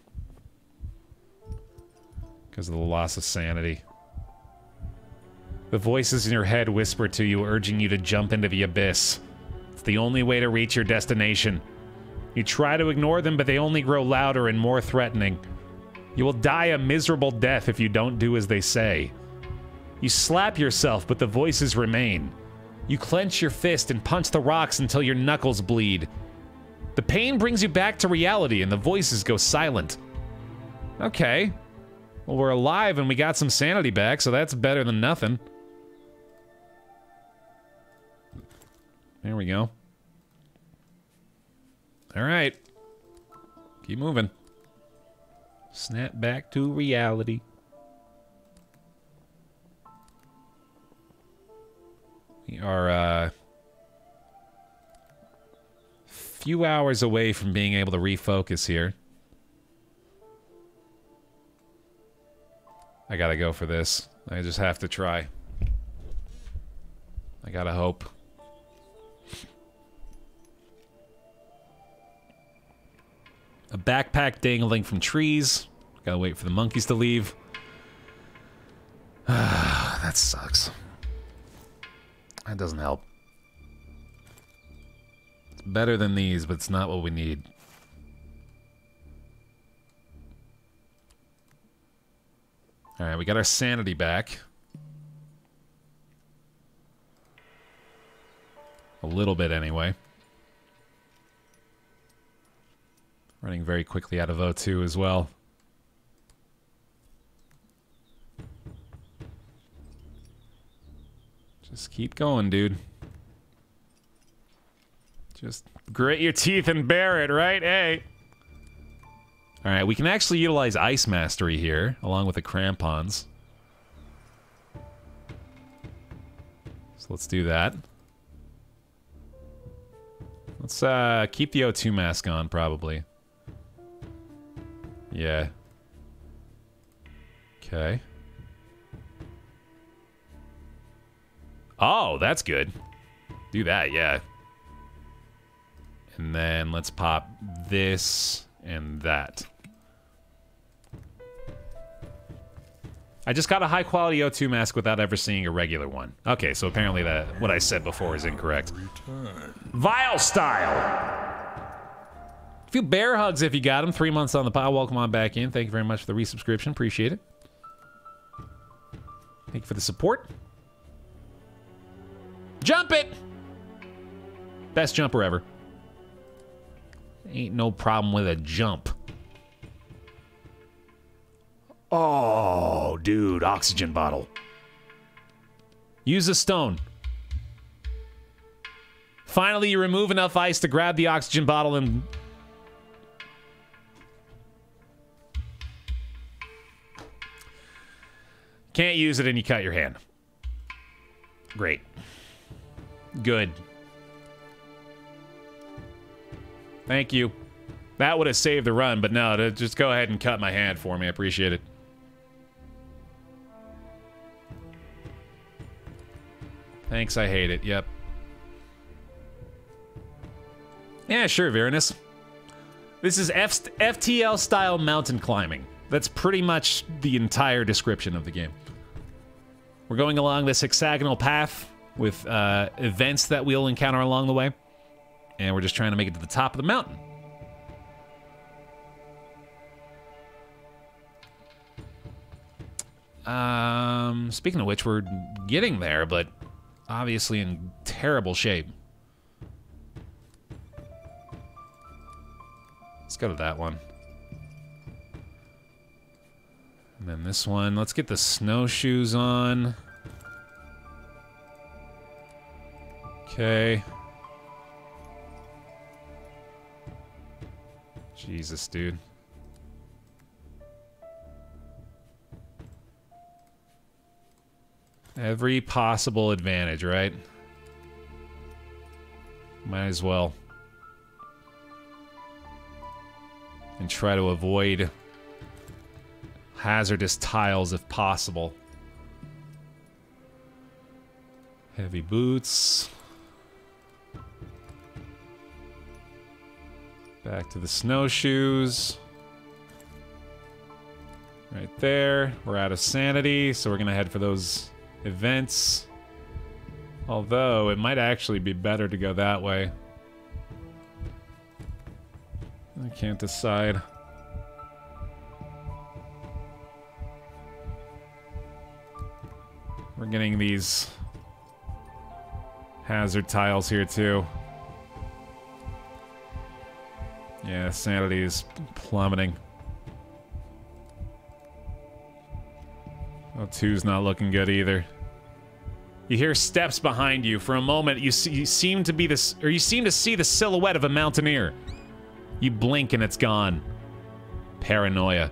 Because of the loss of sanity. The voices in your head whisper to you, urging you to jump into the abyss. It's the only way to reach your destination. You try to ignore them, but they only grow louder and more threatening. You will die a miserable death if you don't do as they say. You slap yourself, but the voices remain. You clench your fist and punch the rocks until your knuckles bleed. The pain brings you back to reality and the voices go silent. Okay. Well, we're alive and we got some sanity back, so that's better than nothing. There we go. Alright. Keep moving. Snap back to reality. We are, a few hours away from being able to refocus here. I gotta go for this. I just have to try. I gotta hope. A backpack dangling from trees. Gotta wait for the monkeys to leave. That sucks. That doesn't help. It's better than these, but it's not what we need. Alright, we got our sanity back. A little bit, anyway. Running very quickly out of O2 as well. Just keep going, dude. Just grit your teeth and bear it, right? Hey! Alright, we can actually utilize Ice Mastery here, along with the crampons. So let's do that. Let's keep the O2 mask on, probably. Yeah. Okay. Oh, that's good. Do that, yeah. And then let's pop this and that. I just got a high quality O2 mask without ever seeing a regular one. Okay, so apparently that what I said before is incorrect. Vile style! A few bear hugs if you got them. 3 months on the pod. Welcome on back in. Thank you very much for the resubscription. Appreciate it. Thank you for the support. Jump it! Best jumper ever. Ain't no problem with a jump. Oh, dude, oxygen bottle. Use a stone. Finally, you remove enough ice to grab the oxygen bottle and... Can't use it and you cut your hand. Great. Good. Thank you. That would have saved the run, but no, just go ahead and cut my hand for me. I appreciate it. Thanks, I hate it. Yep. Yeah, sure, Virenus. This is FTL-style mountain climbing. That's pretty much the entire description of the game. We're going along this hexagonal path with events that we'll encounter along the way. And we're just trying to make it to the top of the mountain. Speaking of which, we're getting there, but obviously in terrible shape. Let's go to that one. And then this one. Let's get the snowshoes on. Okay. Jesus, dude. Every possible advantage, right? Might as well. And try to avoid hazardous tiles if possible. Heavy boots. Back to the snowshoes. Right there. We're out of sanity, so we're gonna head for those events. Although, it might actually be better to go that way. I can't decide. We're getting these hazard tiles here too. Yeah, sanity is plummeting. O2's not looking good either. You hear steps behind you. For a moment, you seem to see the silhouette of a mountaineer. You blink and it's gone. Paranoia.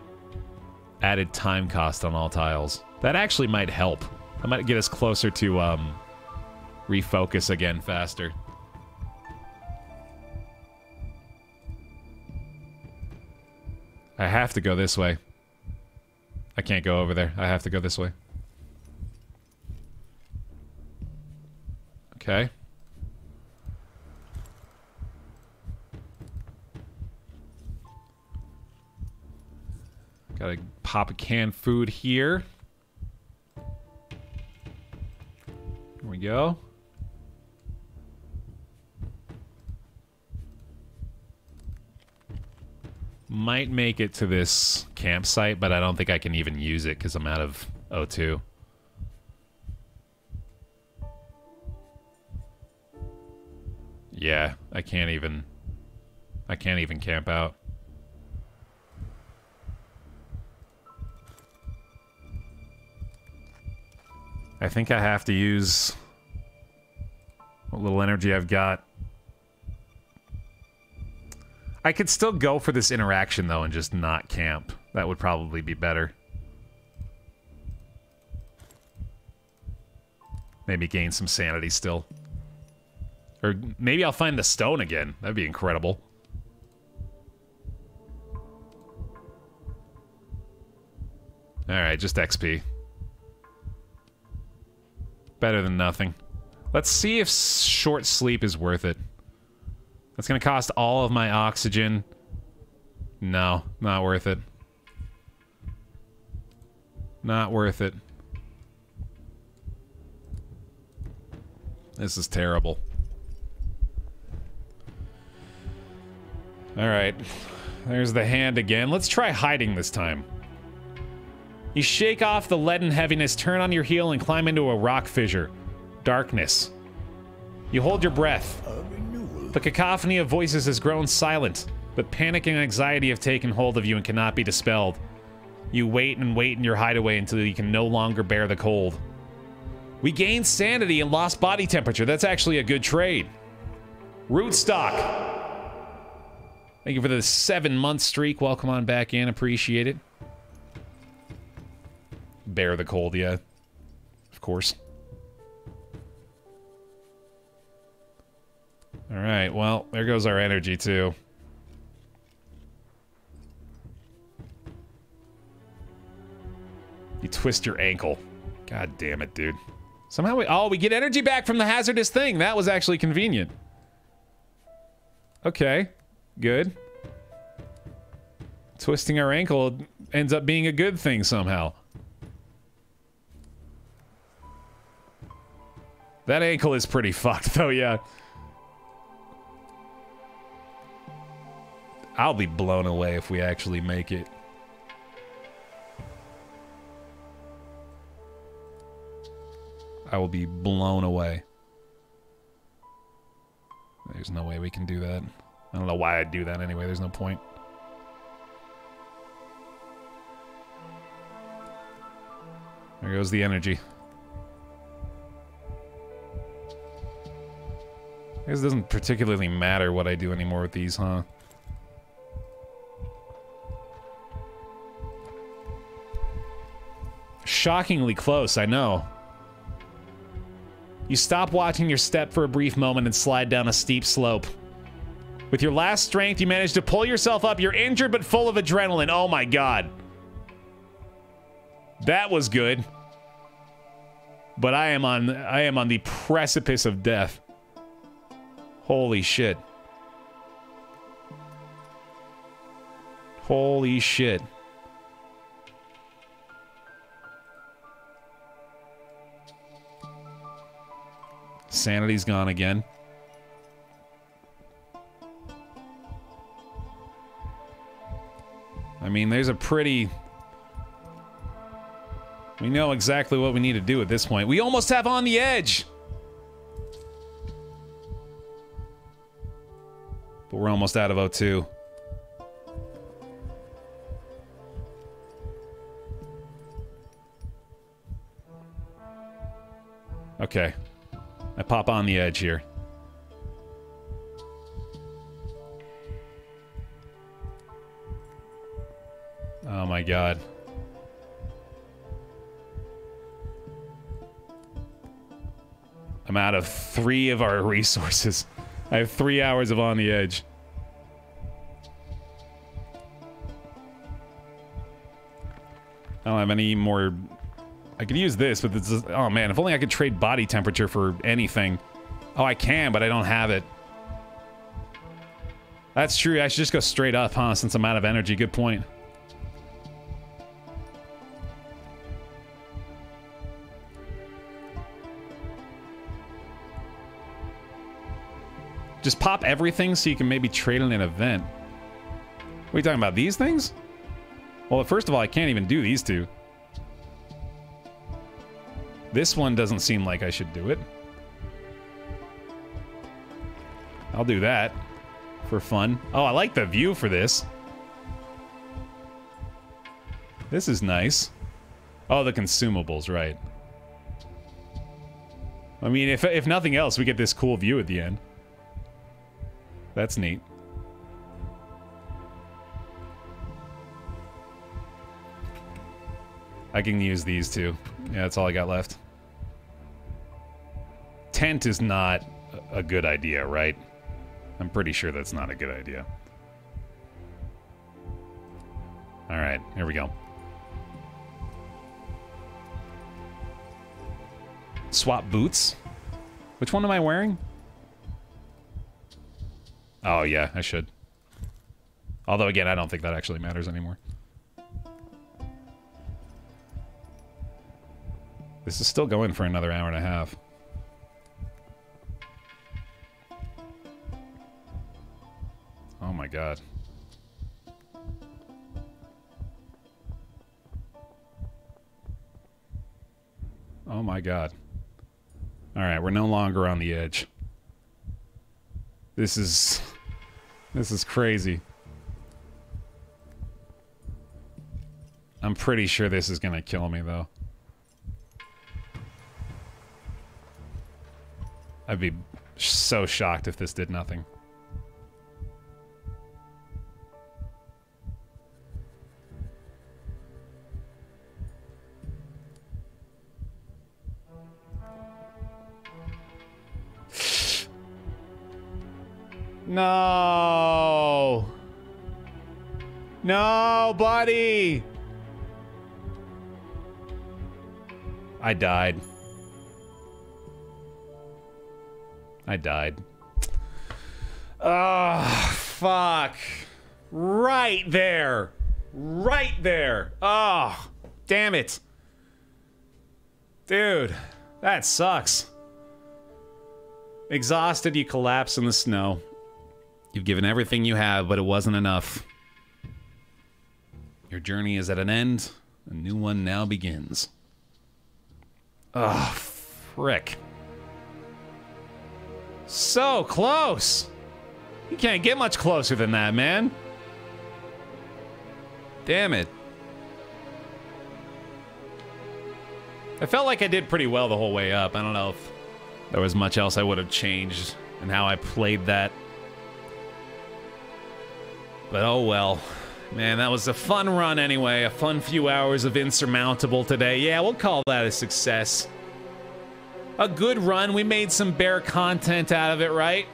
Added time cost on all tiles. That actually might help. That might get us closer to refocus again faster. I have to go this way. I can't go over there. I have to go this way. Okay. Gotta pop a canned food here. Here we go. Might make it to this campsite, but I don't think I can even use it because I'm out of O2. Yeah, I can't even camp out. I think I have to use what little energy I've got. I could still go for this interaction, though, and just not camp. That would probably be better. Maybe gain some sanity still. Or maybe I'll find the stone again. That'd be incredible. Alright, just XP. Better than nothing. Let's see if short sleep is worth it. That's gonna cost all of my oxygen. No, not worth it. Not worth it. This is terrible. Alright. There's the hand again. Let's try hiding this time. You shake off the leaden heaviness, turn on your heel, and climb into a rock fissure. Darkness. You hold your breath. The cacophony of voices has grown silent, but panic and anxiety have taken hold of you and cannot be dispelled. You wait and wait in your hideaway until you can no longer bear the cold. We gained sanity and lost body temperature. That's actually a good trade. Rootstock. Thank you for the 7-month streak. Welcome on back in. Appreciate it. Bear the cold, yeah. Of course. Alright, well, there goes our energy, too. You twist your ankle. God damn it, dude. Somehow we get energy back from the hazardous thing. That was actually convenient. Okay, good. Twisting our ankle ends up being a good thing somehow. That ankle is pretty fucked, though, yeah. I'll be blown away if we actually make it. I will be blown away. There's no way we can do that. I don't know why I'd do that anyway. There's no point. There goes the energy. I guess it doesn't particularly matter what I do anymore with these, huh? Shockingly close, I know. You stop watching your step for a brief moment and slide down a steep slope. With your last strength, you manage to pull yourself up. You're injured but full of adrenaline. Oh my god. That was good. But I am on the precipice of death. Holy shit. Holy shit. Sanity's gone again. I mean, there's a pretty... We know exactly what we need to do at this point. We almost have on the edge! But we're almost out of O2. Okay. I pop on the edge here. Oh my god. I'm out of 3 of our resources. I have 3 hours of on the edge. I don't have any more... I could use this, but this is... Oh man, if only I could trade body temperature for anything. Oh, I can, but I don't have it. That's true, I should just go straight up, huh? Since I'm out of energy. Good point. Just pop everything so you can maybe trade in an event. What are you talking about? These things? Well, first of all, I can't even do these two. This one doesn't seem like I should do it. I'll do that for fun. Oh, I like the view for this. This is nice. Oh, the consumables, right. I mean, if nothing else, we get this cool view at the end. That's neat. I can use these two. Yeah, that's all I got left. Tent is not a good idea, right? I'm pretty sure that's not a good idea. Alright, here we go. Swap boots? Which one am I wearing? Oh, yeah, I should. Although, again, I don't think that actually matters anymore. This is still going for another hour and a half. Oh my god. Oh my god. Alright, we're no longer on the edge. This is crazy. I'm pretty sure this is gonna kill me, though. I'd be so shocked if this did nothing. No. No, buddy. I died. I died. Oh, fuck. Right there. Right there. Oh, damn it. Dude, that sucks. Exhausted, you collapse in the snow. You've given everything you have, but it wasn't enough. Your journey is at an end. A new one now begins. Oh, frick. So close! You can't get much closer than that, man. Damn it. I felt like I did pretty well the whole way up. I don't know if there was much else I would have changed in how I played that. But oh well. Man, that was a fun run anyway. A fun few hours of Insurmountable today. Yeah, we'll call that a success. A good run. We made some Baer content out of it, right?